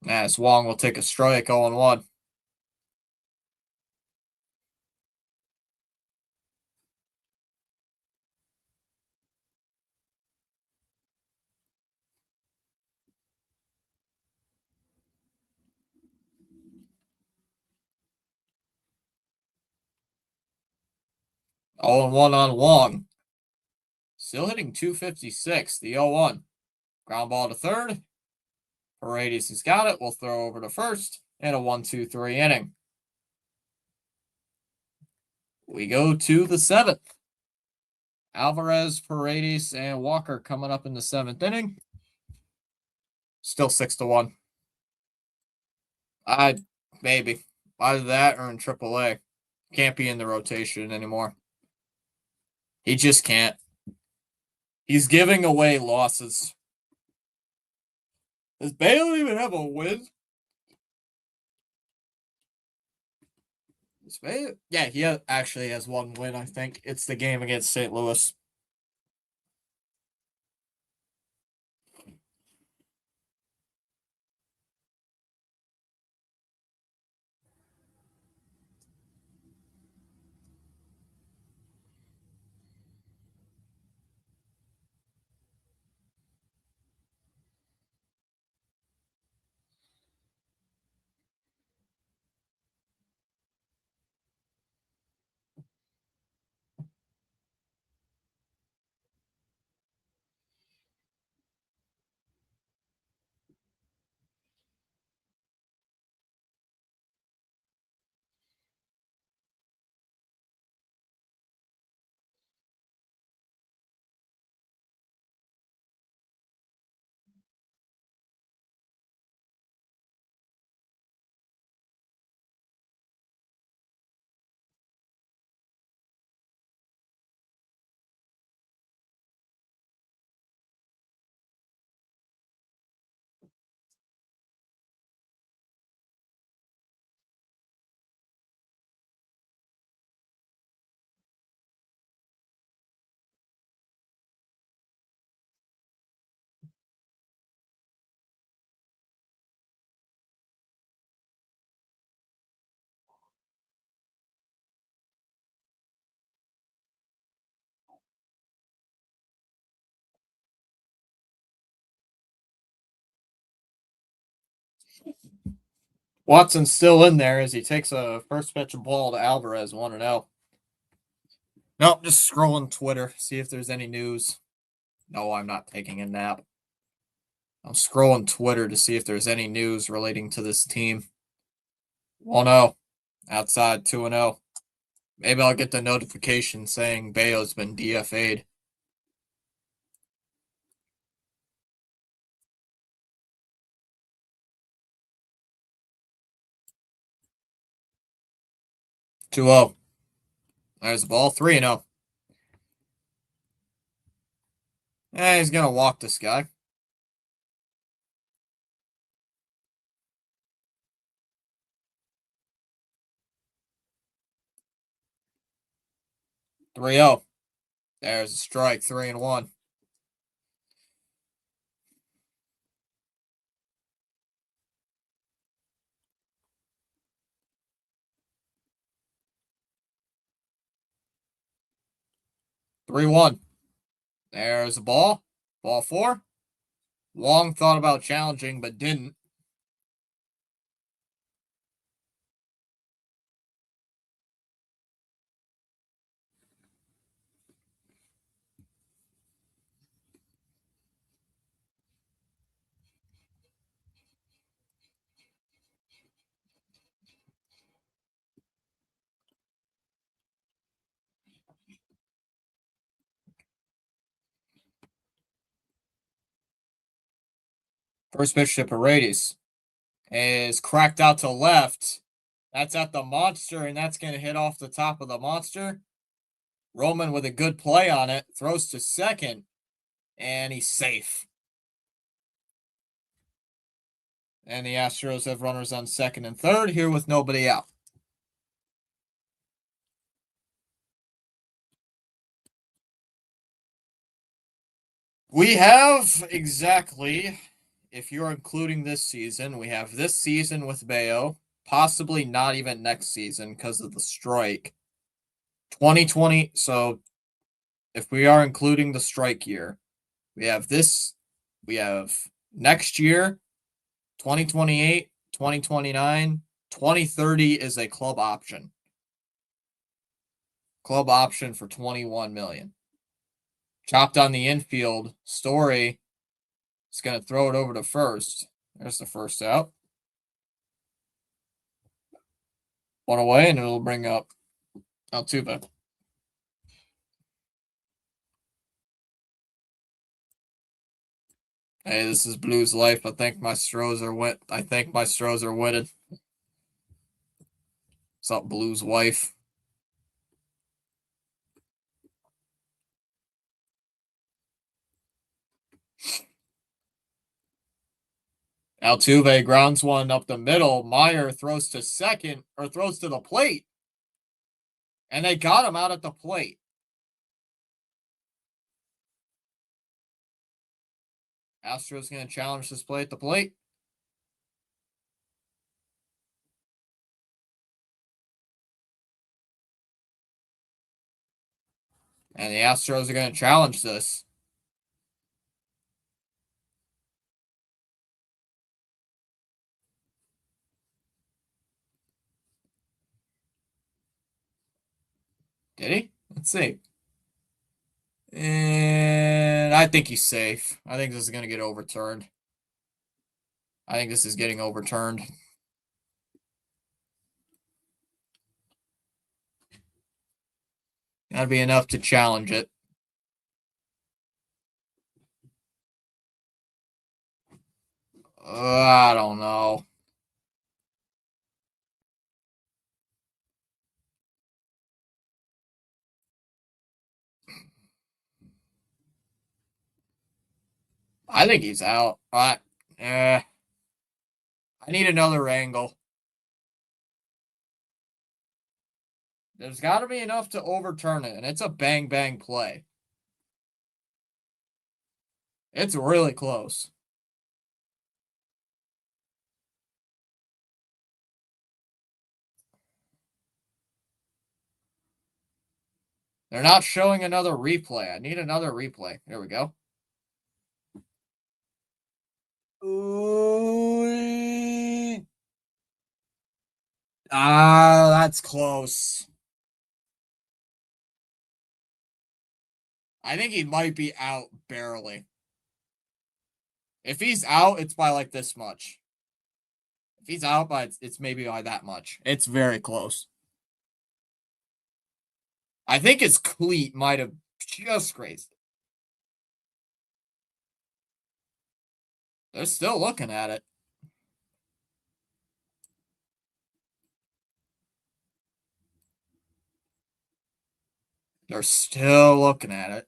As Wong will take a strike. 0-1. 0-1 on Wong. Still hitting 256. The 0-1. Ground ball to third. Paredes has got it. We'll throw over to first. And a 1-2-3 inning. We go to the 7th. Alvarez, Paredes, and Walker coming up in the 7th inning. Still 6-1. Maybe. Either that or in AAA. Can't be in the rotation anymore. He just can't. He's giving away losses. Does Bailey even have a win? Yeah, he actually has one win, I think. It's the game against St. Louis. Watson's still in there as he takes a first pitch ball to Alvarez, 1-0. Nope, just scrolling Twitter, see if there's any news. No, I'm not taking a nap. I'm scrolling Twitter to see if there's any news relating to this team. 1-0. Outside, 2-0. Maybe I'll get the notification saying Bayo's been DFA'd. Two 0. There's the ball. 3-0. He's gonna walk this guy. Three 0. There's a strike. 3-1. Three 1. There's the ball. Ball 4. Wong thought about challenging, but didn't. First pitch to Paredes is cracked out to left. That's at the monster, and that's going to hit off the top of the monster. Roman with a good play on it, throws to second, and he's safe. And the Astros have runners on second and third here with nobody out. We have exactly, if you're including this season, we have this season with Bayo, possibly not even next season because of the strike. 2020, so if we are including the strike year, we have next year, 2028, 2029, 2030 is a club option. Club option for $21 million. Chopped on the infield. Story is going to throw it over to first. There's the first out. One away, and it'll bring up Altuve. Hey, this is Blues life. I think my Astros are winning. What's up, Blues wife? Altuve grounds one up the middle. Meyer throws to second, or throws to the plate. And they got him out at the plate. Astros going to challenge this play at the plate. And the Astros are going to challenge this. Did he? Let's see. And I think he's safe. I think this is going to get overturned. I think this is getting overturned. That'd be enough to challenge it. I don't know. I think he's out. I need another angle. There's got to be enough to overturn it, and it's a bang-bang play. It's really close. They're not showing another replay. I need another replay. Here we go. Ooh. Ah, that's close. I think he might be out barely. If he's out, it's by like this much. If he's out by it's maybe by that much. It's very close. I think his cleat might have just grazed it. They're still looking at it. They're still looking at it.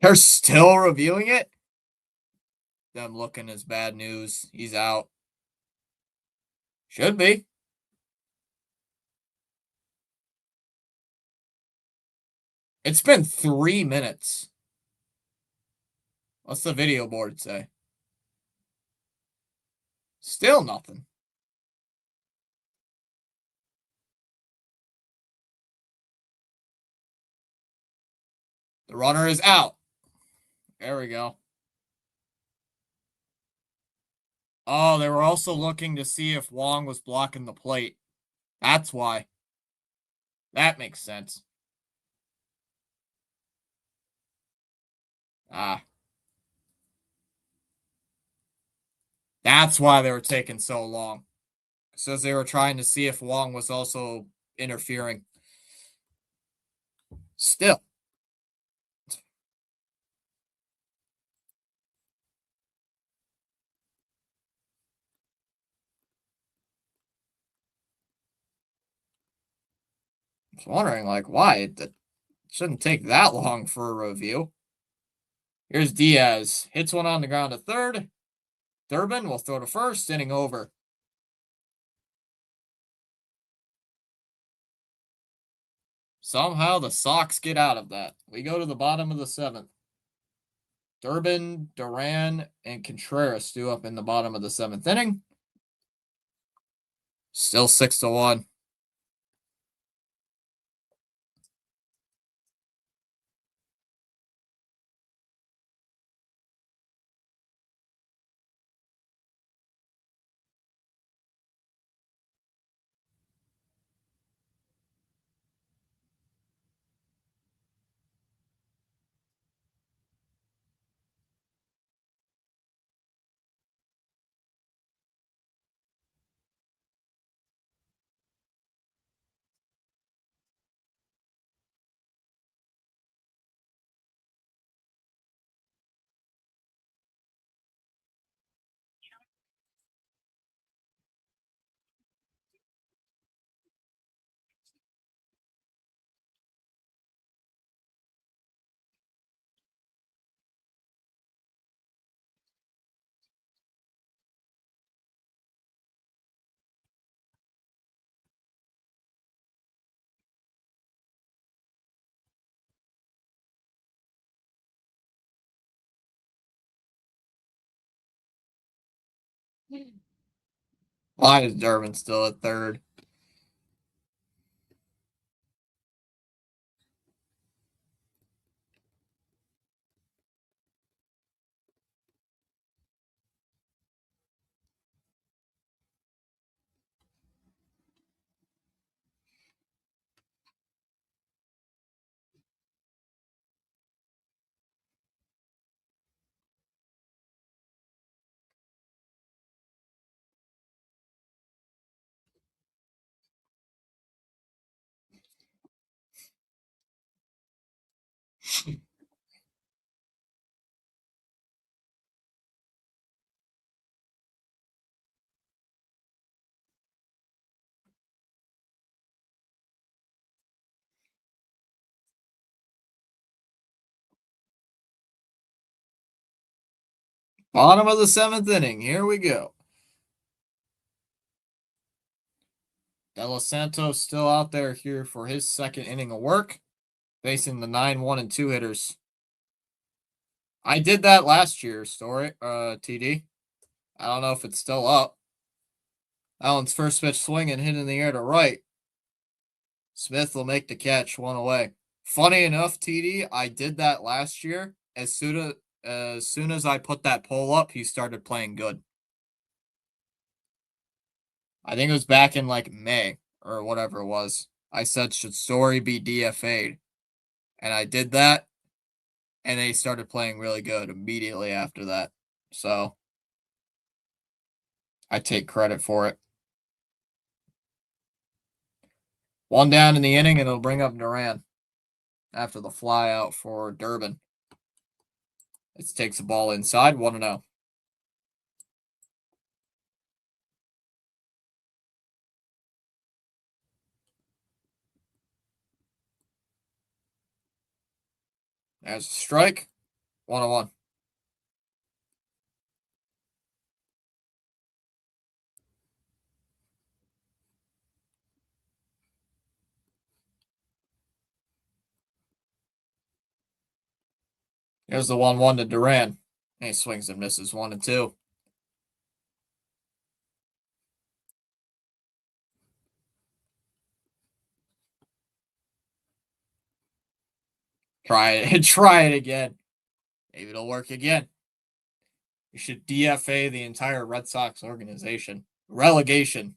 They're still reviewing it. Them looking is bad news. He's out. Should be. It's been 3 minutes. What's the video board say? Still nothing. The runner is out. There we go. Oh, they were also looking to see if Wong was blocking the plate. That's why. That makes sense. Ah. That's why they were taking so long. It says they were trying to see if Wong was also interfering. Still. I was wondering, like, why? It shouldn't take that long for a review. Here's Diaz. Hits one on the ground to third. Durbin will throw to first, inning over. Somehow the Sox get out of that. We go to the bottom of the seventh. Durbin, Duran, and Contreras do up in the bottom of the seventh inning. Still 6-1. Why is Durbin still at third? Bottom of the 7th inning. Here we go. De Los Santos still out there here for his second inning of work, facing the 9-1 and 2 hitters. I did that last year, TD. I don't know if it's still up. Allen's first pitch swing and hit in the air to right. Smith will make the catch, 1 away. Funny enough, TD, I did that last year. As soon as I put that poll up, he started playing good. I think it was back in like May or whatever it was. I said, should Story be DFA'd? And I did that, and they started playing really good immediately after that. So I take credit for it. 1 down in the inning, and it'll bring up Duran after the fly out for Durbin. It takes the ball inside, 1-0. There's a strike, 1-1. There's the 1-1 to Duran. And he swings and misses, 1-2. Try it again. Maybe it'll work again. You should DFA the entire Red Sox organization. Relegation.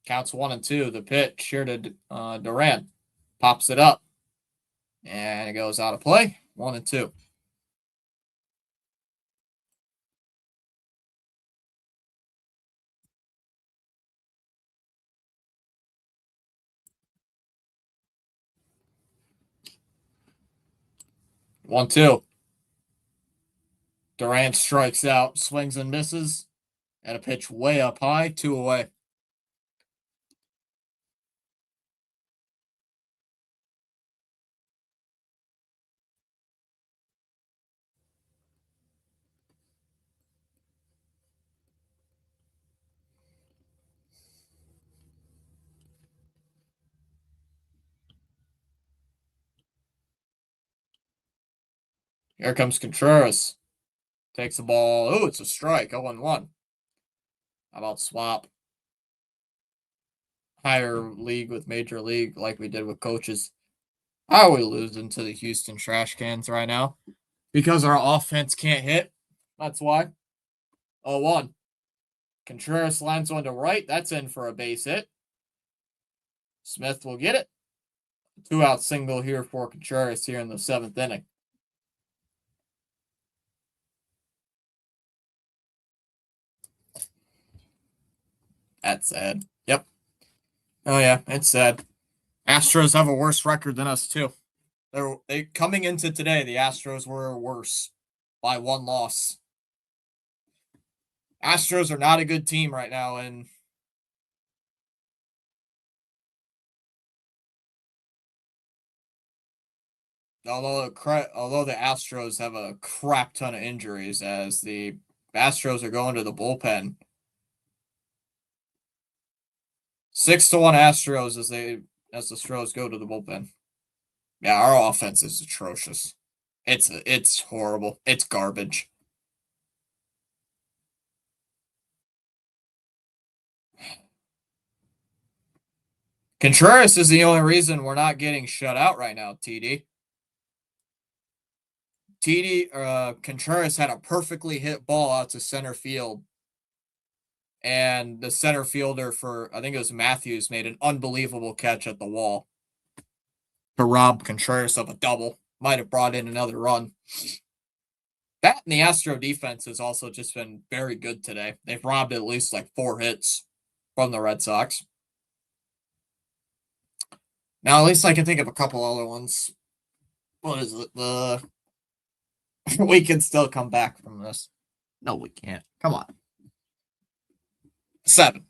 Counts 1-2. The pitch here to Duran. Pops it up. And it goes out of play. 1-2. One, two. Durant strikes out, swings and misses, and a pitch way up high, 2 away. Here comes Contreras. Takes the ball. Oh, it's a strike. 0-1. How about swap? Higher league with major league like we did with coaches. How are we losing to the Houston trash cans right now? Because our offense can't hit. That's why. 0-1. Contreras lines one to right. That's in for a base hit. Smith will get it. 2-out single here for Contreras here in the 7th inning. That's sad. Yep. Oh yeah, it's sad. Astros have a worse record than us too. They coming into today, the Astros were worse by 1 loss. Astros are not a good team right now, and although the Astros have a crap ton of injuries, as the Astros are going to the bullpen. 6-1 Astros as the Astros go to the bullpen. Yeah, our offense is atrocious. It's horrible. It's garbage. Contreras is the only reason we're not getting shut out right now, TD. Contreras had a perfectly hit ball out to center field. And the center fielder for, I think it was Matthews, made an unbelievable catch at the wall to rob Contreras of a double. Might have brought in another run. That and the Astro defense has also just been very good today. They've robbed at least like 4 hits from the Red Sox. Now, at least I can think of a couple other ones. What is it? We can still come back from this. No, we can't. Come on. 7.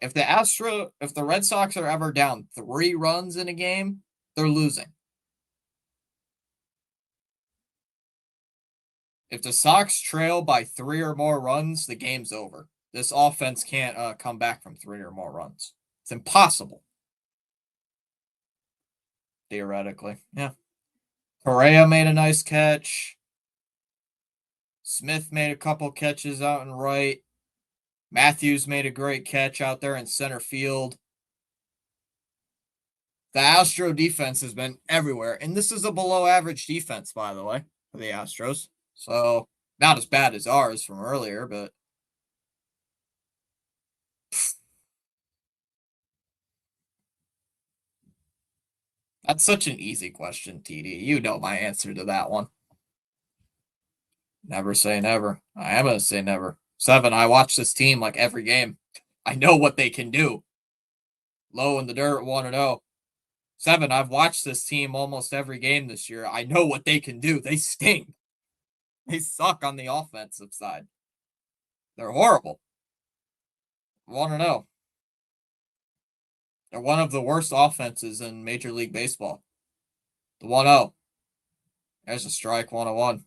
if the Red Sox are ever down 3 runs in a game, they're losing. If the Sox trail by 3 or more runs, the game's over. This offense can't come back from 3 or more runs. It's impossible. Theoretically, yeah. Correa made a nice catch. Smith made a couple catches out and right. Matthews made a great catch out there in center field. The Astro defense has been everywhere, and this is a below average defense, by the way, for the Astros. So, not as bad as ours from earlier, but that's such an easy question, TD. You know my answer to that one. Never say never. I am going to say never. 7, I watch this team like every game. I know what they can do. Low in the dirt, 1-0. 7, I've watched this team almost every game this year. I know what they can do. They stink. They suck on the offensive side. They're horrible. 1-0. They're one of the worst offenses in Major League Baseball. The 1-0. There's a strike, 1-1.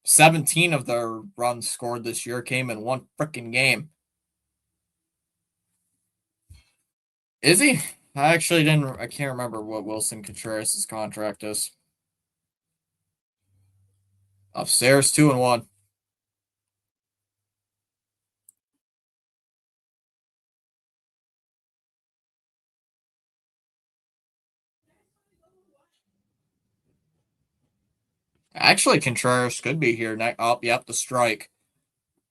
17 of their runs scored this year came in one freaking game. Is he? I can't remember what Wilson Contreras' contract is. Upstairs, 2-1. Actually, Contreras could be here next. Oh, yep, the strike.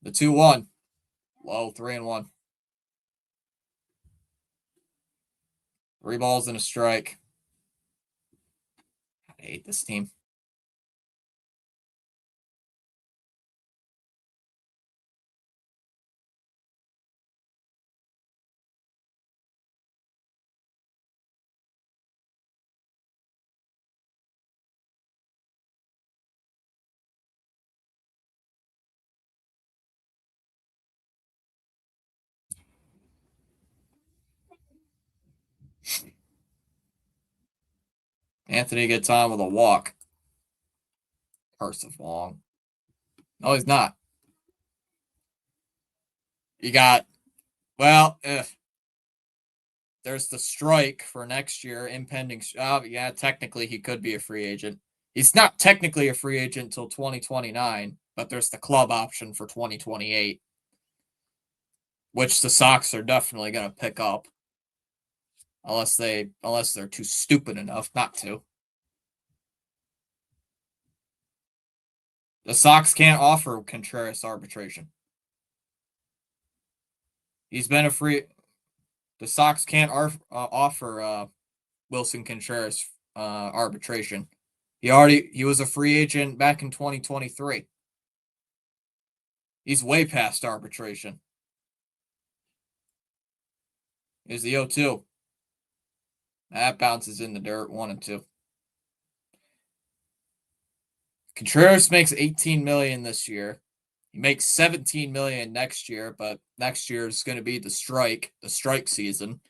The 2-1. Low, 3-1. 3 balls and a strike. I hate this team. Anthony gets on with a walk. Curse of Long. No, he's not. You got, well, there's the strike for next year, impending. Yeah, technically he could be a free agent. He's not technically a free agent until 2029, but there's the club option for 2028, which the Sox are definitely going to pick up, unless they're too stupid enough not to. The Sox can't offer Contreras arbitration. He's been a free. The Sox can't offer Wilson Contreras arbitration. He was a free agent back in 2023. He's way past arbitration. Here's the 0-2. That bounces in the dirt, 1-2. Contreras makes $18 million this year. He makes $17 million next year, but next year is going to be the strike season.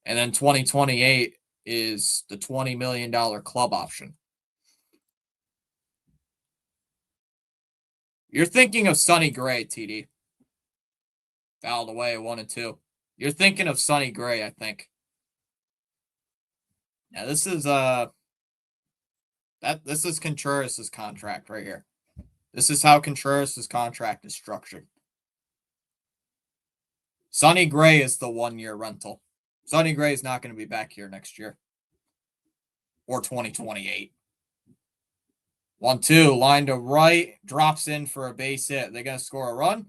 And then 2028 is the $20 million club option. You're thinking of Sonny Gray, TD. Fouled away, 1-2. You're thinking of Sonny Gray, I think. Yeah, this is Contreras' contract right here. This is how Contreras' contract is structured. Sonny Gray is the 1-year rental. Sonny Gray is not going to be back here next year. Or 2028. 1-2, line to right, drops in for a base hit. They're going to score a run.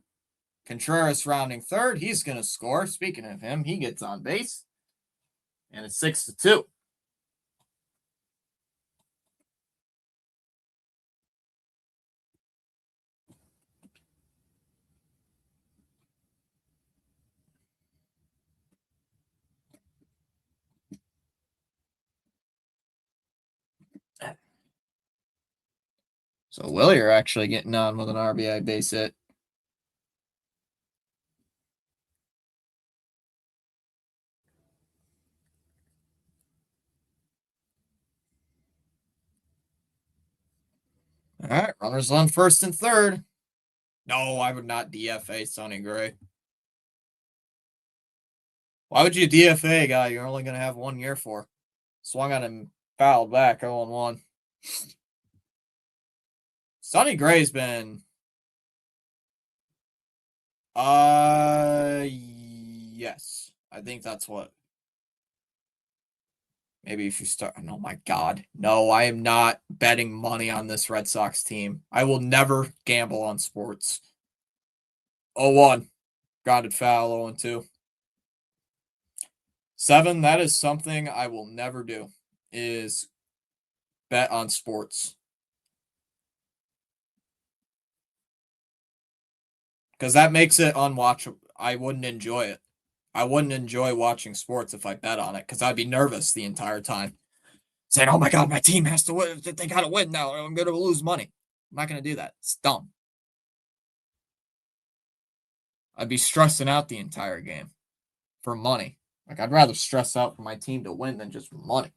Contreras rounding third. He's going to score. Speaking of him, he gets on base. And it's 6-2. So Willier actually getting on with an RBI base hit. All right, runners on first and third. No, I would not DFA Sonny Gray. Why would you DFA a guy you're only going to have 1 year for? Swung on him, fouled back, 0-1. Sonny Gray's been. Yes. I think that's what. Maybe if you start. Oh my God. No, I am not betting money on this Red Sox team. I will never gamble on sports. 0-1. Grounded foul, 0-2. 7, that is something I will never do, is bet on sports. Because that makes it unwatchable. I wouldn't enjoy it. I wouldn't enjoy watching sports if I bet on it because I'd be nervous the entire time. Saying, oh my God, my team has to win. They got to win now. I'm going to lose money. I'm not going to do that. It's dumb. I'd be stressing out the entire game for money. Like, I'd rather stress out for my team to win than just for money.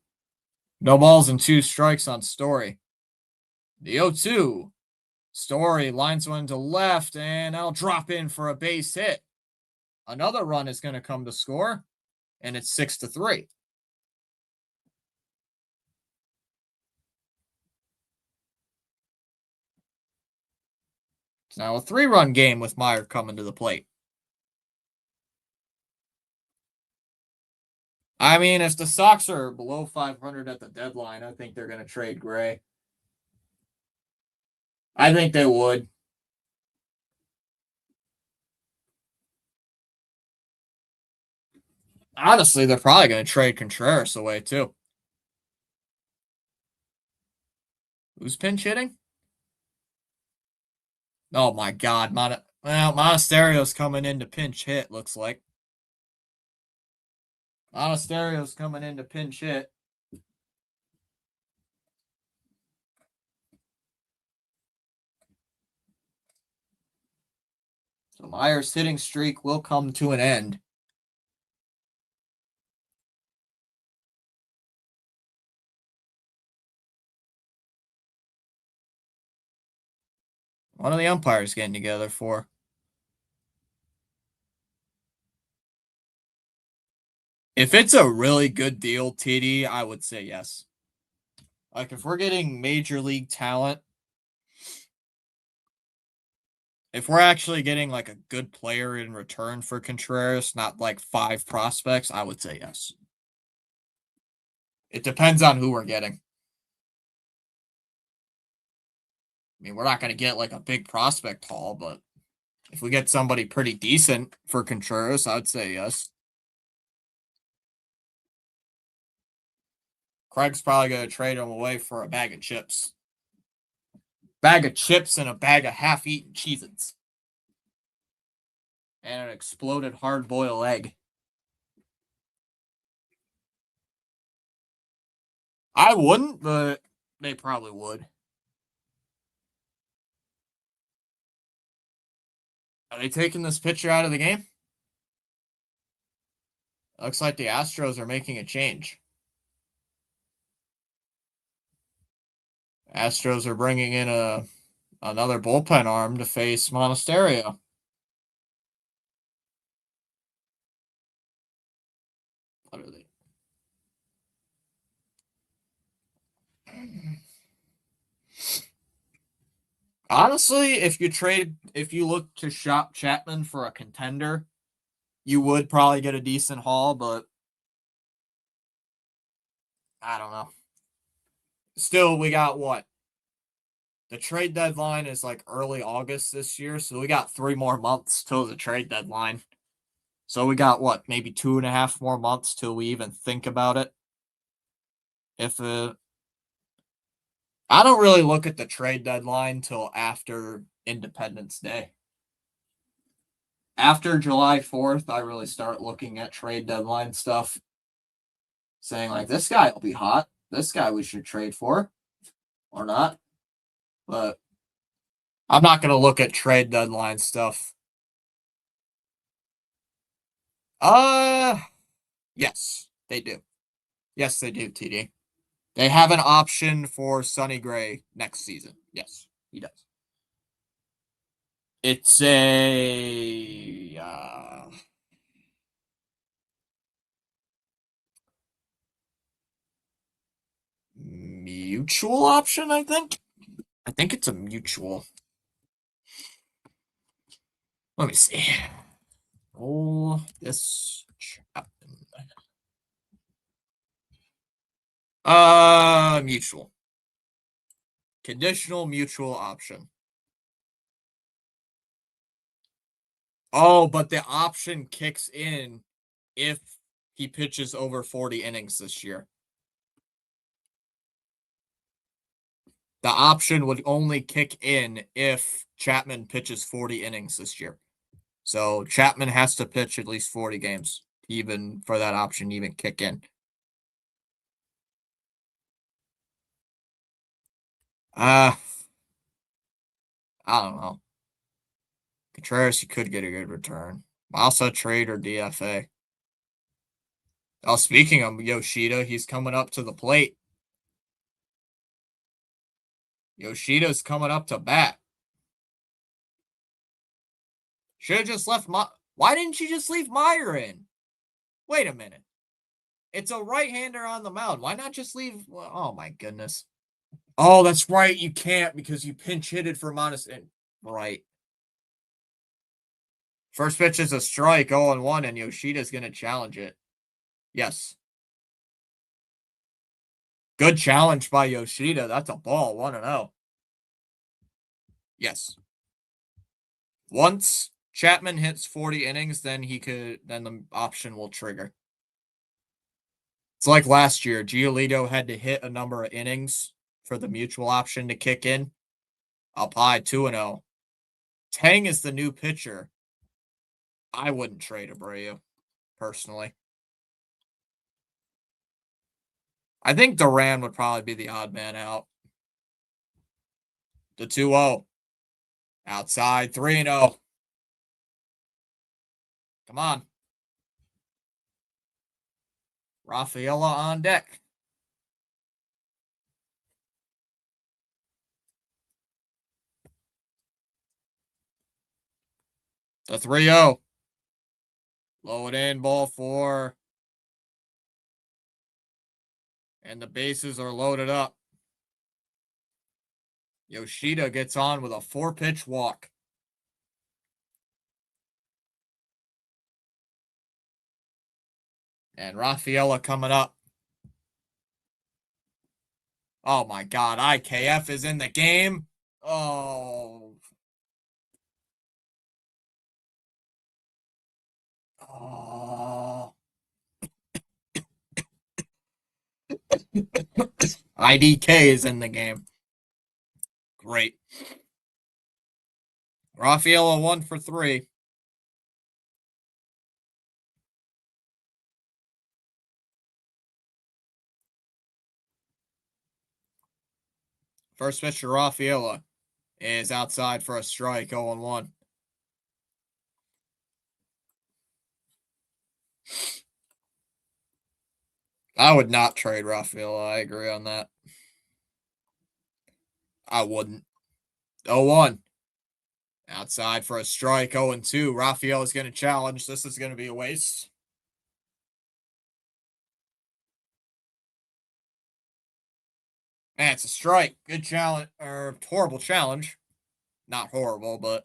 No balls and 2 strikes on Story. The 0-2. Story lines one to left, and I'll drop in for a base hit. Another run is going to come to score, and it's 6-3. It's now a 3-run game with Meyer coming to the plate. I mean, if the Sox are below 500 at the deadline, I think they're going to trade Gray. I think they would. Honestly, they're probably going to trade Contreras away, too. Who's pinch hitting? Oh, my God. Monasterio's coming in to pinch hit, looks like. Monasterio's coming in to pinch hit. So Meyer's hitting streak will come to an end. What are the umpires getting together for? If it's a really good deal, TD, I would say yes. Like, if we're getting major league talent, if we're actually getting like a good player in return for Contreras, not like 5 prospects, I would say yes. It depends on who we're getting. I mean, we're not going to get like a big prospect haul, but if we get somebody pretty decent for Contreras, I'd say yes. Craig's probably going to trade him away for a bag of chips. Bag of chips and a bag of half-eaten Cheez-Its. And an exploded hard-boiled egg. I wouldn't, but they probably would. Are they taking this pitcher out of the game? Looks like the Astros are making a change. Astros are bringing in another bullpen arm to face Monasterio. What are they? Honestly, if you look to shop Chapman for a contender, you would probably get a decent haul, but I don't know. Still, we got what? The trade deadline is like early August this year, so we got 3 more months till the trade deadline. So we got what, maybe 2.5 more months till we even think about it. I don't really look at the trade deadline till after Independence Day. After July 4th, I really start looking at trade deadline stuff. Saying, like, this guy will be hot. This guy we should trade for. Or not. But I'm not going to look at trade deadline stuff. Yes, they do. Yes, they do, TD. They have an option for Sonny Gray next season. Yes. He does. It's a mutual option, I think. I think it's a mutual. Let me see. Roll this Chapman. Mutual. Conditional mutual option. Oh, but the option kicks in if he pitches over 40 innings this year. The option would only kick in if Chapman pitches 40 innings this year. So Chapman has to pitch at least 40 games, even for that option to even kick in. I don't know. Contreras, you could get a good return. Also trade or DFA. Oh, speaking of Yoshida, he's coming up to the plate. Yoshida's coming up to bat. Should have just left Why didn't you just leave Meyer in? Wait a minute. It's a right-hander on the mound. Why not just leave? Oh my goodness. Oh, that's right. You can't because you pinch hit it for -. Right. First pitch is a strike, 0-1, and Yoshida's going to challenge it. Yes. Good challenge by Yoshida. That's a ball, 1-0. Yes. Once Chapman hits 40 innings, then the option will trigger. It's like last year. Giolito had to hit a number of innings for the mutual option to kick in. Up high, 2-0. Tang is the new pitcher. I wouldn't trade Abreu, personally. I think Duran would probably be the odd man out. The 2-0. Outside, 3-0. Come on. Rafaela on deck. The 3-0. Low it in, ball 4. And the bases are loaded up. Yoshida gets on with a 4-pitch walk. And Rafaela coming up. Oh my God, IKF is in the game. Oh. Oh. IDK is in the game. Great. Rafaela 1 for 3. First pitch to Rafaela is outside for a strike, 0-1. I would not trade Rafaela. I agree on that. I wouldn't. 0-1. Outside for a strike, 0-2. Rafael is going to challenge. This is going to be a waste. And it's a strike. Good challenge, or horrible challenge. Not horrible, but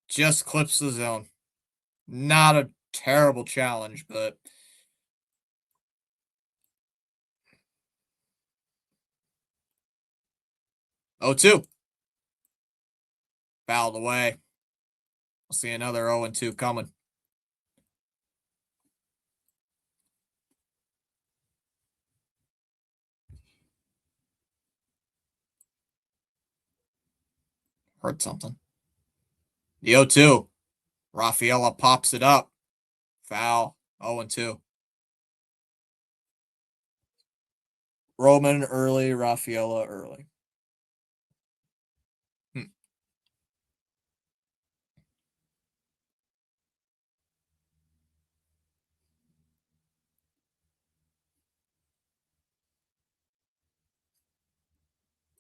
just clips the zone. Not a terrible challenge, but 0-2. Fouled away. We'll see another 0-2 coming. Heard something. The 0-2. Rafaela pops it up. Foul. 0-2. Roman early, Rafaela early.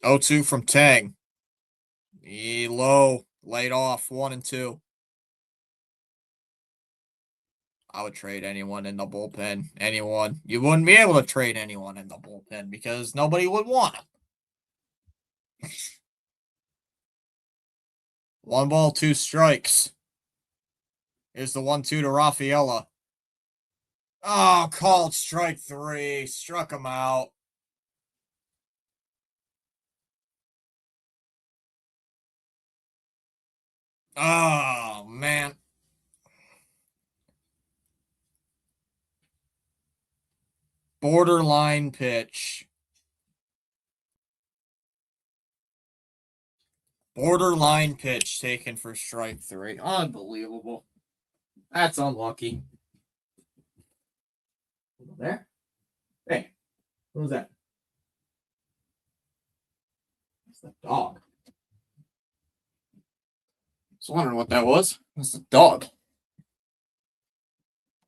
0-2 from Tang. Low. Laid off. 1-2. I would trade anyone in the bullpen. Anyone. You wouldn't be able to trade anyone in the bullpen because nobody would want them. 1 ball, 2 strikes. Is the 1-2 to Rafaela. Oh, called strike 3. Struck him out. Oh, man. Borderline pitch. Borderline pitch taken for strike 3. Unbelievable. That's unlucky. There? Hey, what was that? It's the dog. I was wondering what that was. It's the dog.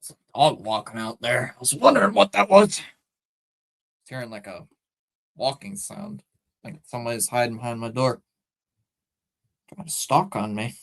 It's a dog walking out there. I was wondering what that was. Hearing like a walking sound. Like somebody's hiding behind my door. Got a stalk on me.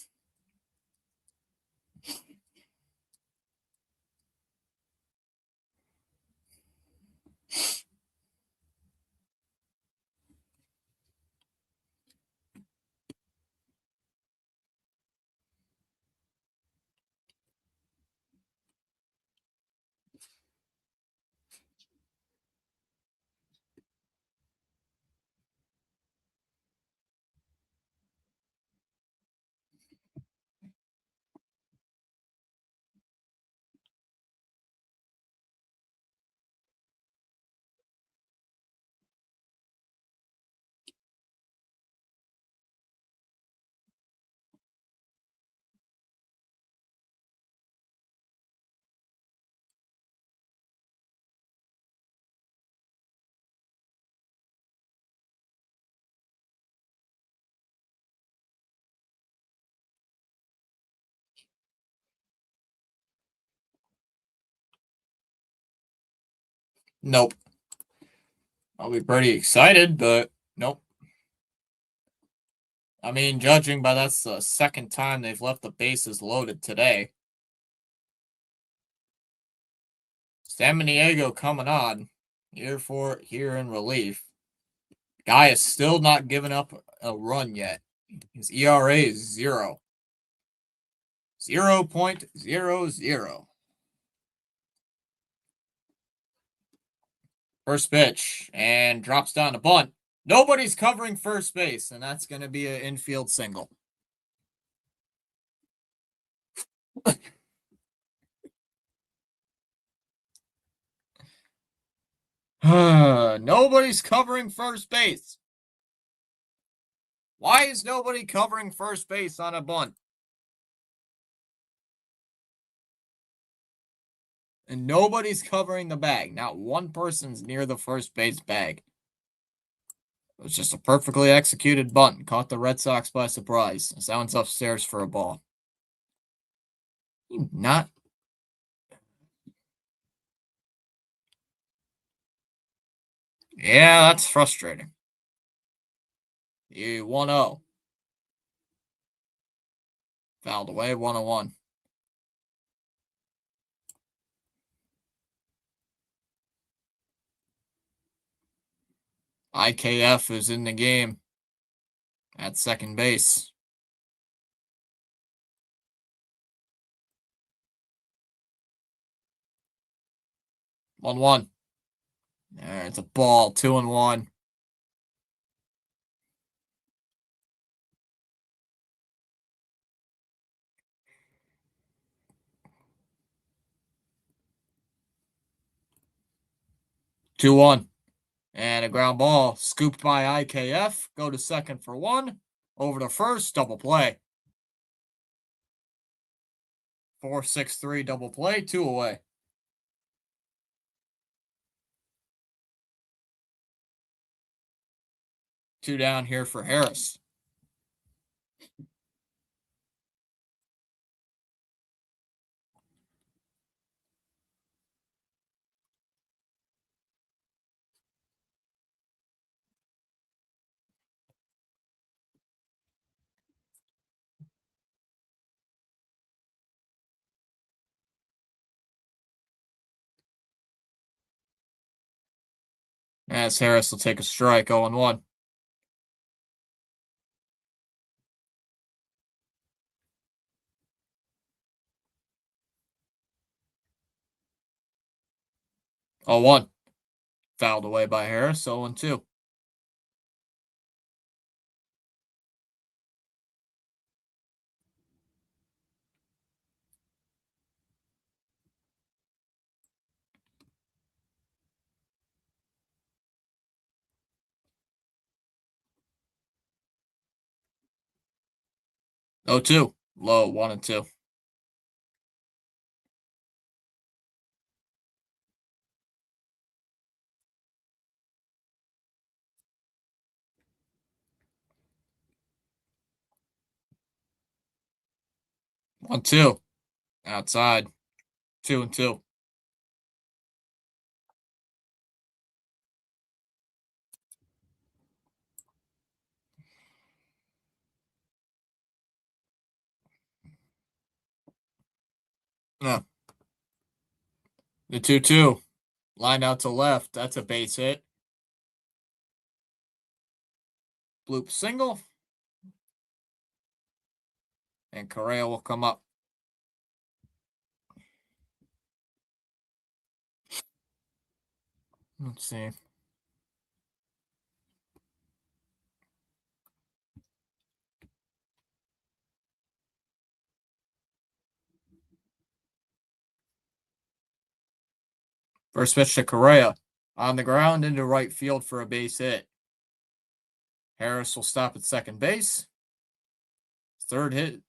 Nope. I'll be pretty excited, but nope. I mean, judging by that's the second time they've left the bases loaded today. San Diego coming on here in relief. Guy is still not giving up a run yet. His ERA is 0. 0.00. First pitch and drops down a bunt. Nobody's covering first base, and that's going to be an infield single. Nobody's covering first base. Why is nobody covering first base on a bunt? And nobody's covering the bag. Not one person's near the first base bag. It was just a perfectly executed bunt. Caught the Red Sox by surprise. Sounds upstairs for a ball. Not. Yeah, that's frustrating. You 1-0. Fouled away, 1-1. IKF is in the game at second base. 1-1. It's a ball. 2-1. 2-1. And a ground ball scooped by IKF. Go to second for 1. Over to first. Double play. 4-6-3 double play. 2 away. 2 down here for Harris. As Harris will take a strike, 0-1. Oh, 1. Fouled away by Harris, 0-2. 0-2. Low, 1-2. One, 2. Outside. 2-2. No. The 2-2. Line out to left. That's a base hit. Bloop single. And Correa will come up. Let's see. First pitch to Correa. On the ground into right field for a base hit. Harris will stop at second base. Third hit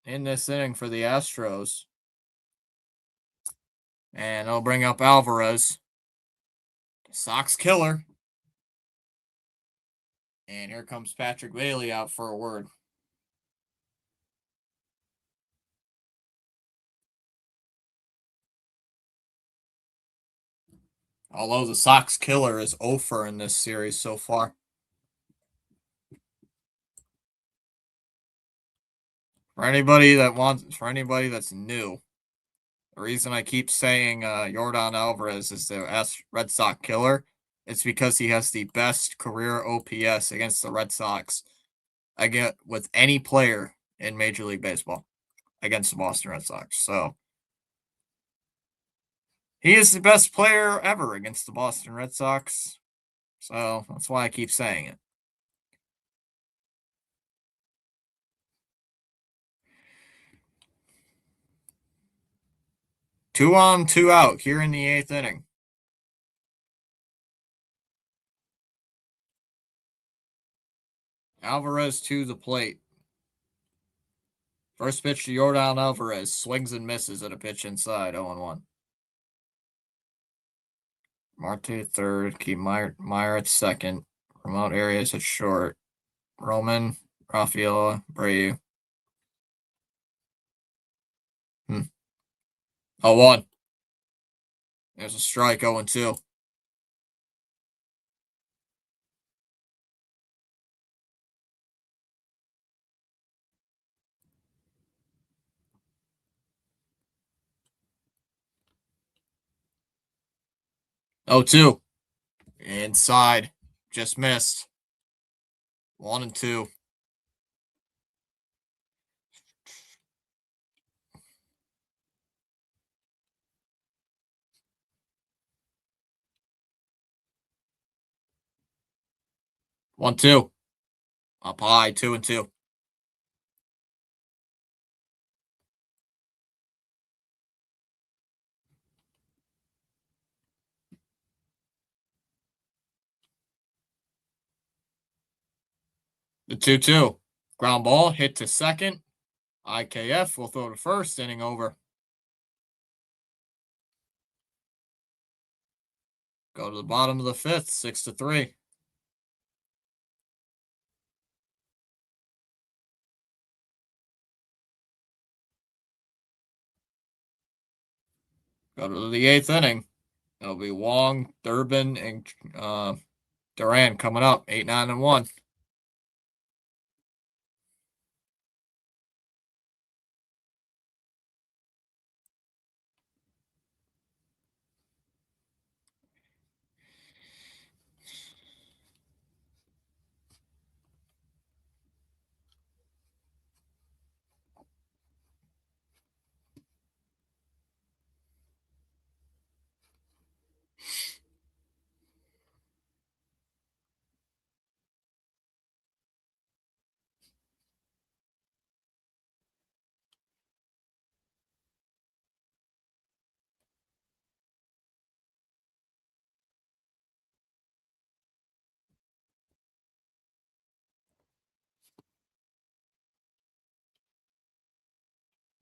in this inning for the Astros. And I'll bring up Alvarez. The Sox killer. And here comes Patrick Bailey out for a word. Although the Sox killer is 0 in this series so far. For anybody that's new, the reason I keep saying Yordan Alvarez is the Red Sox killer, it's because he has the best career OPS against the Red Sox with any player in Major League Baseball against the Boston Red Sox. So he is the best player ever against the Boston Red Sox. So that's why I keep saying it. 2 on, 2 out here in the 8th inning. Alvarez to the plate. First pitch to Yordan Alvarez. Swings and misses at a pitch inside. 0-1. Marte at third. Keep Meyer at second. Remote Arias at short. Roman, Rafaela, Brave. 0-1. There's a strike. 0-2. Oh, 2. Inside. Just missed. 1-2. One, 2. Up high. 2-2. The 2-2. Ground ball hit to second. IKF will throw to first. Inning over. Go to the bottom of the 5th. 6-3. Go to the 8th inning. It'll be Wong, Durbin, and Duran coming up. 8, 9, and 1.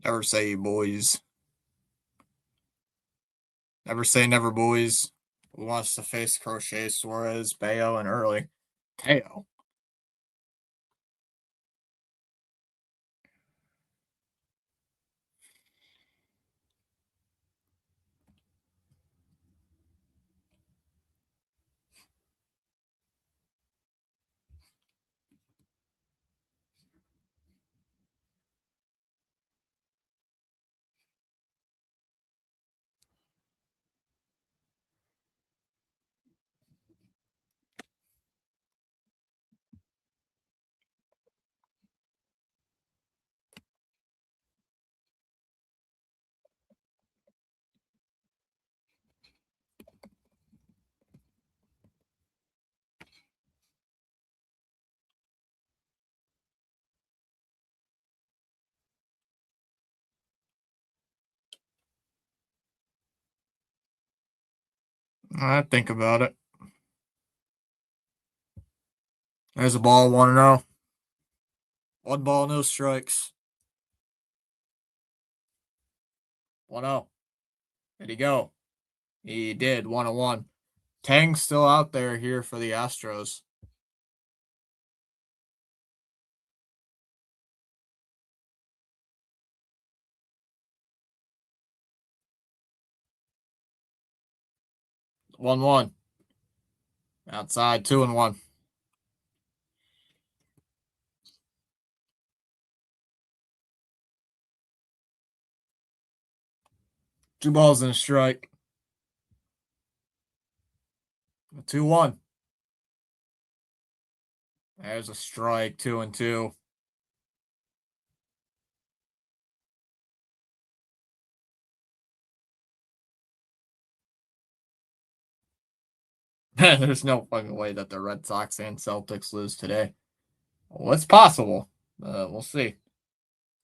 Never say boys. Never say never, boys. Who wants to face Crochet, Suarez, Bayo, and Early? KO. I think about it. There's a ball, 1-0. 1 ball, no strikes. 1-0. Did he go? He did. 1-1. Tang's still out there here for the Astros. One one. Outside 2-1. 2 balls and a strike. 2-1. There's a strike. 2-2. There's no fucking way that the Red Sox and Celtics lose today. Well, it's possible. We'll see.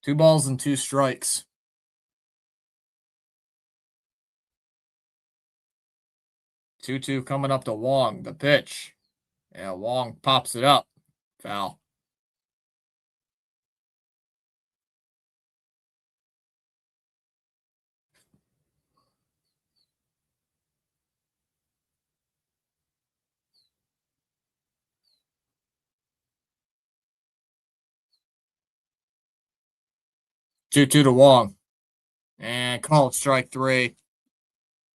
2 balls and 2 strikes. 2-2 coming up to Wong. The pitch. Yeah, Wong pops it up. Foul. Two to Wong. And called strike 3.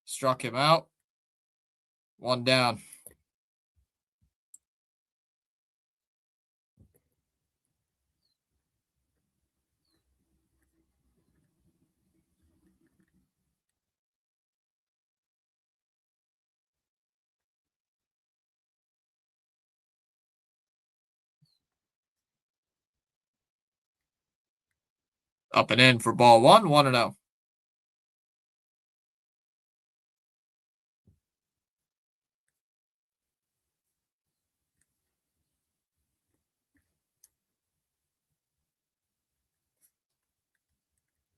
Struck him out. 1 down. Up and in for ball 1. 1-0.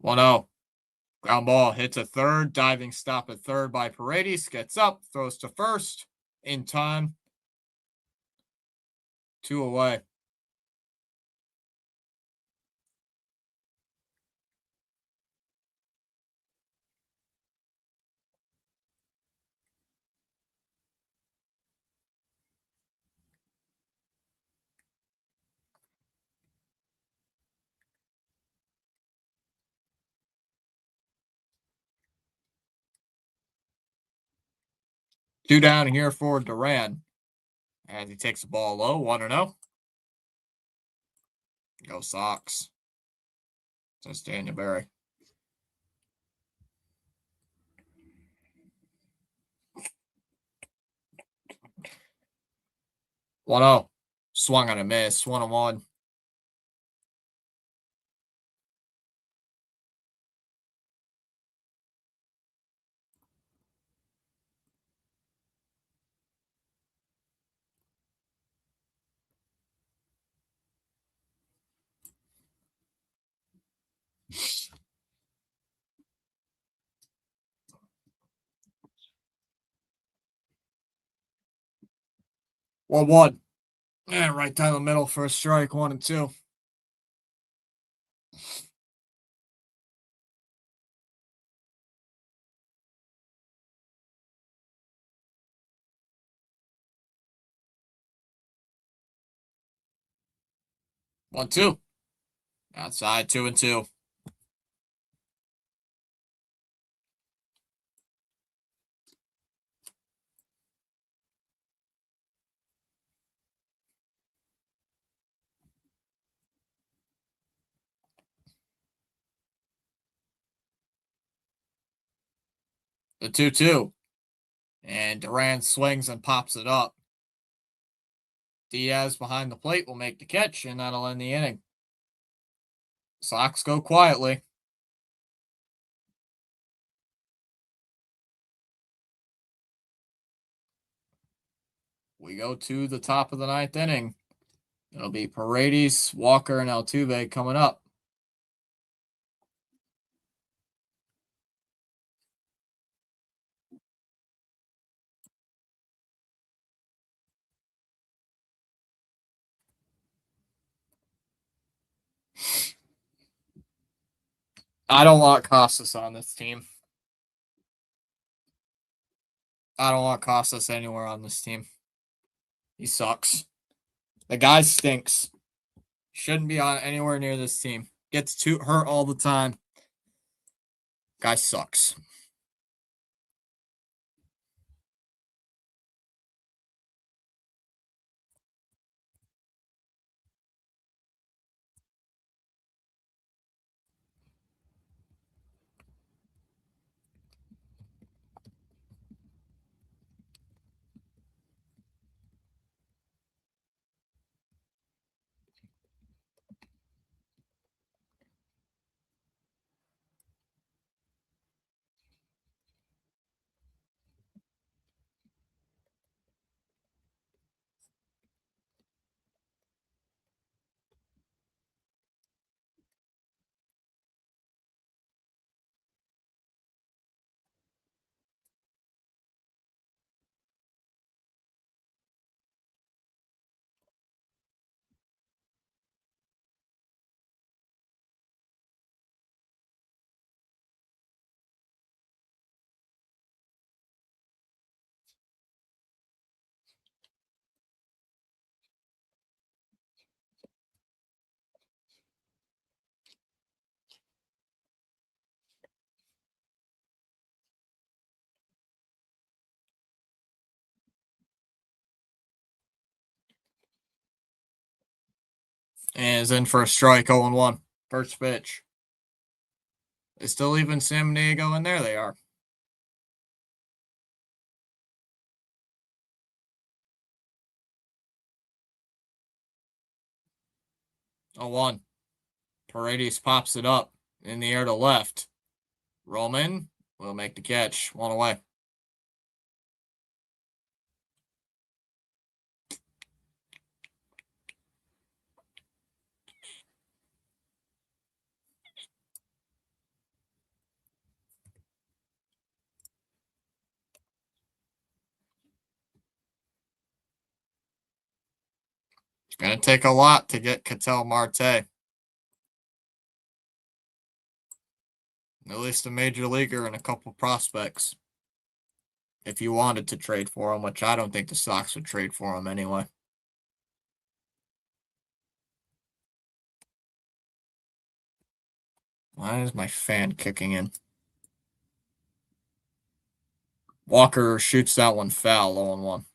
1-0. Ground ball hits a third. Diving stop at third by Paredes. Gets up. Throws to first. In time. 2 away. Two down here for Duran. As he takes the ball low. 1-0. Go Sox. Says Daniel Berry. 1-0. Swung on a miss. 1-1. One one. And right down the middle for a strike. 1-2. 1-2. Outside 2-2. The 2-2. And Duran swings and pops it up. Diaz behind the plate will make the catch, and that'll end the inning. Sox go quietly. We go to the top of the ninth inning. It'll be Paredes, Walker, and Altuve coming up. I don't want Costas on this team. I don't want Costas anywhere on this team. He sucks. The guy stinks. Shouldn't be on anywhere near this team. Gets too hurt all the time. Guy sucks. And is in for a strike, 0-1. First pitch. They still leaving San Diego in there? They are. 0-1. Paredes pops it up in the air to left. Roman will make the catch. 1 away. It's going to take a lot to get Ketel Marte. At least a major leaguer and a couple prospects. If you wanted to trade for him, which I don't think the Sox would trade for him anyway. Why is my fan kicking in? Walker shoots that one foul, 0-1.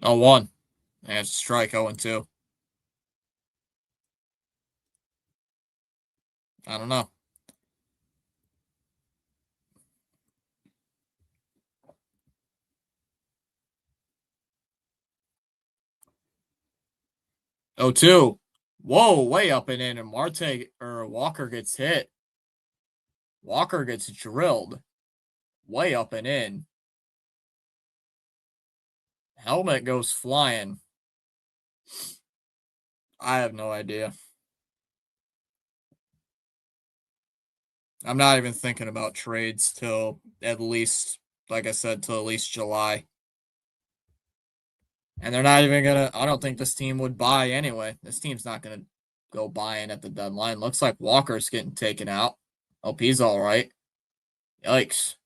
Oh, 1. And it's a strike, 0-2. I don't know. Oh, 2. Whoa, way up and in, and Marte or Walker gets hit. Walker gets drilled. Way up and in. Helmet goes flying. I have no idea. I'm not even thinking about trades till at least, like I said, till at least July. And they're not even gonna. I don't think this team would buy anyway. This team's not gonna go buying at the deadline. Looks like Walker's getting taken out. Hope he's all right. Yikes.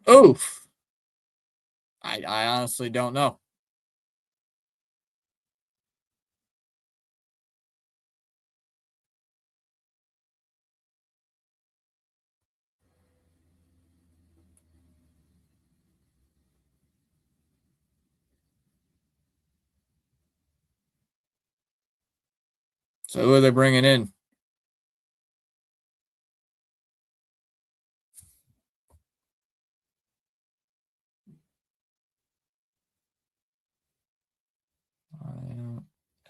Oof. I honestly don't know. So who are they bringing in?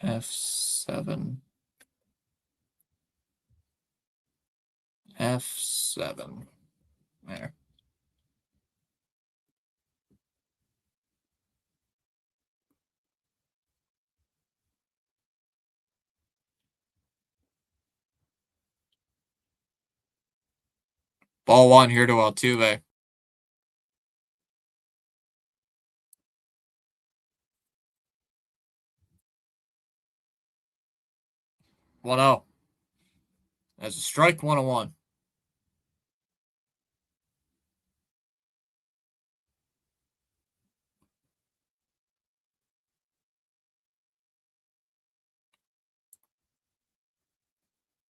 F7. F7. There. Ball one here to Altuve. One 0. That's a strike 101.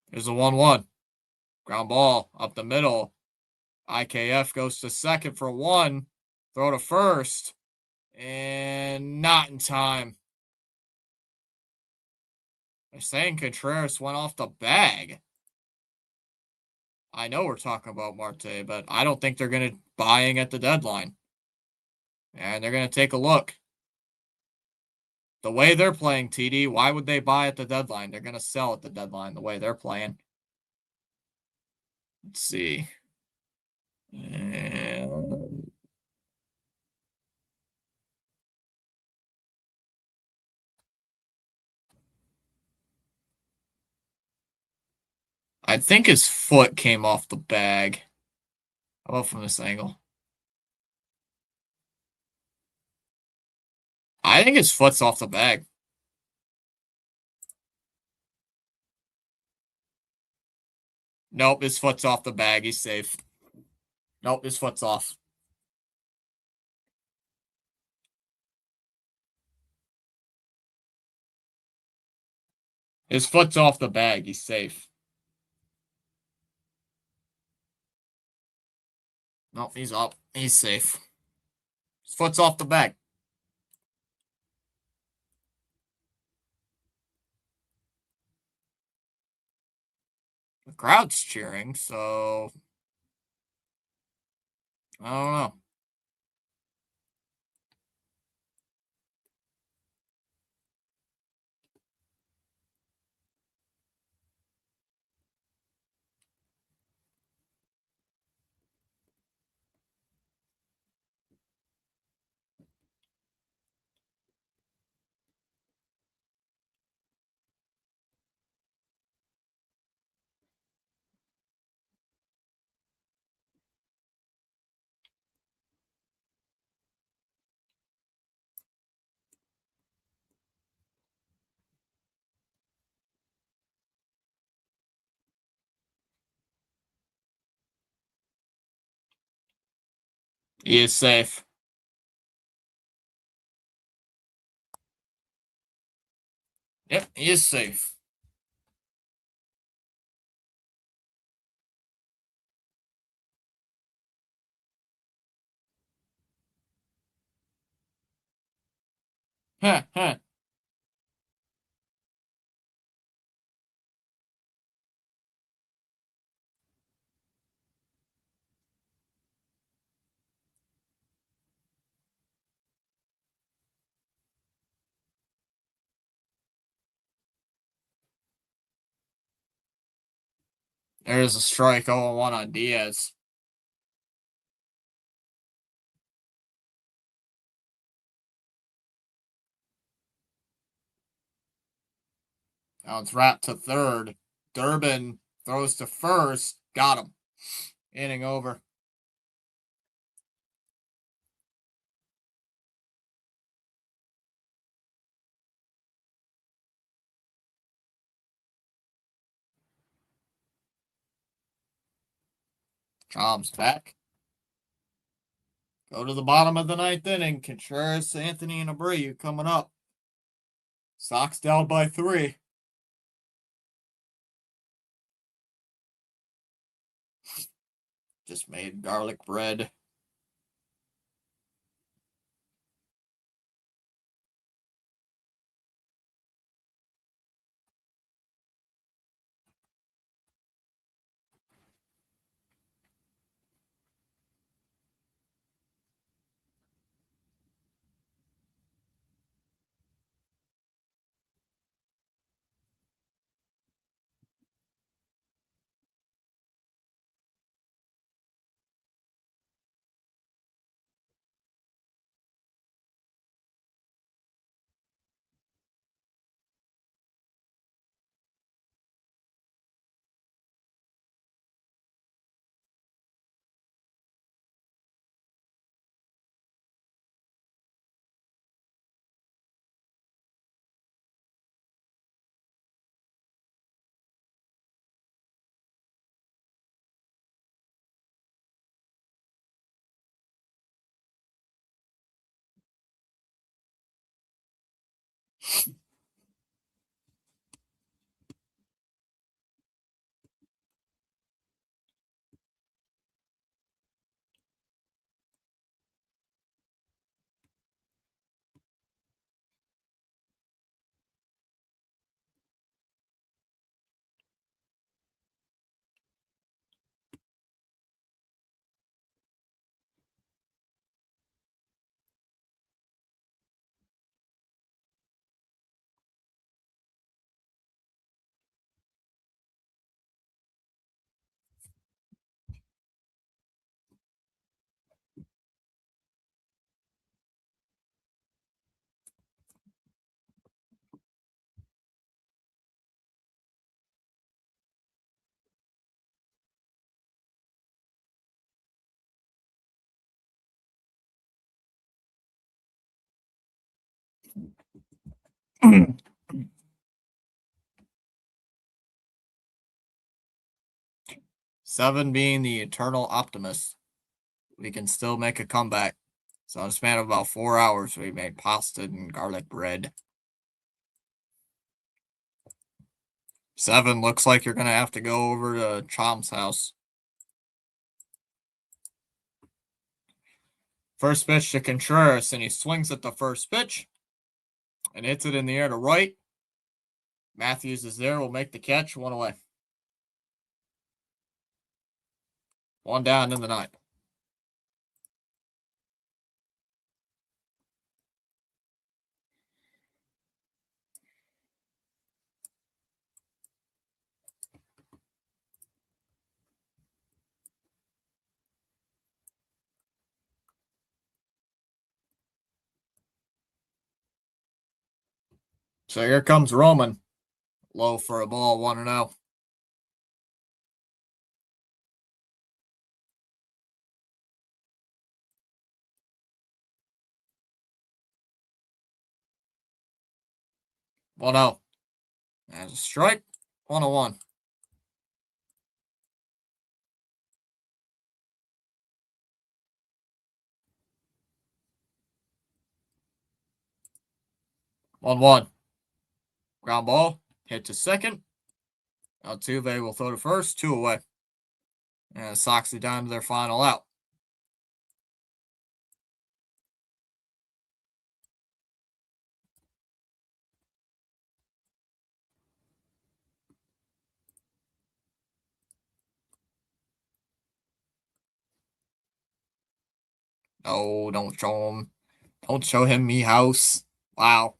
There's a 1-1. Ground ball up the middle. IKF goes to second for one. Throw to first. And not in time. They're saying Contreras went off the bag. I know we're talking about Marte, but I don't think they're going to buying at the deadline. And they're going to take a look. The way they're playing, TD, why would they buy at the deadline? They're going to sell at the deadline the way they're playing. Let's see. And I think his foot came off the bag. How about from this angle? I think his foot's off the bag. Nope, his foot's off the bag. He's safe. Nope, his foot's off. His foot's off the bag. He's safe. Nope, he's up. He's safe. His foot's off the bag. The crowd's cheering, so I don't know. He is safe. Yep, he is safe. Huh, huh. There's a strike 0-1 on Diaz. Now it's wrapped to third. Durbin Throws to first. Got him. Inning over. Chom's back. Go to the bottom of the ninth inning. Contreras, Anthony, and Abreu coming up. Sox down by 3. Just made garlic bread. Seven being the eternal optimist. We can still make a comeback. So in a span of about 4 hours, we made pasta and garlic bread. 7 looks like you're going to have to go over to Chom's house. First pitch to Contreras, and he swings at the first pitch and hits it in the air to right. Matthews is there, will make the catch, 1 away. 1 down in the ninth. So here comes Roman. Low for a ball, 1-0. One out. As a strike, 1-1. One. Ground ball, hit to second. Altuve will throw to first, 2 away. And Sox are down to their final out. Oh, don't show him. Don't show him me house. Wow.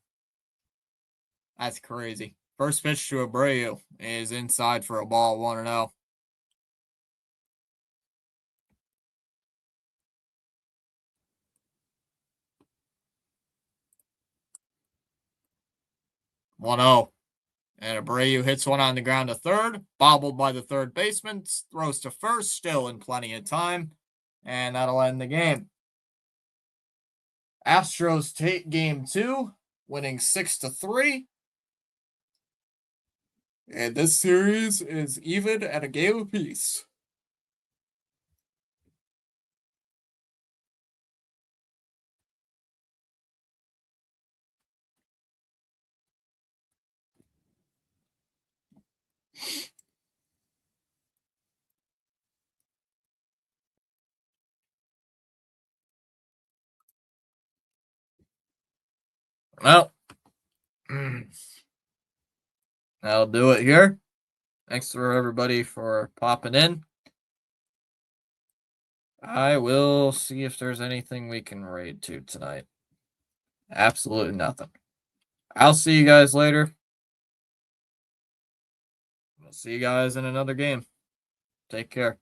That's crazy. First pitch to Abreu is inside for a ball, 1-0. One zero, And Abreu hits one on the ground to third, bobbled by the third baseman, throws to first, still in plenty of time, and that'll end the game. Astros take game 2, winning 6-3. And this series is even at a game apiece. Well, that'll do it here. Thanks for everybody for popping in. I will see if there's anything we can raid to tonight. Absolutely nothing. I'll see you guys later. We'll see you guys in another game. Take care.